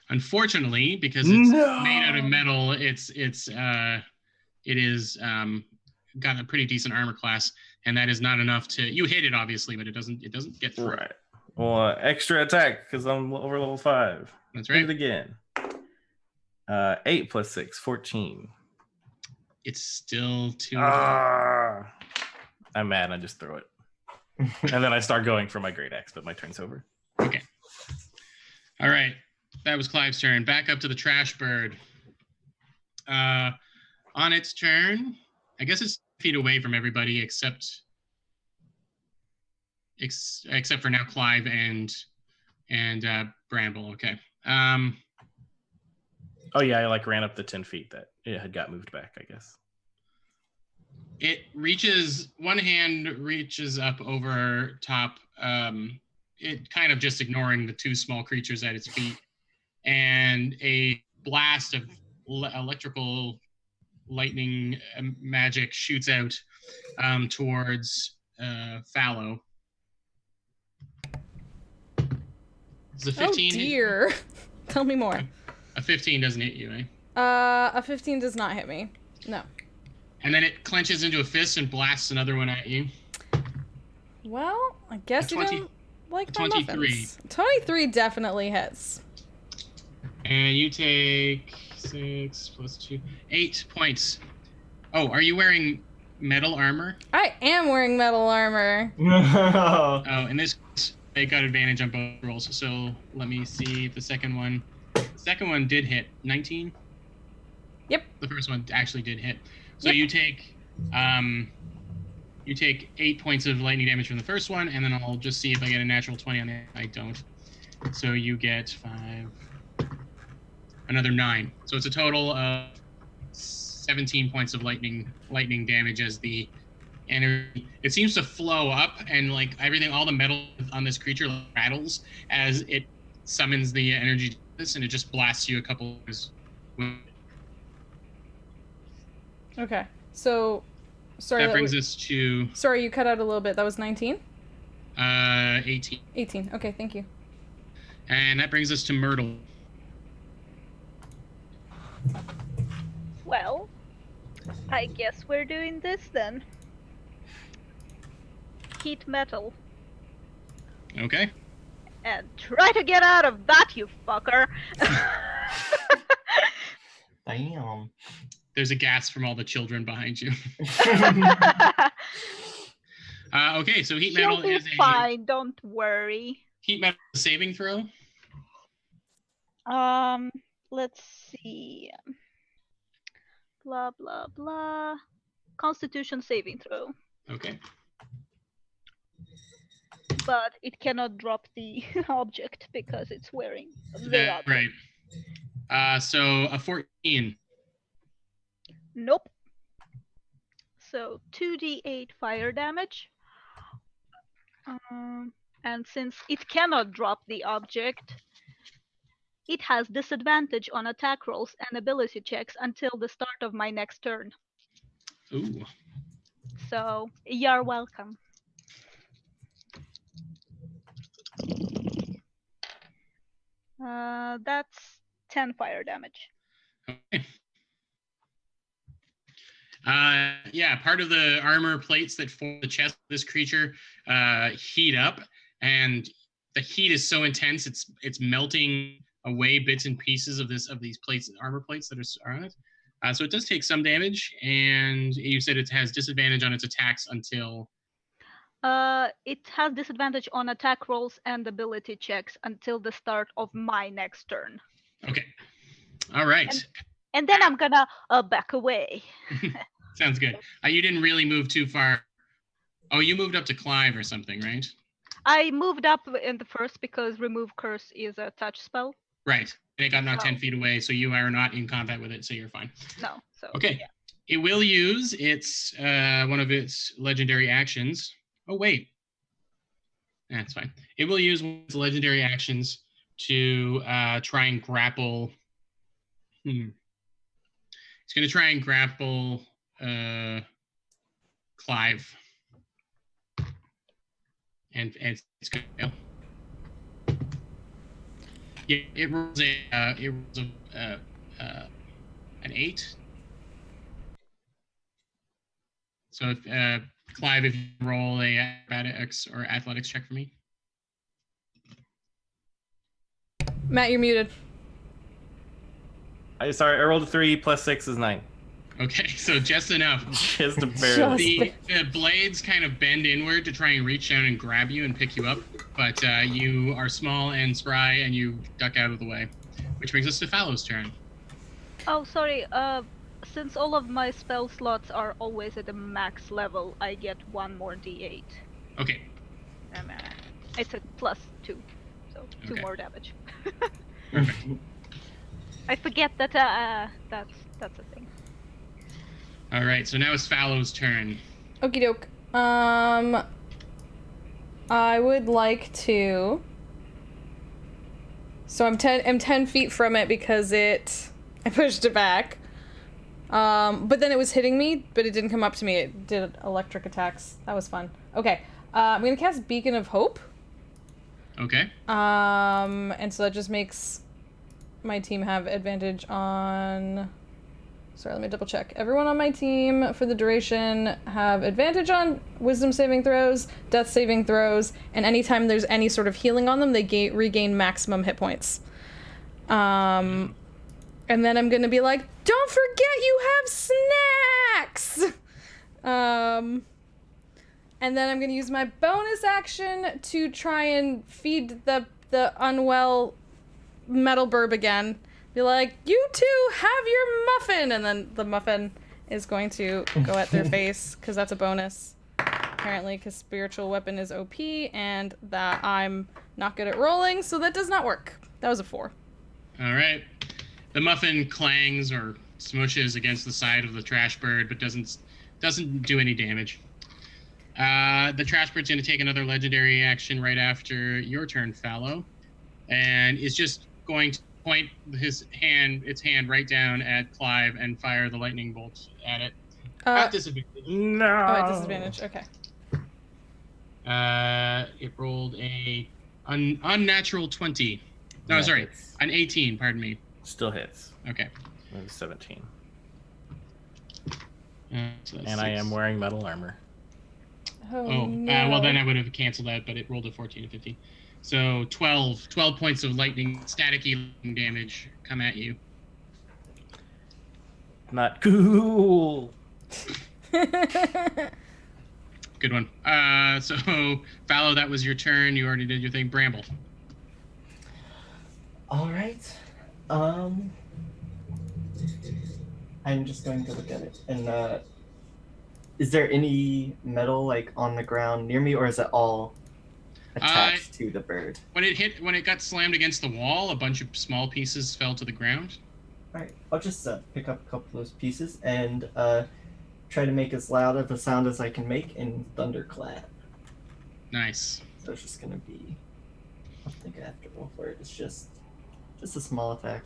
Unfortunately, because it's made out of metal, it is got a pretty decent armor class, and that is not enough to. You hit it obviously, but it doesn't get through. Right. Well, extra attack because I'm over level 5. That's right. Hit it again. 8 plus 6, 14. It's still too. I'm mad. I just throw it, and then I start going for my great axe. But my turn's over. Okay. All right. That was Clive's turn. Back up to the trash bird. On its turn, I guess it's feet away from everybody except for now Clive and Bramble. Okay. Oh yeah, I like ran up the 10 feet that it had got moved back, I guess. It reaches, one hand reaches up over top, it kind of just ignoring the two small creatures at its feet, and a blast of electrical lightning magic shoots out towards Fallow. It's a 15. Oh dear. Tell me more. A 15 doesn't hit you, eh? A 15 does not hit me. No. And then it clenches into a fist and blasts another one at you. Well, I guess you don't like my 23. muffins. 23 definitely hits. And you take 6 plus 2, 8 points. Oh, are you wearing metal armor? I am wearing metal armor. Oh, in this case, they got advantage on both rolls. So let me see the second one. The second one did hit 19. Yep. The first one actually did hit. So Yep. you take 8 points of lightning damage from the first one, and then I'll just see if I get a natural 20 on it. I don't. So you get 5, another 9. So it's a total of 17 points of lightning damage as the energy. It seems to flow up, and like everything, all the metal on this creature rattles as it summons the energy to this, and it just blasts you a couple of. Okay. So, sorry. That brings us to. Sorry, you cut out a little bit. That was 19? 18. 18. Okay, thank you. And that brings us to Myrtle. Well, I guess we're doing this then. Heat metal. Okay. And try to get out of that, you fucker! Damn. There's a gasp from all the children behind you. Okay, so heat metal You'll be is a fine, don't worry. heat metal saving throw. Let's see. Blah blah blah. Constitution saving throw. Okay. But it cannot drop the object because it's wearing the That, object. right. So a 14. Nope. So 2d8 fire damage. And since it cannot drop the object, it has disadvantage on attack rolls and ability checks until the start of my next turn. Ooh. So you're welcome. That's 10 fire damage. Okay. Yeah, part of the armor plates that form the chest of this creature heat up, and the heat is so intense it's melting away bits and pieces of these plates, armor plates that are on it. So it does take some damage, and you said it has disadvantage on its attacks until. It has disadvantage on attack rolls and ability checks until the start of my next turn. Okay. All right. And then I'm gonna back away. Sounds good. You didn't really move too far. Oh, you moved up to Clive or something, right? I moved up in the first because remove curse is a touch spell. Right. And it got knocked So- 10 feet away, so you are not in combat with it, so you're fine. No. So Okay. yeah. It will use its one of its legendary actions. Oh, wait. That's fine. It will use one of its legendary actions to try and grapple. It's going to try and grapple Clive. And it's going to fail. Yeah, it rolls an 8. So if Clive, if you roll a acrobatics or athletics check for me. Matt, you're muted. Sorry, I rolled a 3 plus 6 is 9. Okay, so just enough. Just barely. The blades kind of bend inward to try and reach down and grab you and pick you up, but you are small and spry and you duck out of the way, which brings us to Fallow's turn. Oh, sorry. Since all of my spell slots are always at the max level, I get 1 more d8. Okay. It's a +2, so 2 Okay. more damage. Perfect. I forget that that's a thing. All right, so now it's Fallow's turn. Okie doke. I would like to. So I'm 10 feet from it because I pushed it back. But then it was hitting me, but it didn't come up to me. It did electric attacks. That was fun. Okay. I'm gonna cast Beacon of Hope. Okay. And so that just makes my team have advantage on... Sorry, let me double check. Everyone on my team for the duration have advantage on wisdom saving throws, death saving throws, and anytime there's any sort of healing on them, they regain maximum hit points. And then I'm gonna be like, don't forget you have snacks! And then I'm gonna use my bonus action to try and feed the unwell metal burb again. Be like, you two have your muffin! And then the muffin is going to go at their face, because that's a bonus. Apparently, because spiritual weapon is OP, and that I'm not good at rolling, so that does not work. That was a 4. All right. The muffin clangs or smushes against the side of the trash bird, but doesn't do any damage. The trash bird's going to take another legendary action right after your turn, Fallow, and is just going to point its hand right down at Clive and fire the lightning bolt at it. At disadvantage. No. Oh, at disadvantage. Okay. It rolled a unnatural 20. No, Yeah, sorry, hits. an 18. Pardon me. Still hits. Okay. Maybe 17. So that's And I 6. am wearing metal armor. Oh, no. Well, then I would have canceled that, but it rolled a 14 and 15. So 12 points of staticky lightning damage come at you. Not cool. Good one. So Fallow, that was your turn. You already did your thing. Bramble. All right. I'm just going to look at it. And is there any metal like on the ground near me, or is it all attached to the bird? When it got slammed against the wall, a bunch of small pieces fell to the ground. All right. I'll just pick up a couple of those pieces and try to make as loud of a sound as I can make in thunderclap. Nice. So it's just gonna be. I don't think I have to roll for it. It's just a small attack.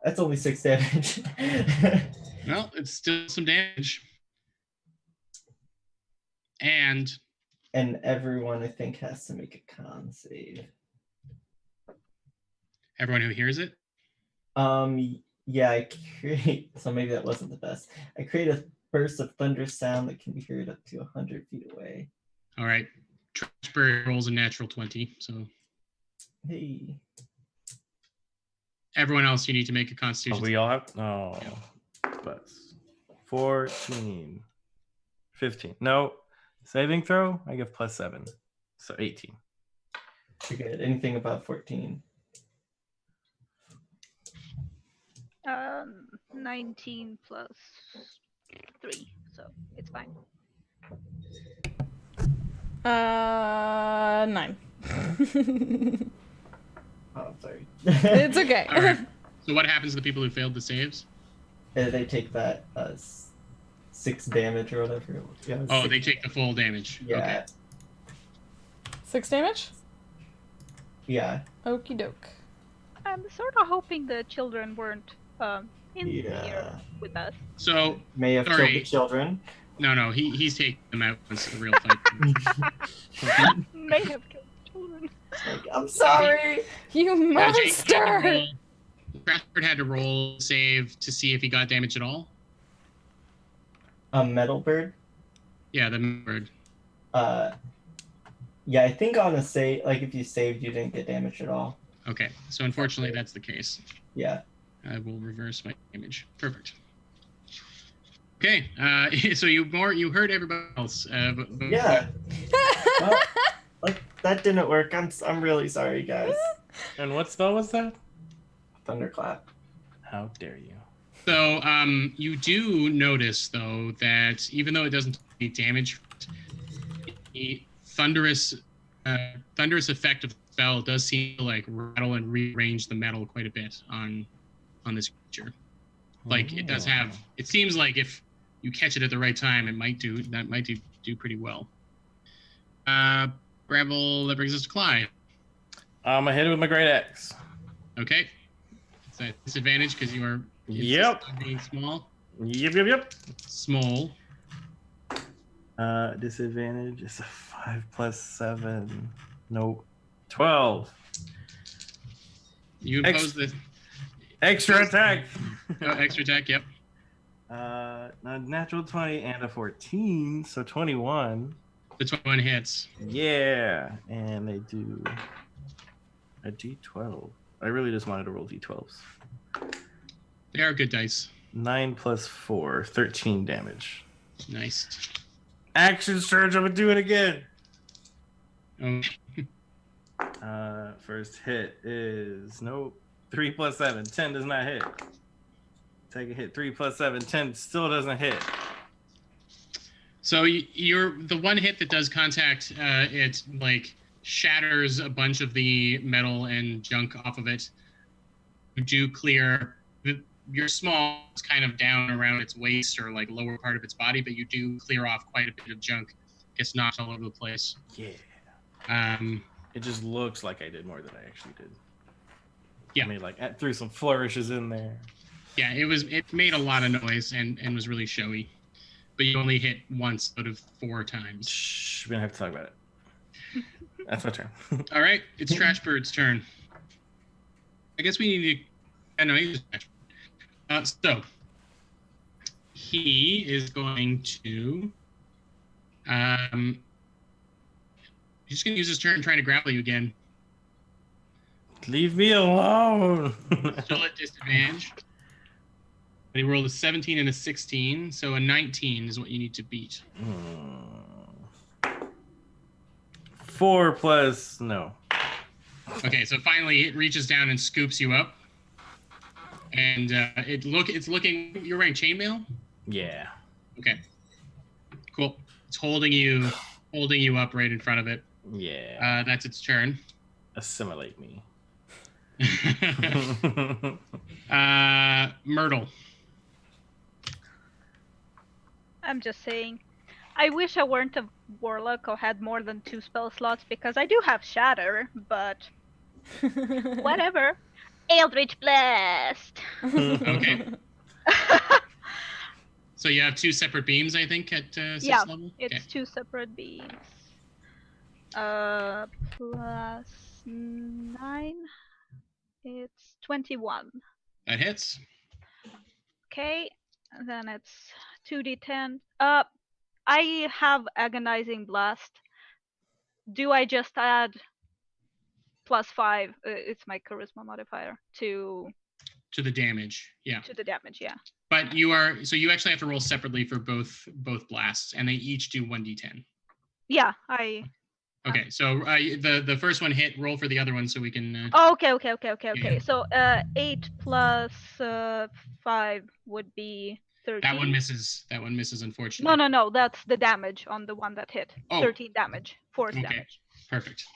That's only 6 damage. Well, it's still some damage. And everyone I think has to make a con save. everyone who hears it. Yeah, I create. So maybe that wasn't the best. I create a burst of thunder sound that can be heard up to 100 feet away. All right. Trash bird rolls a natural 20. So Hey. everyone else, you need to make a Oh, Constitution. we all have. Oh, but 14, 15. No. Saving throw, I give +7. So 18. You're good. Anything above 14. 19 plus 3, so it's fine. 9. Oh, I'm sorry. It's okay. All right. So what happens to the people who failed the saves? They take that 6 damage or whatever. Yeah, Oh, 6. they take the full damage. Yeah. Okay. 6 damage? Yeah. Okie doke. I'm sort of hoping the children weren't in here with us. So May have killed Sorry. the children. no, he's taking them out once the real fight. May have killed children. Like, I'm sorry. You monster! Bradford had to roll save to see if he got damage at all. A metal bird. Yeah, the bird. Yeah, I think on a save, like if you saved, you didn't get damage at all. Okay, so unfortunately that's the case. Yeah. I will reverse my image. Perfect. Okay, so you heard everybody else. But Yeah. Well, like that didn't work. I'm really sorry, guys. And what spell was that? Thunderclap. How dare you? So you do notice though that even though it doesn't take damage, the thunderous effect of the spell does seem to like rattle and rearrange the metal quite a bit on this creature. Like it does have. It seems like if you catch it at the right time, it might do pretty well. Gravel, that brings us to Clyde. I'm gonna hit it with my great axe. Okay, it's a disadvantage because you are Yep. being small. Yep. Small. Disadvantage is a 5 plus 7. Nope. 12. You impose the Extra attack. extra attack. Yep. A natural 20 and a 14, so 21. The 21 hits. Yeah, and they do a d12. I really just wanted to roll d12s. They are good dice. 9 plus 4, 13 damage. Nice. Action surge, I'm gonna do it again. Oh, First hit is 3 plus 7, 10 does not hit. Take a hit, 3 plus 7, 10 still doesn't hit. so you're the one hit that does contact. It like shatters a bunch of the metal and junk off of it. You do clear. You're small. It's kind of down around its waist or like lower part of its body, but you do clear off quite a bit of junk. Gets knocked all over the place. Yeah. It just looks like I did more than I actually did. Yeah. I mean, like, I threw some flourishes in there. Yeah, it made a lot of noise and was really showy. But you only hit once out of 4 times. Shh, we don't have to talk about it. That's my turn. All right, it's Trashbird's turn. I guess we need to. I know he's Trashbird. So he is going to. He's just going to use his turn trying to grapple you again. Leave me alone. Still at disadvantage. But he rolled a 17 and a 16, so a 19 is what you need to beat. 4 plus no. Okay, so finally it reaches down and scoops you up. And it's looking. You're wearing chainmail? Yeah. Okay. Cool. It's holding you up right in front of it. Yeah. That's its turn. Assimilate me. Myrtle. I'm just saying, I wish I weren't a warlock or had more than 2 spell slots because I do have shatter, but whatever. Eldritch Blast. Okay. So you have 2 separate beams, I think, at 6th level? It's Okay. 2 separate beams. Plus 9. It's 21. That hits. Okay, and then it's 2d10. I have Agonizing Blast. Do I just add plus 5? It's my charisma modifier to To the damage. Yeah. the damage. Yeah. But you actually have to roll separately for both blasts, and they each do 1d10. Yeah, Okay, so the first one hit. Roll for the other one so we can. Okay. Yeah. So 8 plus 5 would be 13. That one misses, unfortunately. No. That's the damage on the one that hit. Oh. 13 damage. Force Okay, damage. perfect.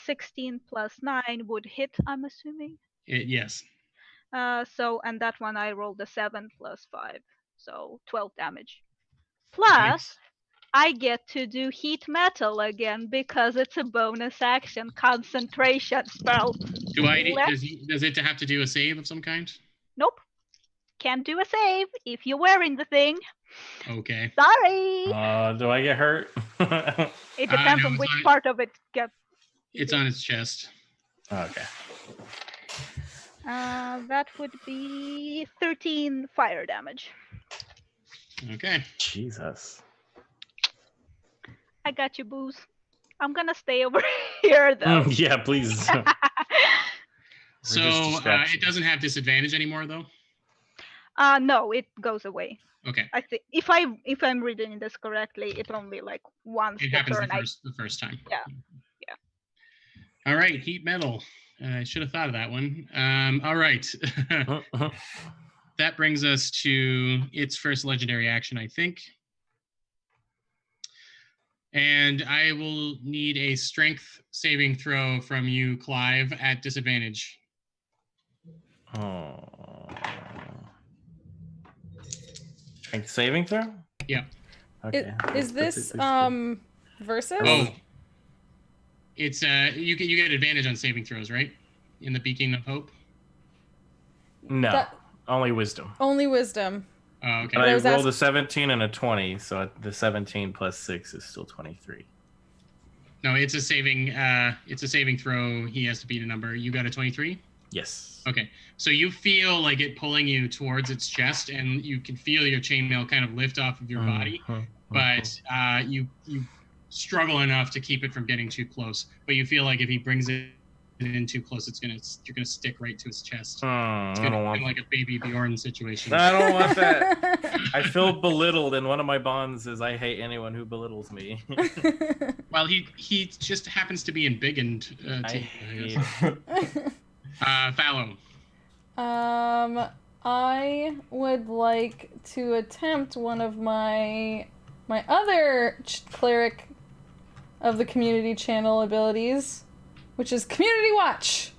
16 plus 9 would hit, I'm assuming. Yes. And that one I rolled a 7 plus 5. So 12 damage. Plus, Nice. I get to do heat metal again because it's a bonus action concentration spell. Does it have to do a save of some kind? Nope. Can't do a save if you're wearing the thing. Okay. Sorry. Do I get hurt? It depends no, on it's which on it. part of it gets. It's on its chest. Okay. That would be 13 fire damage. Okay. Jesus. I got you, Booze. I'm gonna stay over here though. Yeah, please. So it doesn't have disadvantage anymore, though. No, it goes away. Okay. I think if I'm reading this correctly, it only like once It the happens turn. the first time. Yeah. All right, heat metal. I should have thought of that one. All right. That brings us to its first legendary action, I think. And I will need a strength saving throw from you, Clive, at disadvantage. Strength saving throw? Yeah. Okay. Is this versus? Oh. It's you get advantage on saving throws, right? In the Beacon of Hope? No. Only wisdom. Only wisdom. Oh, okay. But I rolled a 17 and a 20, so the 17 plus 6 is still 23. No, it's a saving throw. He has to beat a number. You got a 23? Yes. Okay. So you feel like it pulling you towards its chest, and you can feel your chainmail kind of lift off of your body, but you struggle enough to keep it from getting too close. But you feel like if he brings it in too close, you're gonna stick right to his chest. It's gonna be like a baby Bjorn situation. I don't want that. I feel belittled, and one of my bonds is I hate anyone who belittles me. Well, he just happens to be embiggened. Fallow. I would like to attempt one of my other cleric of the community channel abilities, which is Community Watch.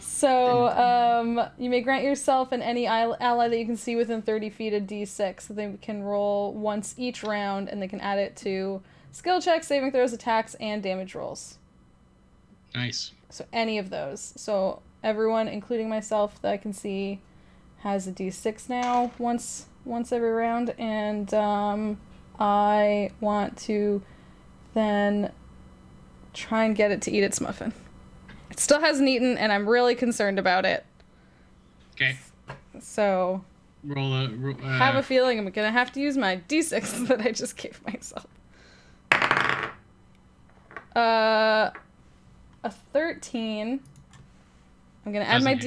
So, you may grant yourself and any ally that you can see within 30 feet a d6 that they can roll once each round, and they can add it to skill checks, saving throws, attacks, and damage rolls. Nice. So any of those. So everyone, including myself, that I can see, has a d6 now once every round, and I want to then try and get it to eat its muffin. It still hasn't eaten, and I'm really concerned about it. Okay. So have a feeling I'm gonna have to use my d6 that I just gave myself. A 13. I'm gonna add my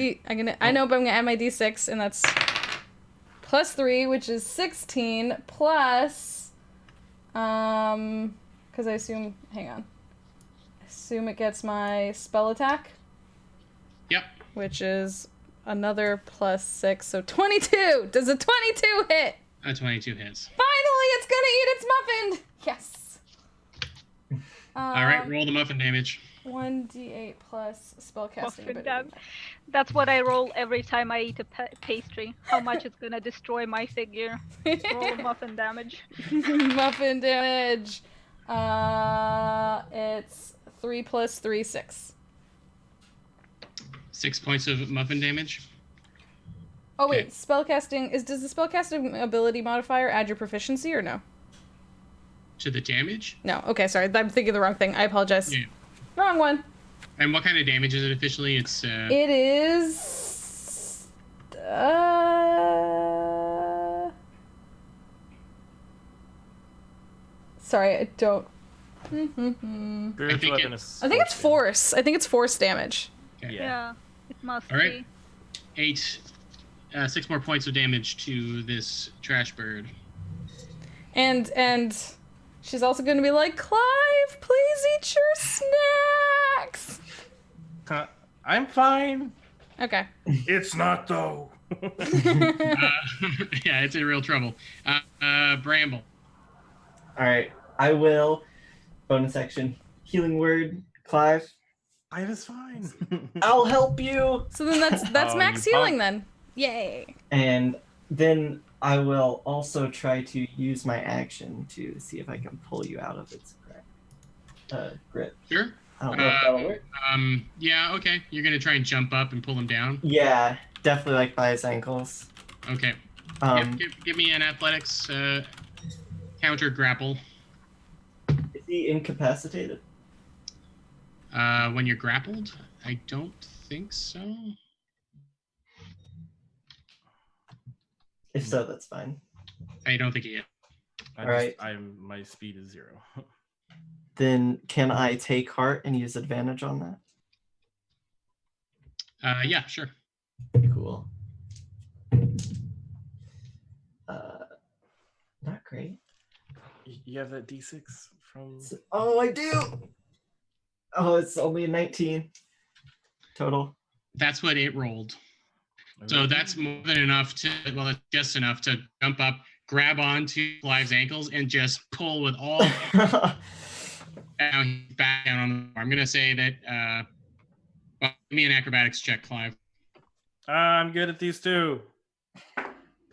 I know, but I'm gonna add my d6, and that's plus 3, which is 16, plus because I assume, hang on. Assume it gets my spell attack. Yep. Which is another plus 6, so 22. Does a 22 hit? A 22 hits. Finally, it's gonna eat its muffin. Yes. All right, roll the muffin damage. 1d8 plus spellcasting ability. That's what I roll every time I eat a pastry. How much it's gonna destroy my figure. Roll muffin damage. Muffin damage. It's 3 plus 3, 6. 6 points of muffin damage. Oh wait, spellcasting does the spellcasting ability modifier add your proficiency or no? To the damage? No. Okay, sorry. I'm thinking of the wrong thing. I apologize. Yeah. Wrong one. And what kind of damage is it officially? It is sorry, I don't. I think it's force. I think it's force damage. Okay. Yeah, it must All right. be. 6 more points of damage to this trash bird. And she's also going to be like, Clive, please eat your snacks. I'm fine. Okay. It's not though. Yeah, it's in real trouble. Bramble. All right, I will. Bonus action, healing word, Clive. I was fine. I'll help you. So then that's Oh, max you healing punk. then. Yay. And then I will also try to use my action to see if I can pull you out of its grip. Sure. I don't know if that'll work. Yeah, okay. You're going to try and jump up and pull him down? Yeah, definitely like by his ankles. Okay. Give me an athletics counter grapple. Is he incapacitated? When you're grappled? I don't think so. If so, that's fine. I don't think he is. Alright. My speed is 0. Then can I take heart and use advantage on that? Yeah, sure. Cool. Not great. You have that D6 from. Oh, I do. Oh, it's only a 19 total. That's what it rolled. So that's more than enough to, well, that's just enough to jump up, grab onto Clive's ankles, and just pull with all. Now he's back down on the floor. I'm going to say that, well, give me an acrobatics check, Clive. I'm good at these two.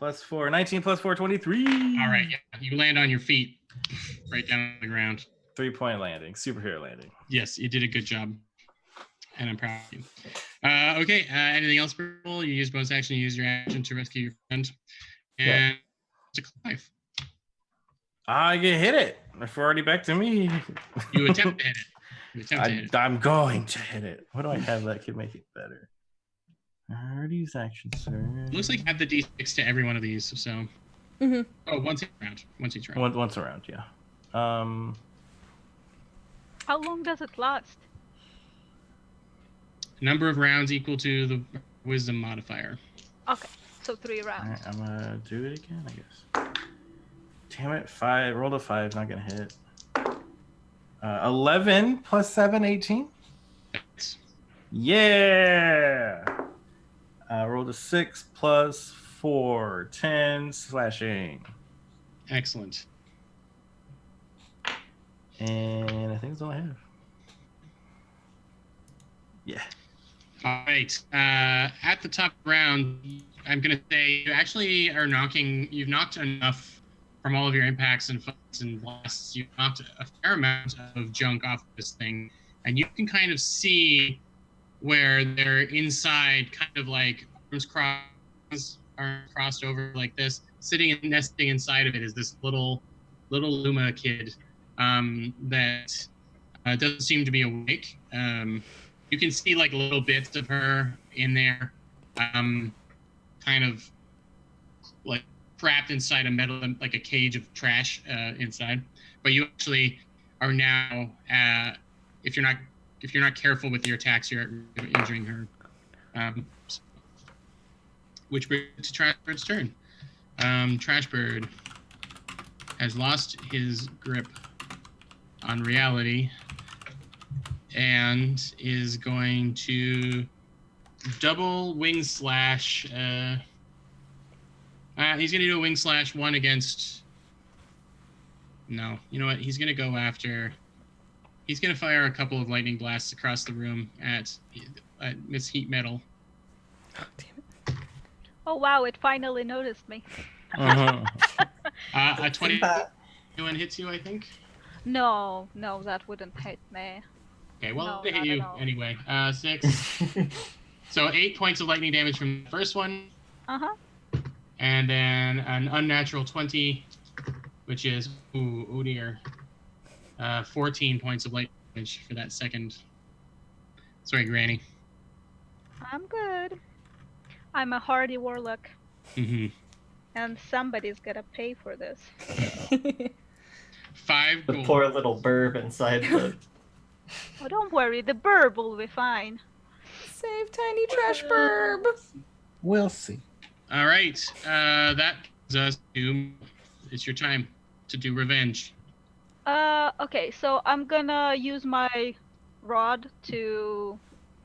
+4, 19 + 4, 23. All right, yeah. You land on your feet, right down on the ground. 3-point landing, superhero landing. Yes, you did a good job, and I'm proud of you. Okay, anything else, Purple? You use bonus action, you use your action to rescue your friend. And to Clive. I get hit it. If we're already back to me. You attempt to hit it. You attempt to hit it. I'm going to hit it. What do I have that could make it better? I already used action, sir. Looks like you have the D6 to every one of these, so. Mm-hmm. Oh, once each round. Once each round. Once around, yeah. How long does it last? Number of rounds equal to the wisdom modifier. Okay, so 3 rounds. Alright, I'm gonna do it again, I guess. Damn it, 5. Rolled a 5, not gonna hit. 11 + 7, 18. Thanks. Yeah! Rolled a 6 + 4, 10 slashing. Excellent. And I think that's all I have. Yeah. All right. At the top round, I'm going to say you actually are you've knocked enough from all of your impacts and fights and blasts. You've knocked a fair amount of junk off this thing. And you can kind of see where they're inside, kind of like arms crossed over like this. Sitting and nesting inside of it is this little Luma kid that doesn't seem to be awake. You can see like little bits of her in there, kind of like trapped inside a metal, like a cage of trash inside. But you actually are now, if you're not careful with your attacks, you're injuring her. Which brings it to Trashbird's turn. Trashbird has lost his grip on reality and is going to double wing slash. He's going to do a wing slash one against. No, you know what? He's going to go after. He's going to fire a couple of lightning blasts across the room at Miss Heat Metal. Oh, damn it. Oh wow, it finally noticed me. A 21 hits you, I think. No, that wouldn't hit me. Okay, well, No, they hit not at you all. anyway. 6. So 8 points of lightning damage from the first one. Uh-huh. And then an unnatural 20, which is, oh dear, 14 points of lightning damage for that second. Sorry, Granny. I'm good. I'm a hardy warlock, Mm-hmm. and somebody's gonna pay for this. 5 The gold. poor little burb inside the. Oh, don't worry, the burb will be fine. Save tiny trash burb. We'll see. All right. That brings us to. It's your time to do revenge. Okay, so I'm gonna use my rod to,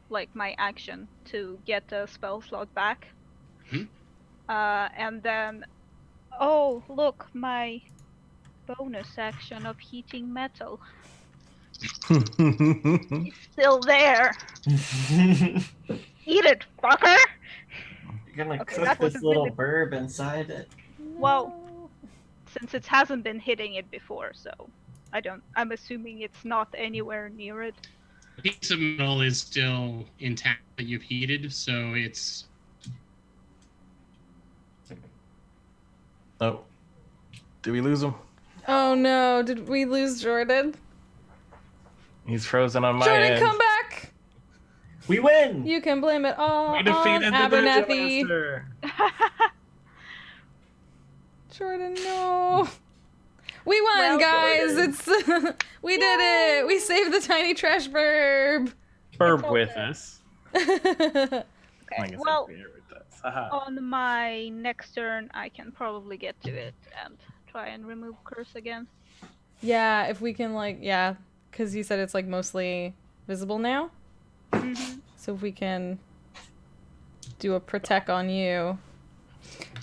like, my action to get the spell slot back. Mhm. And then, oh, look, my bonus action of heating metal. It's still there. Eat it, fucker! You're gonna Okay, cook that was this a little really- burb inside it. Well, since it hasn't been hitting it before, so I'm assuming it's not anywhere near it. The piece of metal is still intact that you've heated, so it's. Oh, did we lose him? Oh no, did we lose Jordan? He's frozen on my Jordan, end. come back! We win! You can blame it all We on defeated the Dungeon Abernathy. Master. Jordan, no. We won, Well, guys. Jordan. It's we did it. We saved the tiny trash burb. Burb all with good. us. I Okay, guess well, I'm here with us. Haha. on my next turn, I can probably get to it and try and remove curse again. Yeah, if we can yeah, because you said it's like mostly visible now. Mm-hmm. So if we can do a protect on you.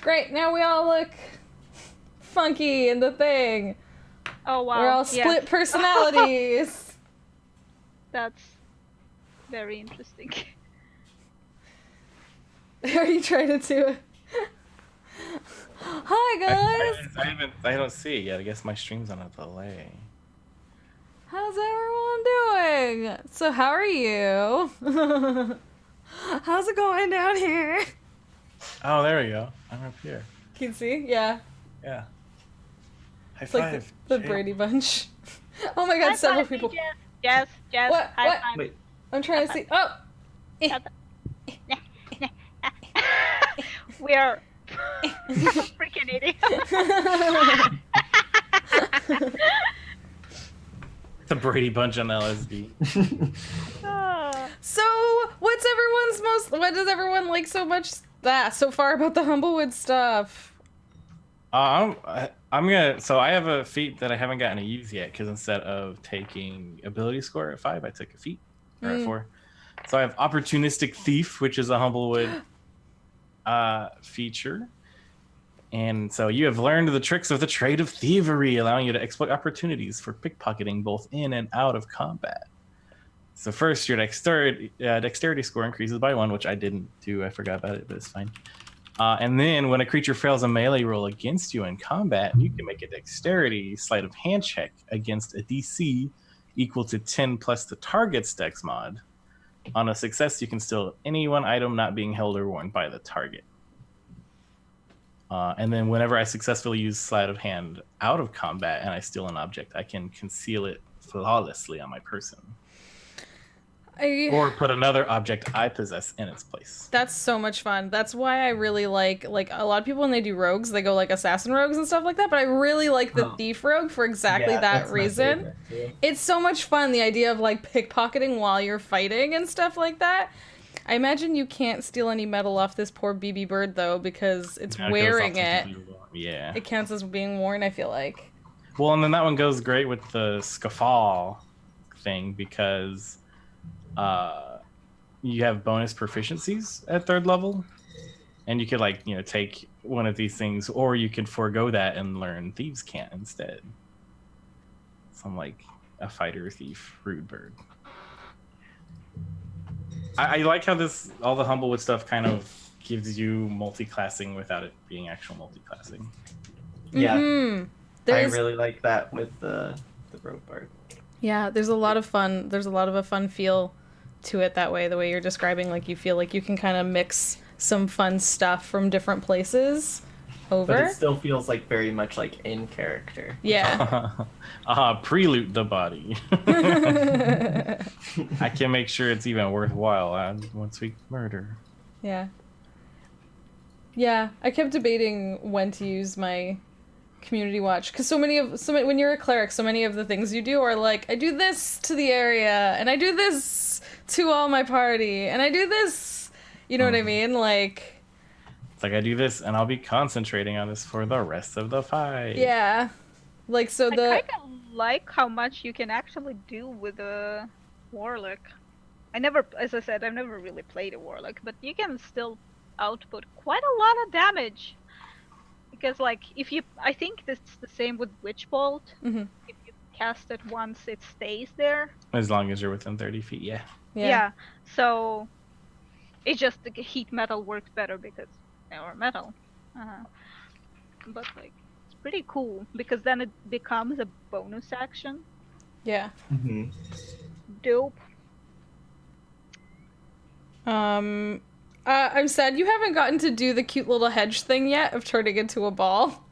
Great, now we all look funky in the thing. Oh wow. We're all yes. split personalities. That's very interesting. Are you trying to do it? Hi guys! I don't see it yet. I guess my stream's on a delay. How's everyone doing? So how are you? How's it going down here? Oh, there we go. I'm up here. Can you see? Yeah. Yeah. High It's like five. the Jay. Brady Bunch. Oh my god, several High five me, people. Jess, Jess, What? high What? five. Wait, I'm trying to see. Oh! We are freaking idiots. The Brady Bunch on LSD. So, what does everyone like so much so far about the Humblewood stuff? I'm gonna. So I have a feat that I haven't gotten to use yet because instead of taking ability score at 5, I took a feat or at 4. So I have opportunistic thief, which is a Humblewood feature. And so you have learned the tricks of the trade of thievery, allowing you to exploit opportunities for pickpocketing both in and out of combat. So first, your dexterity score increases by 1, which I didn't do. I forgot about it, but it's fine. And then when a creature fails a melee roll against you in combat, you can make a dexterity sleight of hand check against a DC equal to 10 plus the target's dex mod. On a success, you can steal any one item not being held or worn by the target. And then whenever I successfully use sleight of hand out of combat and I steal an object, I can conceal it flawlessly on my person. Or put another object I possess in its place. That's so much fun. That's why I really like a lot of people when they do rogues, they go like assassin rogues and stuff like that, but I really like the thief rogue for exactly yeah, that that's my reason. favorite, too. It's so much fun, the idea of like pickpocketing while you're fighting and stuff like that. I imagine you can't steal any metal off this poor BB bird though, because it's Yeah, wearing goes off it. to yeah. It counts as being worn, I feel like. Well, and then that one goes great with the scaffal thing because you have bonus proficiencies at 3rd level, and you could take one of these things, or you could forego that and learn thieves can't instead. So I'm like a fighter thief rude bird. I like how all the Humblewood stuff kind of gives you multi-classing without it being actual multi-classing. Yeah, Mm-hmm. I really like that with the road bard. Yeah, there's a lot of fun. There's a lot of a fun feel to it that way. The way you're describing, like you feel like you can kind of mix some fun stuff from different places over. But it still feels like very much like in character. Yeah. Pre-loot the body. I can make sure it's even worthwhile once we murder. Yeah. Yeah, I kept debating when to use my community watch because when you're a cleric, so many of the things you do are like, I do this to the area and I do this to all my party and I do this, you know what I mean? Like, It's like I do this, and I'll be concentrating on this for the rest of the fight. Yeah. Like, so I the... kind of like how much you can actually do with a warlock. As I said, I've never really played a warlock, but you can still output quite a lot of damage. Because, like, I think this is the same with Witch Bolt. Mhm. If you cast it once, it stays there. As long as you're within 30 feet, yeah. Yeah. So, it's just the heat metal works better because or metal. But like, it's pretty cool because then it becomes a bonus action. Yeah. Mm-hmm. Dope. I'm sad you haven't gotten to do the cute little hedge thing yet of turning into a ball.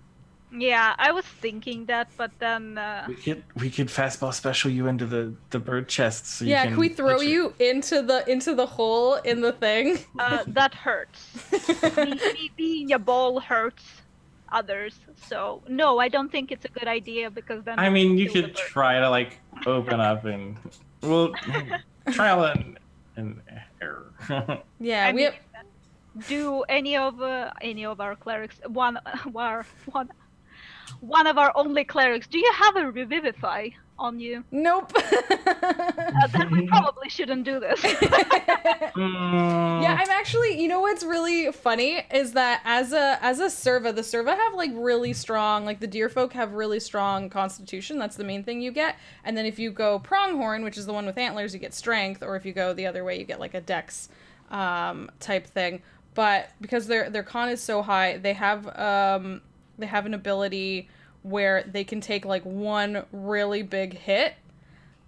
Yeah, I was thinking that, but then We could fastball special you into the bird chest. So Yeah, you can we throw touch it. you into the hole in the thing? that hurts. me being a ball hurts others. So no, I don't think it's a good idea because then I mean, you kill the could bird. try to like open up and trial and error. Yeah, I we mean, have... do any of our clerics one of our only clerics, do you have a revivify on you? Nope. Then we probably shouldn't do this. Yeah, I'm actually, you know what's really funny is that as a serva, the serva have like really strong, like the deer folk have really strong constitution. That's the main thing you get. And then if you go pronghorn, which is the one with antlers, you get strength, or if you go the other way, you get like a dex type thing. But because their con is so high, they have an ability where they can take like one really big hit,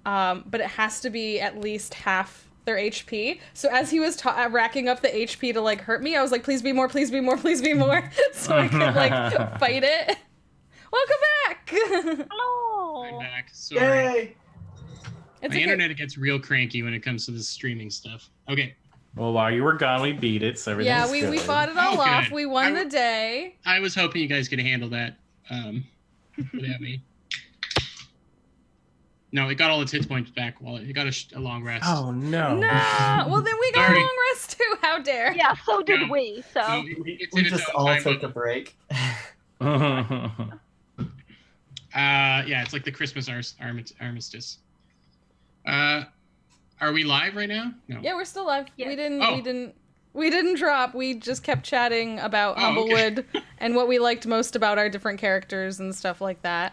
but it has to be at least half their HP. So as he was racking up the HP to like hurt me, I was like, please be more, please be more, please be more, so I could like fight it. Welcome back. Hello. I'm back. Sorry. Yay! It's My okay. internet gets real cranky when it comes to this streaming stuff. Okay. Well, while you were gone, we beat it, so everything's Yeah, we good. fought it all Oh, off. good. We won the day. I was hoping you guys could handle that without me. No, it got all its hit points back while it got a long rest. Oh no! No. Well, then we got a Sorry. long rest too. How dare? Yeah, so did No. we. So So it's We in its just own all time took a bubble. break. Yeah, it's like the Christmas armistice. Are we live right now? No. Yeah, we're still live. Yes. We didn't drop. We just kept chatting about Oh, okay. Humblewood and what we liked most about our different characters and stuff like that.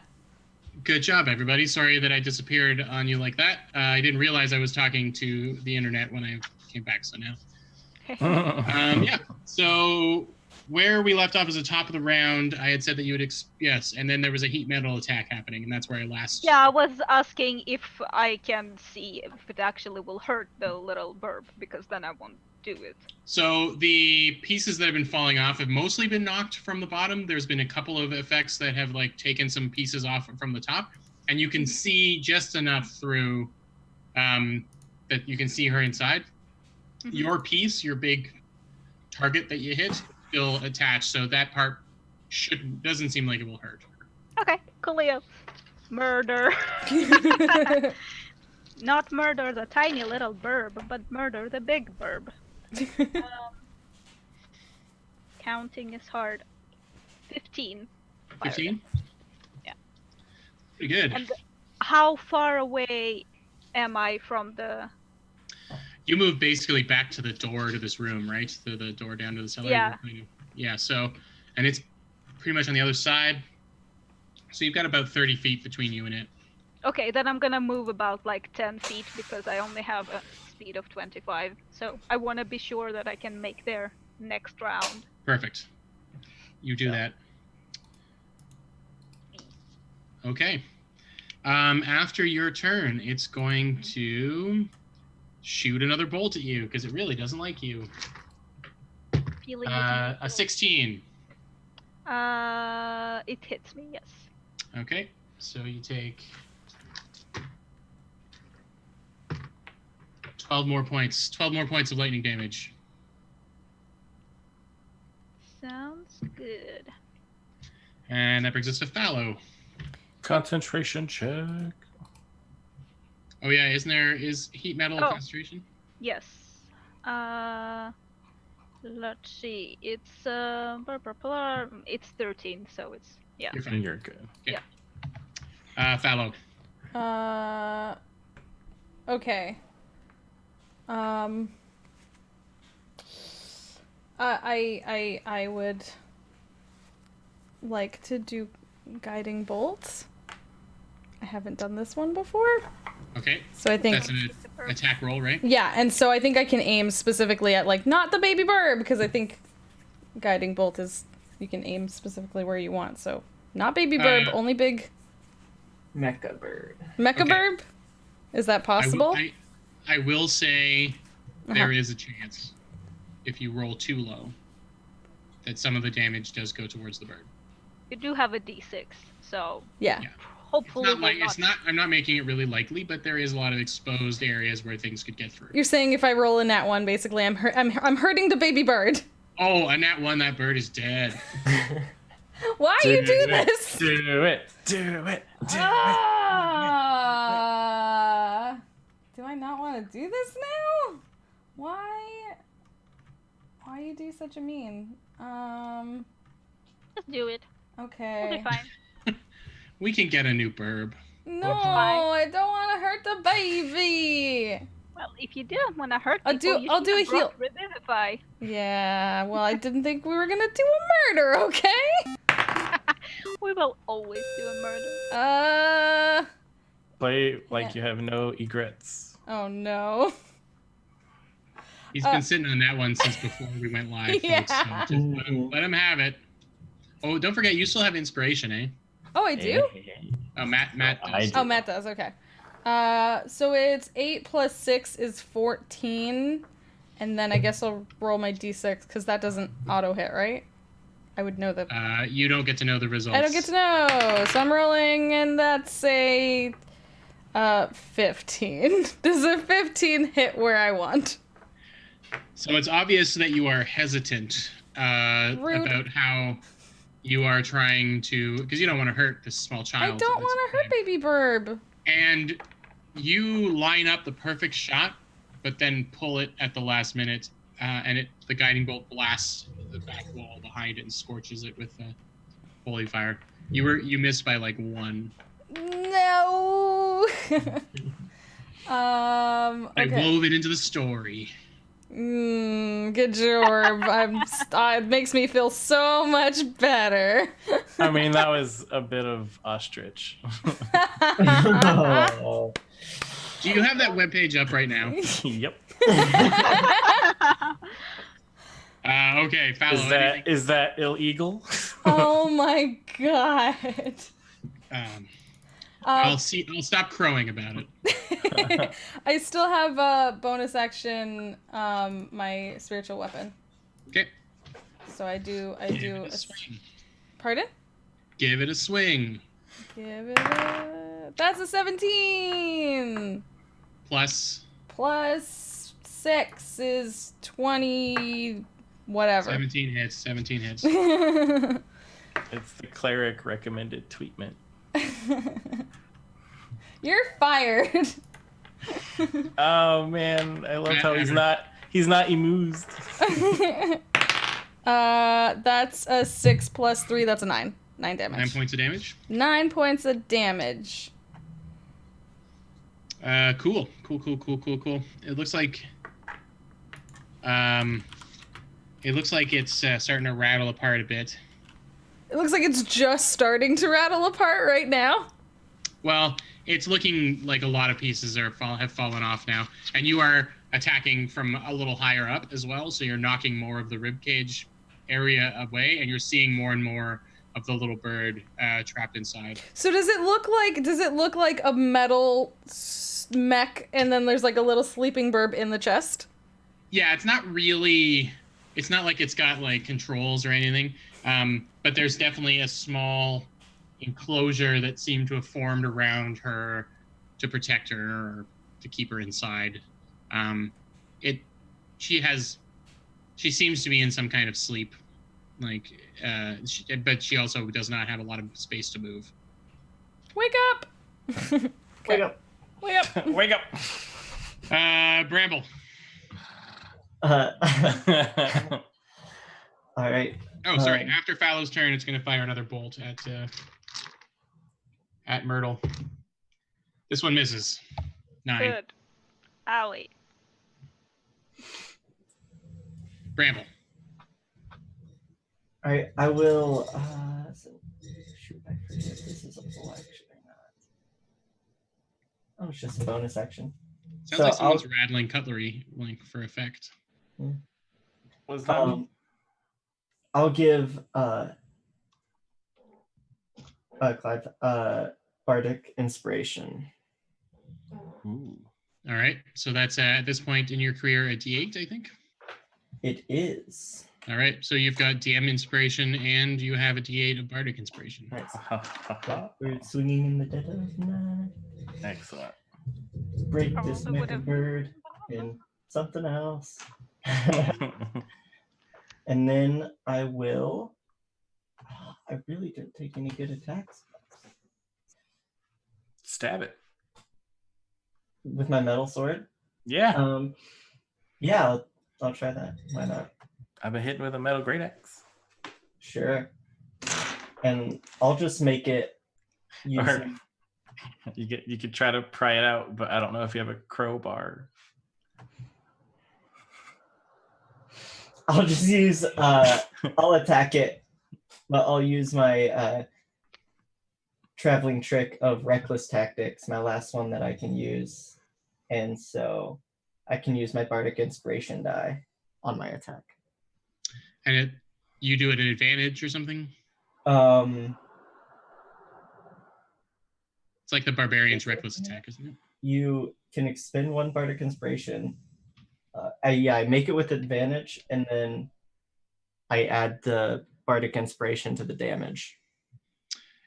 Good job, everybody. Sorry that I disappeared on you like that. I didn't realize I was talking to the internet when I came back, so now. Yeah, so where we left off is the top of the round. I had said that you would, yes, and then there was a heat metal attack happening, and that's where I last. yeah, I was asking if I can see if it actually will hurt the little burb because then I won't do it. So the pieces that have been falling off have mostly been knocked from the bottom. There's been a couple of effects that have like taken some pieces off from the top, and you can see just enough through that you can see her inside. Mhm. Your piece, your big target that you hit, still attached, so that part doesn't seem like it will hurt. Okay, coolio. Murder. Not murder the tiny little burb, but murder the big burb. Counting is hard. 15. 15? Yeah. Pretty good. And how far away am I from the... You move basically back to the door to this room, right? The door down to the cellar. Yeah. Yeah, so, and it's pretty much on the other side. So you've got about 30 feet between you and it. Okay, then I'm gonna move about like 10 feet because I only have a speed of 25. So I want to be sure that I can make their next round. Perfect. You do that. Okay. After your turn, it's going to shoot another bolt at you because it really doesn't like you. Feeling A 16. It hits me, yes. Okay, so you take 12 more points. 12 more points of lightning damage. Sounds good. And that brings us to Fallow. Concentration check. Oh yeah, is heat metal Oh. concentration? Yes. Let's see. It's it's 13, so it's yeah. You're fine. You're good. Okay. Fallow. Okay. I would like to do guiding bolts. I haven't done this one before. Okay. So I think That's an attack roll, right? yeah, and so I think I can aim specifically at like not the baby bird because I think guiding bolt is you can aim specifically where you want. So not baby bird, only big Mecha bird. mecha Okay. bird. Is that possible? I will say there is a chance if you roll too low that some of the damage does go towards the bird. You do have a D6, so Yeah. Yeah. hopefully I'm not making it really likely, but there is a lot of exposed areas where things could get through. You're saying if I roll a nat one, basically I'm hurting the baby bird. Oh, a nat 1, that bird is dead. Why you do this? Do it. Do it. Do I not want to do this now? Why you do such a mean? just do it. Okay. We'll be fine. We can get a new burb. No, Fine. I don't want to hurt the baby. Well, if you don't want to hurt I'll people, do a you should heal. have brought Revivify. Yeah, well, I didn't think we were gonna do a murder, okay? We will always do a murder. Play like you have no egrets. Oh no. He's been sitting on that one since before we went live, Yeah. folks. So just let him have it. Oh, don't forget, you still have inspiration, eh? Oh, I do? Oh, Matt I does. do. Oh, Matt does, okay. So it's 8 plus 6 is 14. And then I guess I'll roll my d6, because that doesn't auto-hit, right? I would know the... You don't get to know the results. I don't get to know, so I'm rolling, and that's a 15. Does a 15 hit where I want? So it's obvious that you are hesitant Rude. about how you are trying to, because you don't want to hurt this small child. I don't want to hurt baby burb. And you line up the perfect shot, but then pull it at the last minute, and the guiding bolt blasts the back wall behind it and scorches it with holy fire. You missed by like 1. No. I Okay. wove it into the story. Good job. It makes me feel so much better. I mean, that was a bit of ostrich. Oh. Do you have that webpage up right now? Yep. Okay, Fallow. Is that illegal? Oh my god. I'll stop crowing about it. I still have a bonus action, my spiritual weapon. Okay. So I do Give it a swing. Pardon? Give it a swing. Give it a... That's a 17! Plus Plus 6 is 20... whatever. 17 hits. 17 hits. It's the cleric recommended treatment. You're fired. Oh man, I love how he's not amused. That's a 6 plus 3, that's a 9. 9 damage. 9 points of damage. 9 points of damage. Cool. It looks like it's starting to rattle apart a bit. It looks like it's just starting to rattle apart right now. Well, it's looking like a lot of pieces have fallen off now, and you are attacking from a little higher up as well, so you're knocking more of the ribcage area away, and you're seeing more and more of the little bird trapped inside. So does it look like a metal mech, and then there's like a little sleeping burb in the chest? Yeah, it's not like it's got like controls or anything, but there's definitely a small enclosure that seemed to have formed around her to protect her or to keep her inside. She seems to be in some kind of sleep, but she also does not have a lot of space to move. Wake up! Wake up. Wake up! Wake up. Bramble. All right. Oh, sorry. Um, After Fallow's turn, it's going to fire another bolt at Myrtle. This one misses. 9. Good. Owie. Bramble. All right. I will. Shoot, I forget if this is a full action or not. Oh, it's just a bonus action. Sounds like someone's rattling cutlery like for effect. Was that me? I'll give Clive bardic inspiration. Ooh. All right. So that's at this point in your career a D8, I think. It is. All right. So you've got DM inspiration and you have a D8 of bardic inspiration. Nice. Bird swinging in the dead of night. Excellent. Break Oh, this that mecha would've- bird in something else. And then I will. I really didn't take any good attacks Stab it. with my metal sword. Yeah. Yeah, I'll try that. Why not? I've been hitting with a metal great axe. Sure. And I'll just make it using. You could try to pry it out, but I don't know if you have a crowbar. I'll just use. I'll attack it, but I'll use my traveling trick of reckless tactics, my last one that I can use, and so I can use my bardic inspiration die on my attack. And you do it at advantage or something? It's like the barbarian's reckless attack, isn't it? You can expend one bardic inspiration. I make it with advantage, and then I add the bardic inspiration to the damage.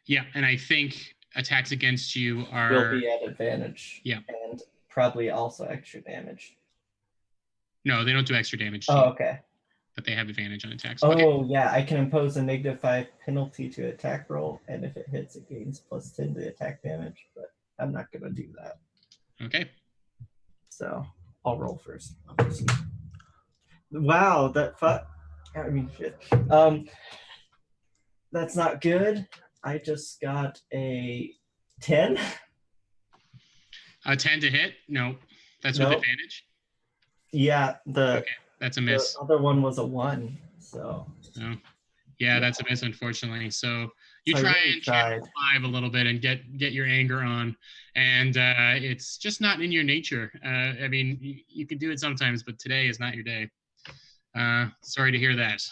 Yeah, and I think attacks against you Will be at advantage. Yeah. And probably also extra damage. No, they don't do extra damage to Oh, you, okay. but they have advantage on attacks. Oh, Okay. yeah, I can impose a -5 penalty to attack roll, and if it hits, it gains +10 to attack damage, but I'm not going to do that. Okay. So I'll roll first. Wow, shit. That's not good. I just got a 10. A 10 to hit? No. That's with Nope. advantage? Yeah, Okay, that's a miss. the other one was a 1, so. Oh. Yeah, that's a miss, unfortunately. So you I try really and channel 5 a little bit and get your anger on, and it's just not in your nature. I mean, you can do it sometimes, but today is not your day. Sorry to hear that.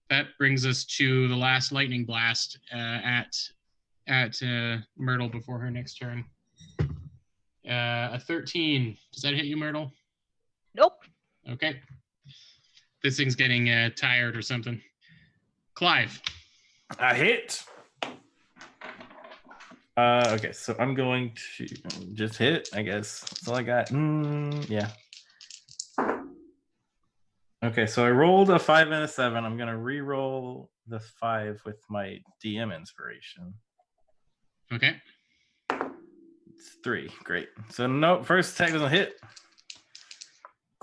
That brings us to the last lightning blast at Myrtle before her next turn. A 13. Does that hit you, Myrtle? Nope. Okay. This thing's getting tired or something. Clive. I hit. Okay, so I'm going to just hit, I guess. That's all I got. Yeah. Okay, so I rolled a 5 and a 7. I'm gonna re-roll the 5 with my DM inspiration. Okay. It's 3. Great. So no, first attack doesn't hit.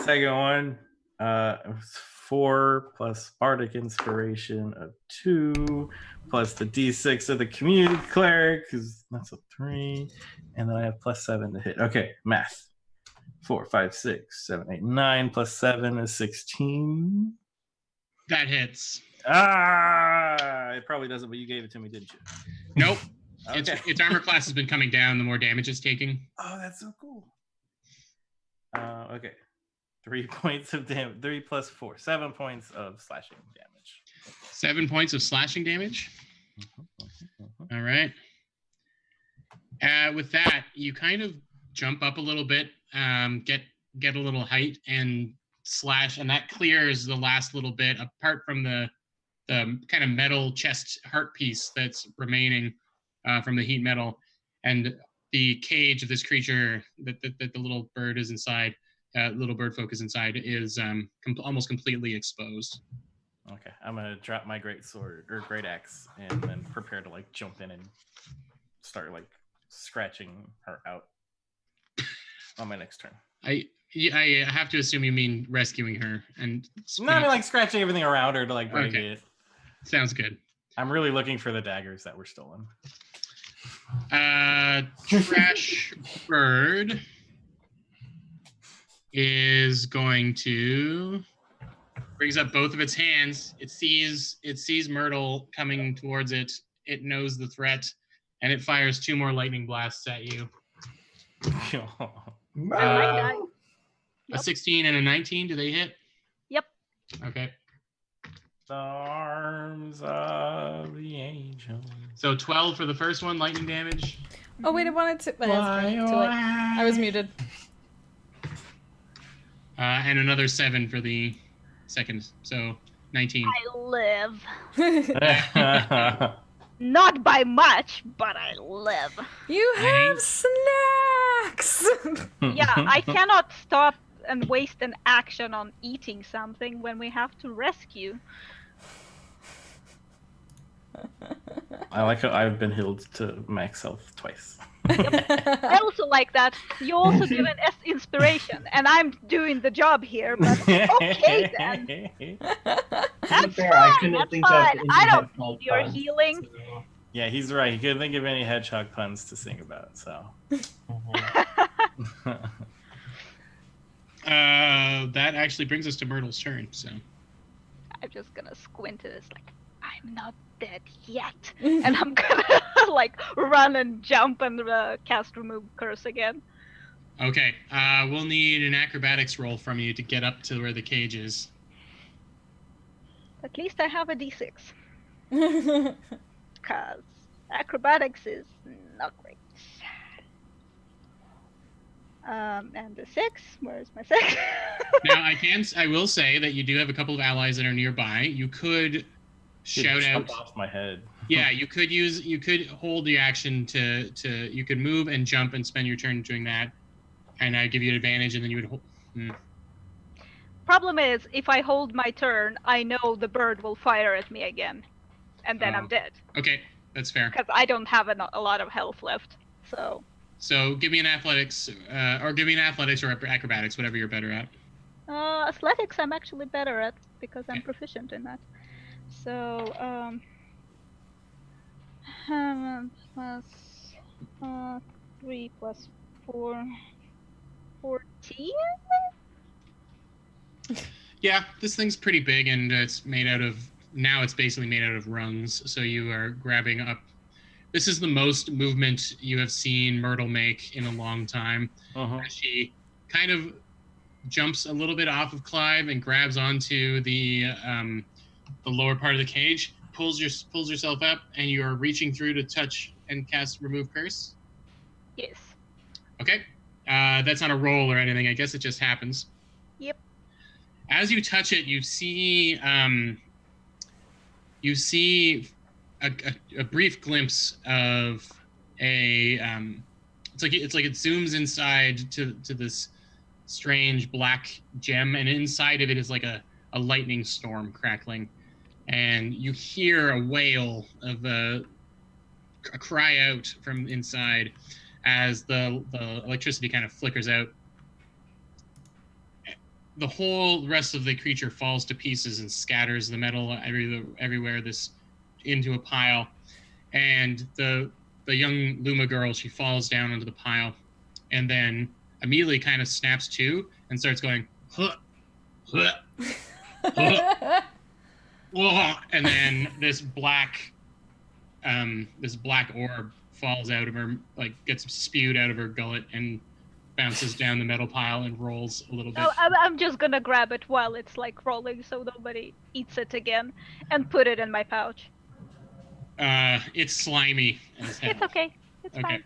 Second one, it was 4 plus bardic inspiration of 2 plus the D6 of the community cleric, because that's a 3, and then I have +7 to hit. Okay, math. 4, 5, 6, 7, 8, 9 plus 7 is 16. That hits. It probably doesn't, but you gave it to me, didn't you? Nope. Okay. Its armor class has been coming down the more damage it's taking. Oh, that's so cool. Okay. 3 points of damage. 3 plus 4. 7 points of slashing damage. 7 points of slashing damage. All right. With that, you kind of jump up a little bit, get a little height and slash, and that clears the last little bit, apart from the kind of metal chest heart piece that's remaining from the heat metal, and the cage of this creature that the little bird is inside, little bird folk is inside, is almost completely exposed. Okay, I'm gonna drop my great sword or great axe and then prepare to like jump in and start like scratching her out on my next turn. I have to assume you mean rescuing her and. No, I mean like scratching everything around her to like break Okay. it. Sounds good. I'm really looking for the daggers that were stolen. Trash bird is going to brings up both of its hands. It sees Myrtle coming towards it. It knows the threat, and it fires 2 more lightning blasts at you. I might die. A Yep. 16 and a 19. Do they hit? Yep. Okay. The arms of the angel. So 12 for the first one, lightning damage. Oh wait, I wanted to. Too late. I was muted. And another 7 for the second. So 19. I live. Not by much, but I live. You have snacks. Yeah, I cannot stop and waste an action on eating something when we have to rescue. I like how I've been healed to max health twice. I also like that. You also give an inspiration, and I'm doing the job here, but okay then. That's fair, fine, I couldn't that's think of fine. any I don't hedgehog need your puns, healing. so- Yeah, he's right. He couldn't think of any hedgehog puns to sing about, so. That actually brings us to Myrtle's turn. So I'm just gonna squint at this like, I'm not dead yet. And I'm gonna like run and jump and cast remove curse again. okay, we'll need an acrobatics roll from you to get up to where the cage is. At least I have a d6. Because acrobatics is not great. And the 6, where's my 6? Now I will say that you do have a couple of allies that are nearby. You could shout out. Off my head. Yeah, you could hold the action to you could move and jump and spend your turn doing that, and I give you an advantage, and then you would hold. Problem is, if I hold my turn, I know the bird will fire at me again, and then Oh. I'm dead. Okay, that's fair. Because I don't have a lot of health left. So give me an athletics, or give me an athletics or acrobatics, whatever you're better at. Athletics I'm actually better at, because I'm Okay. proficient in that. So, plus 3 plus 4, 14? Yeah, this thing's pretty big, and it's basically made out of rungs. So you are grabbing up. This is the most movement you have seen Myrtle make in a long time. She kind of jumps a little bit off of Clive and grabs onto the lower part of the cage, pulls yourself up, and you are reaching through to touch and cast remove curse. Yes. Okay, that's not a roll or anything. I guess it just happens. Yep. As you touch it, you see a brief glimpse of a it's like it zooms inside to this strange black gem, and inside of it is like a lightning storm crackling, and you hear a wail of a cry out from inside as the electricity kind of flickers out. The whole rest of the creature falls to pieces and scatters the metal everywhere into a pile, and the young Luma girl, she falls down onto the pile, and then immediately kind of snaps to and starts going, huh, huh, huh, huh, and then this black orb falls out of her, like gets spewed out of her gullet and bounces down the metal pile and rolls a little bit. Oh, I'm just gonna grab it while it's like rolling so nobody eats it again and put it in my pouch. It's slimy as hell. It's okay. It's Okay.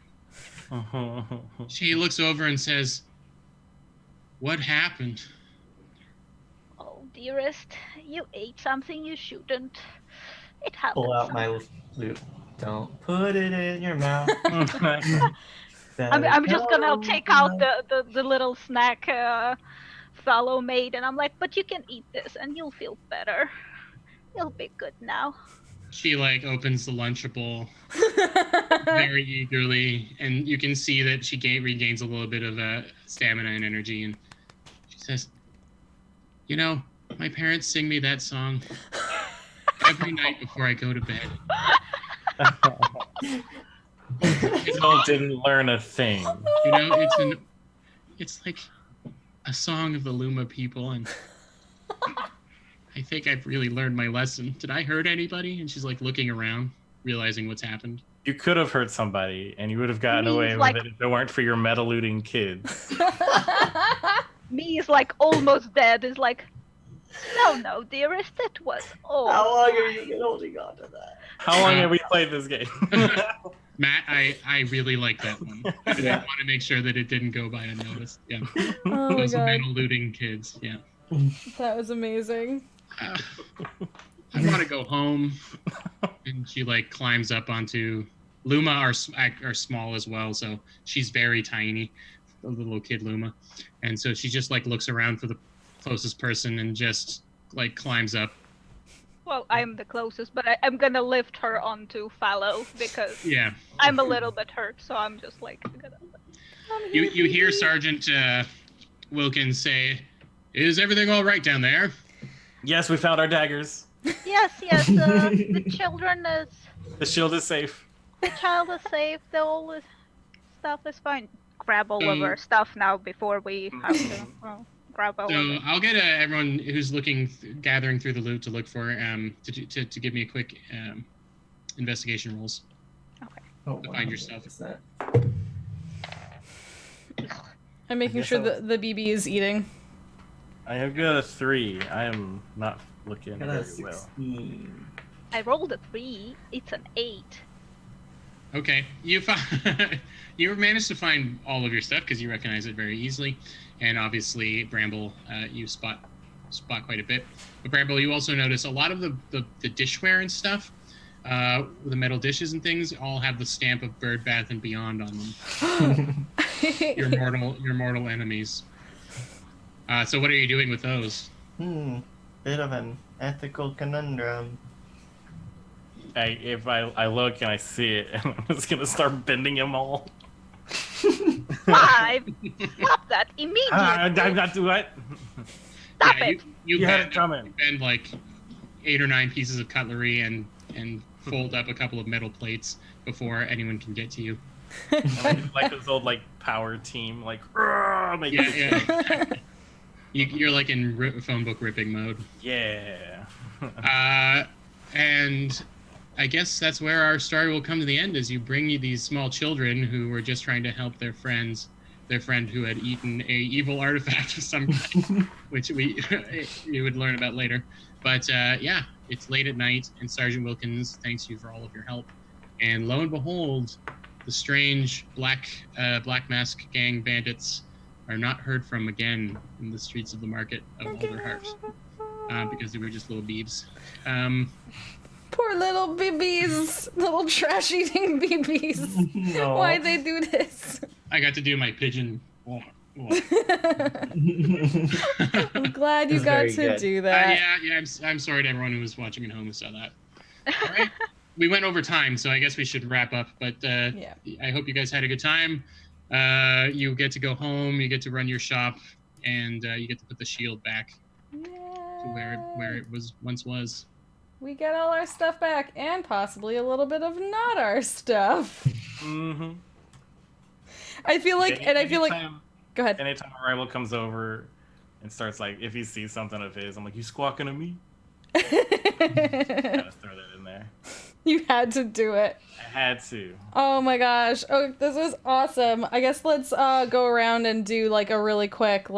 fine. She looks over and says, "What happened?" Oh, dearest, you ate something you shouldn't. It happens. Pull out my flute. Don't put it in your mouth. I'm just gonna take out the little snack fellow made, and I'm like, but you can eat this and you'll feel better. You'll be good now. She like opens the Lunchable very eagerly, and you can see that she regains a little bit of stamina and energy, and says, "You know, my parents sing me that song every night before I go to bed." Still didn't learn a thing. You know, it's like a song of the Luma people, and I think I've really learned my lesson. Did I hurt anybody? And she's like looking around, realizing what's happened. You could have hurt somebody, and you would have gotten away with it if it weren't for your metal-looting kids. Me is like almost dead. Is like, no, dearest, it was all. How long have you been holding on to that? How long have we played this game? Matt, I really like that one. I didn't want to make sure that it didn't go by unnoticed. Yeah. Oh my Those god, metal looting kids. Yeah. that was amazing. I want to go home. And she like climbs up onto Luma are small as well, so she's very tiny, the little kid Luma, and so she just like looks around for the closest person and just like climbs up. Well, I'm the closest, but I'm gonna lift her onto Fallow because Yeah. I'm a little bit hurt, so I'm just like gonna. You hear Sergeant Wilkins say, "Is everything all right down there?" Yes, we found our daggers. Yes, the children is. The shield is safe. The child is safe. The all stuff is fine. Grab all of our stuff now before we have to grab all of So it. I'll get everyone who's gathering through the loot to look for to give me a quick investigation rolls. Oh, To find your stuff. Is that? I'm making sure that the BB is eating. I have got a 3. I am not looking I got very a 16. well. I rolled a 3. It's an 8. Okay, you you managed to find all of your stuff because you recognize it very easily, and obviously Bramble, you spot quite a bit. But Bramble, you also notice a lot of the dishware and stuff, the metal dishes and things, all have the stamp of Bird Bath and Beyond on them. your mortal enemies. So what are you doing with those? Bit of an ethical conundrum. If I look and I see it, I'm just gonna start bending them all. 5. Stop that immediately. I'm not doing it. Stop it. You had it coming. You bend like 8 or 9 pieces of cutlery and fold up a couple of metal plates before anyone can get to you. Like this old like power team, like Yeah. You're like in phone book ripping mode. Yeah. And I guess that's where our story will come to the end, as you bring you these small children who were just trying to help their friend who had eaten a evil artifact of some kind, which you would learn about later. But yeah, it's late at night, and Sergeant Wilkins thanks you for all of your help. And lo and behold, the strange black mask gang bandits are not heard from again in the streets of the market of Alderheart, because they were just little beebs. Poor little BBs, little trash-eating BBs. No. Why'd they do this? I got to do my pigeon. I'm glad you It's got very to good. do that. Yeah. I'm sorry to everyone who was watching at home who saw that. All right, we went over time, so I guess we should wrap up. But Yeah. I hope you guys had a good time. You get to go home, you get to run your shop, and you get to put the shield back to where it once was. We get all our stuff back, and possibly a little bit of not our stuff. Mm-hmm. I feel like. Go ahead. Anytime a rival comes over and starts like, if he sees something of his, I'm like, you squawking at me? Gotta throw that in there. You had to do it. I had to. Oh my gosh. Oh, this was awesome. I guess let's go around and do like a really quick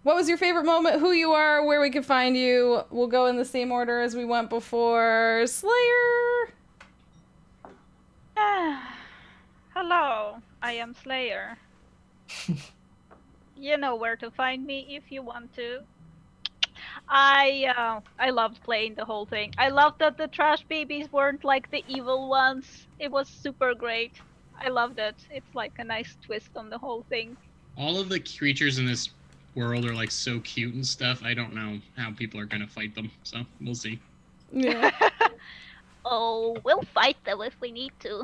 what was your favorite moment, who you are, where we can find you. We'll go in the same order as we went before. Slayer. Hello, I am Slayer. You know where to find me if you want to. I loved playing the whole thing. I loved that the trash babies weren't like the evil ones. It was super great. I loved it. It's like a nice twist on the whole thing. All of the creatures in this world are like so cute and stuff. I don't know how people are gonna fight them, so we'll see. Yeah. Oh, we'll fight them if we need to.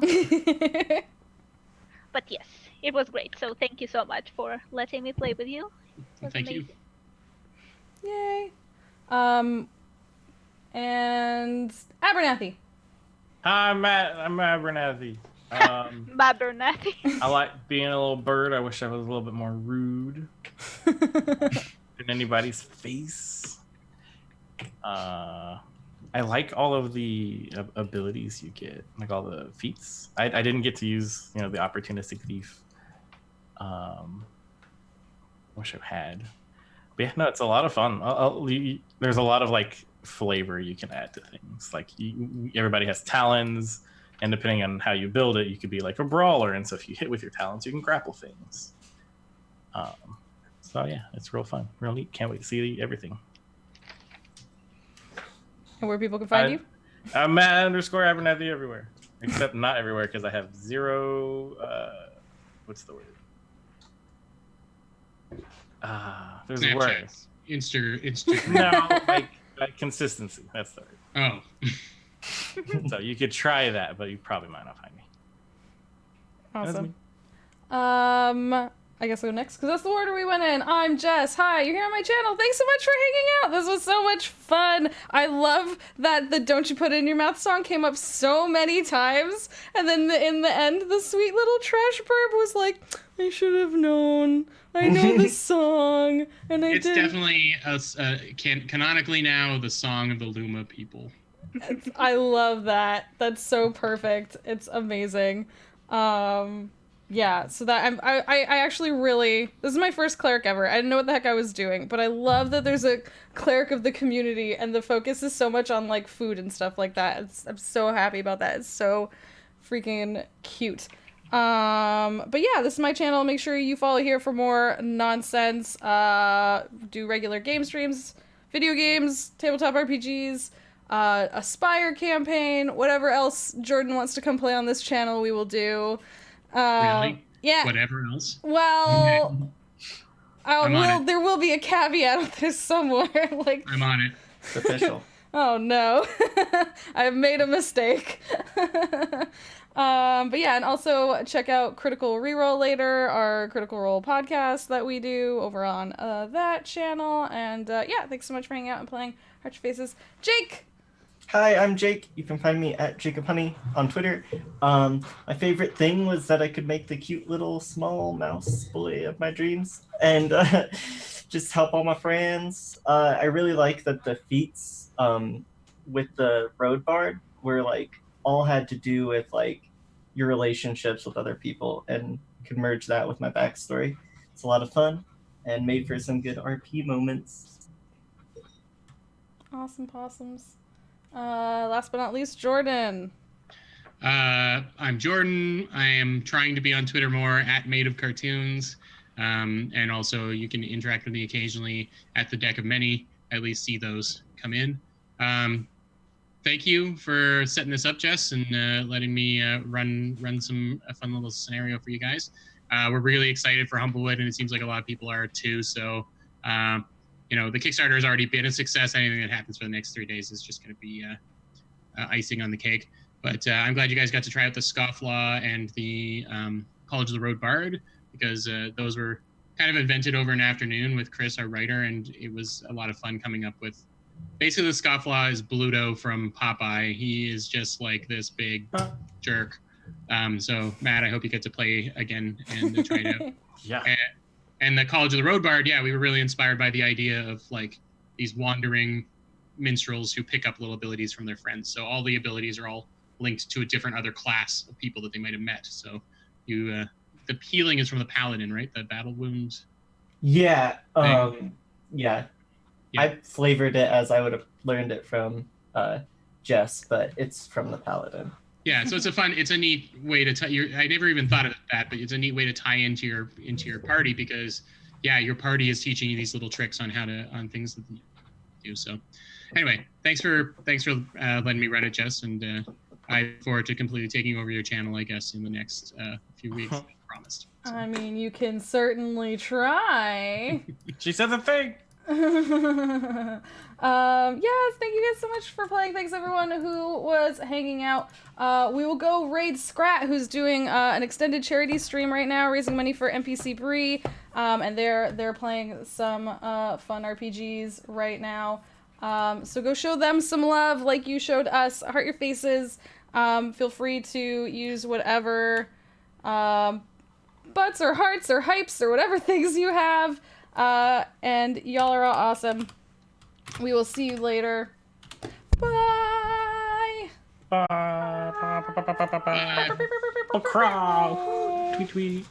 But yes, It was great. So thank you so much for letting me play with you. It was Thank you. amazing. Yay. And Abernathy. Hi, Matt. I'm Abernathy. Babernathy. I like being a little bird. I wish I was a little bit more rude in anybody's face. I like all of the abilities you get, like all the feats. I didn't get to use, the opportunistic thief. Wish I had. But yeah, no, it's a lot of fun. There's a lot of like flavor you can add to things. Like everybody has talons, and depending on how you build it, you could be like a brawler. And so if you hit with your talons, you can grapple things. So yeah, it's real fun, real neat. Can't wait to see everything. And where people can find you? I'm Matt _ Abernathy everywhere, except not everywhere because I have 0. What's the word? There's a word. Instagram. No, like consistency. That's the word. Oh. So you could try that, but you probably might not find me. Awesome. I guess I'll go next because that's the order we went in. I'm Jess. Hi, you're here on my channel. Thanks so much for hanging out. This was so much fun. I love that the "Don't You Put It in Your Mouth" song came up so many times, and then in the end, the sweet little trash burb was like, "I should have known. I know this song, and It's definitely canonically now the song of the Luma people. I love that. That's so perfect. It's amazing. Yeah, so that I actually really, this is my first cleric ever. I didn't know what the heck I was doing, but I love that there's a cleric of the community and the focus is so much on like food and stuff like that. I'm so happy about that. It's so freaking cute. But yeah, this is my channel. Make sure you follow here for more nonsense. Do regular game streams, video games, tabletop RPGs, Aspire campaign, whatever else Jordan wants to come play on this channel, we will do. Really? Yeah. Whatever else? Well, there will be a caveat of this somewhere. Like, I'm on it. It's official. Oh no, I've made a mistake. But yeah, and also check out Critical Reroll later, our Critical Role podcast that we do over on that channel. And yeah, thanks so much for hanging out and playing Arch Faces. Jake! Hi, I'm Jake. You can find me at Jacob Honey on Twitter. My favorite thing was that I could make the cute little small mouse bully of my dreams and just help all my friends. I really like that the feats with the road bard were like all had to do with like your relationships with other people, and could merge that with my backstory. It's a lot of fun and made for some good RP moments. Awesome possums. Last but not least, Jordan. I'm Jordan. I am trying to be on Twitter more at Made of Cartoons. And also you can interact with me occasionally at the Deck of Many. I at least see those come in. Thank you for setting this up, Jess, and letting me run a fun little scenario for you guys. We're really excited for Humblewood, and it seems like a lot of people are too. So, the Kickstarter has already been a success. Anything that happens for the next 3 days is just going to be icing on the cake. But I'm glad you guys got to try out the Scofflaw and the College of the Road Bard, because those were kind of invented over an afternoon with Chris, our writer, and it was a lot of fun coming up with. Basically, the Scofflaw is Bluto from Popeye. He is just like this big jerk. So, Matt, I hope you get to play again and try it out. Yeah. And the College of the Road Bard, yeah, we were really inspired by the idea of like these wandering minstrels who pick up little abilities from their friends. So all the abilities are all linked to a different other class of people that they might have met. So the healing is from the paladin, right? The battle wounds. Yeah. Yeah. I flavored it as I would have learned it from Jess, but it's from the paladin. Yeah, so it's a neat way to I never even thought of that, but it's a neat way to tie into your party, because yeah, your party is teaching you these little tricks on things that you do. So anyway, thanks for letting me run it, Jess, and I look forward to completely taking over your channel, I guess, in the next few weeks, as promised. So. I mean, you can certainly try. She said the thing. Yes, thank you guys so much for playing. Thanks everyone who was hanging out. We will go raid Scrat, who's doing an extended charity stream right now, raising money for NPC Bree. And they're playing some fun RPGs right now. So go show them some love like you showed us. Heart your faces. Feel free to use whatever butts or hearts or hypes or whatever things you have. And y'all are all awesome. We will see you later. Bye! Bye. Bye. Bye. Bye. Bye. Bye. Bye. Bye. Bye. Bye. Tweet tweet.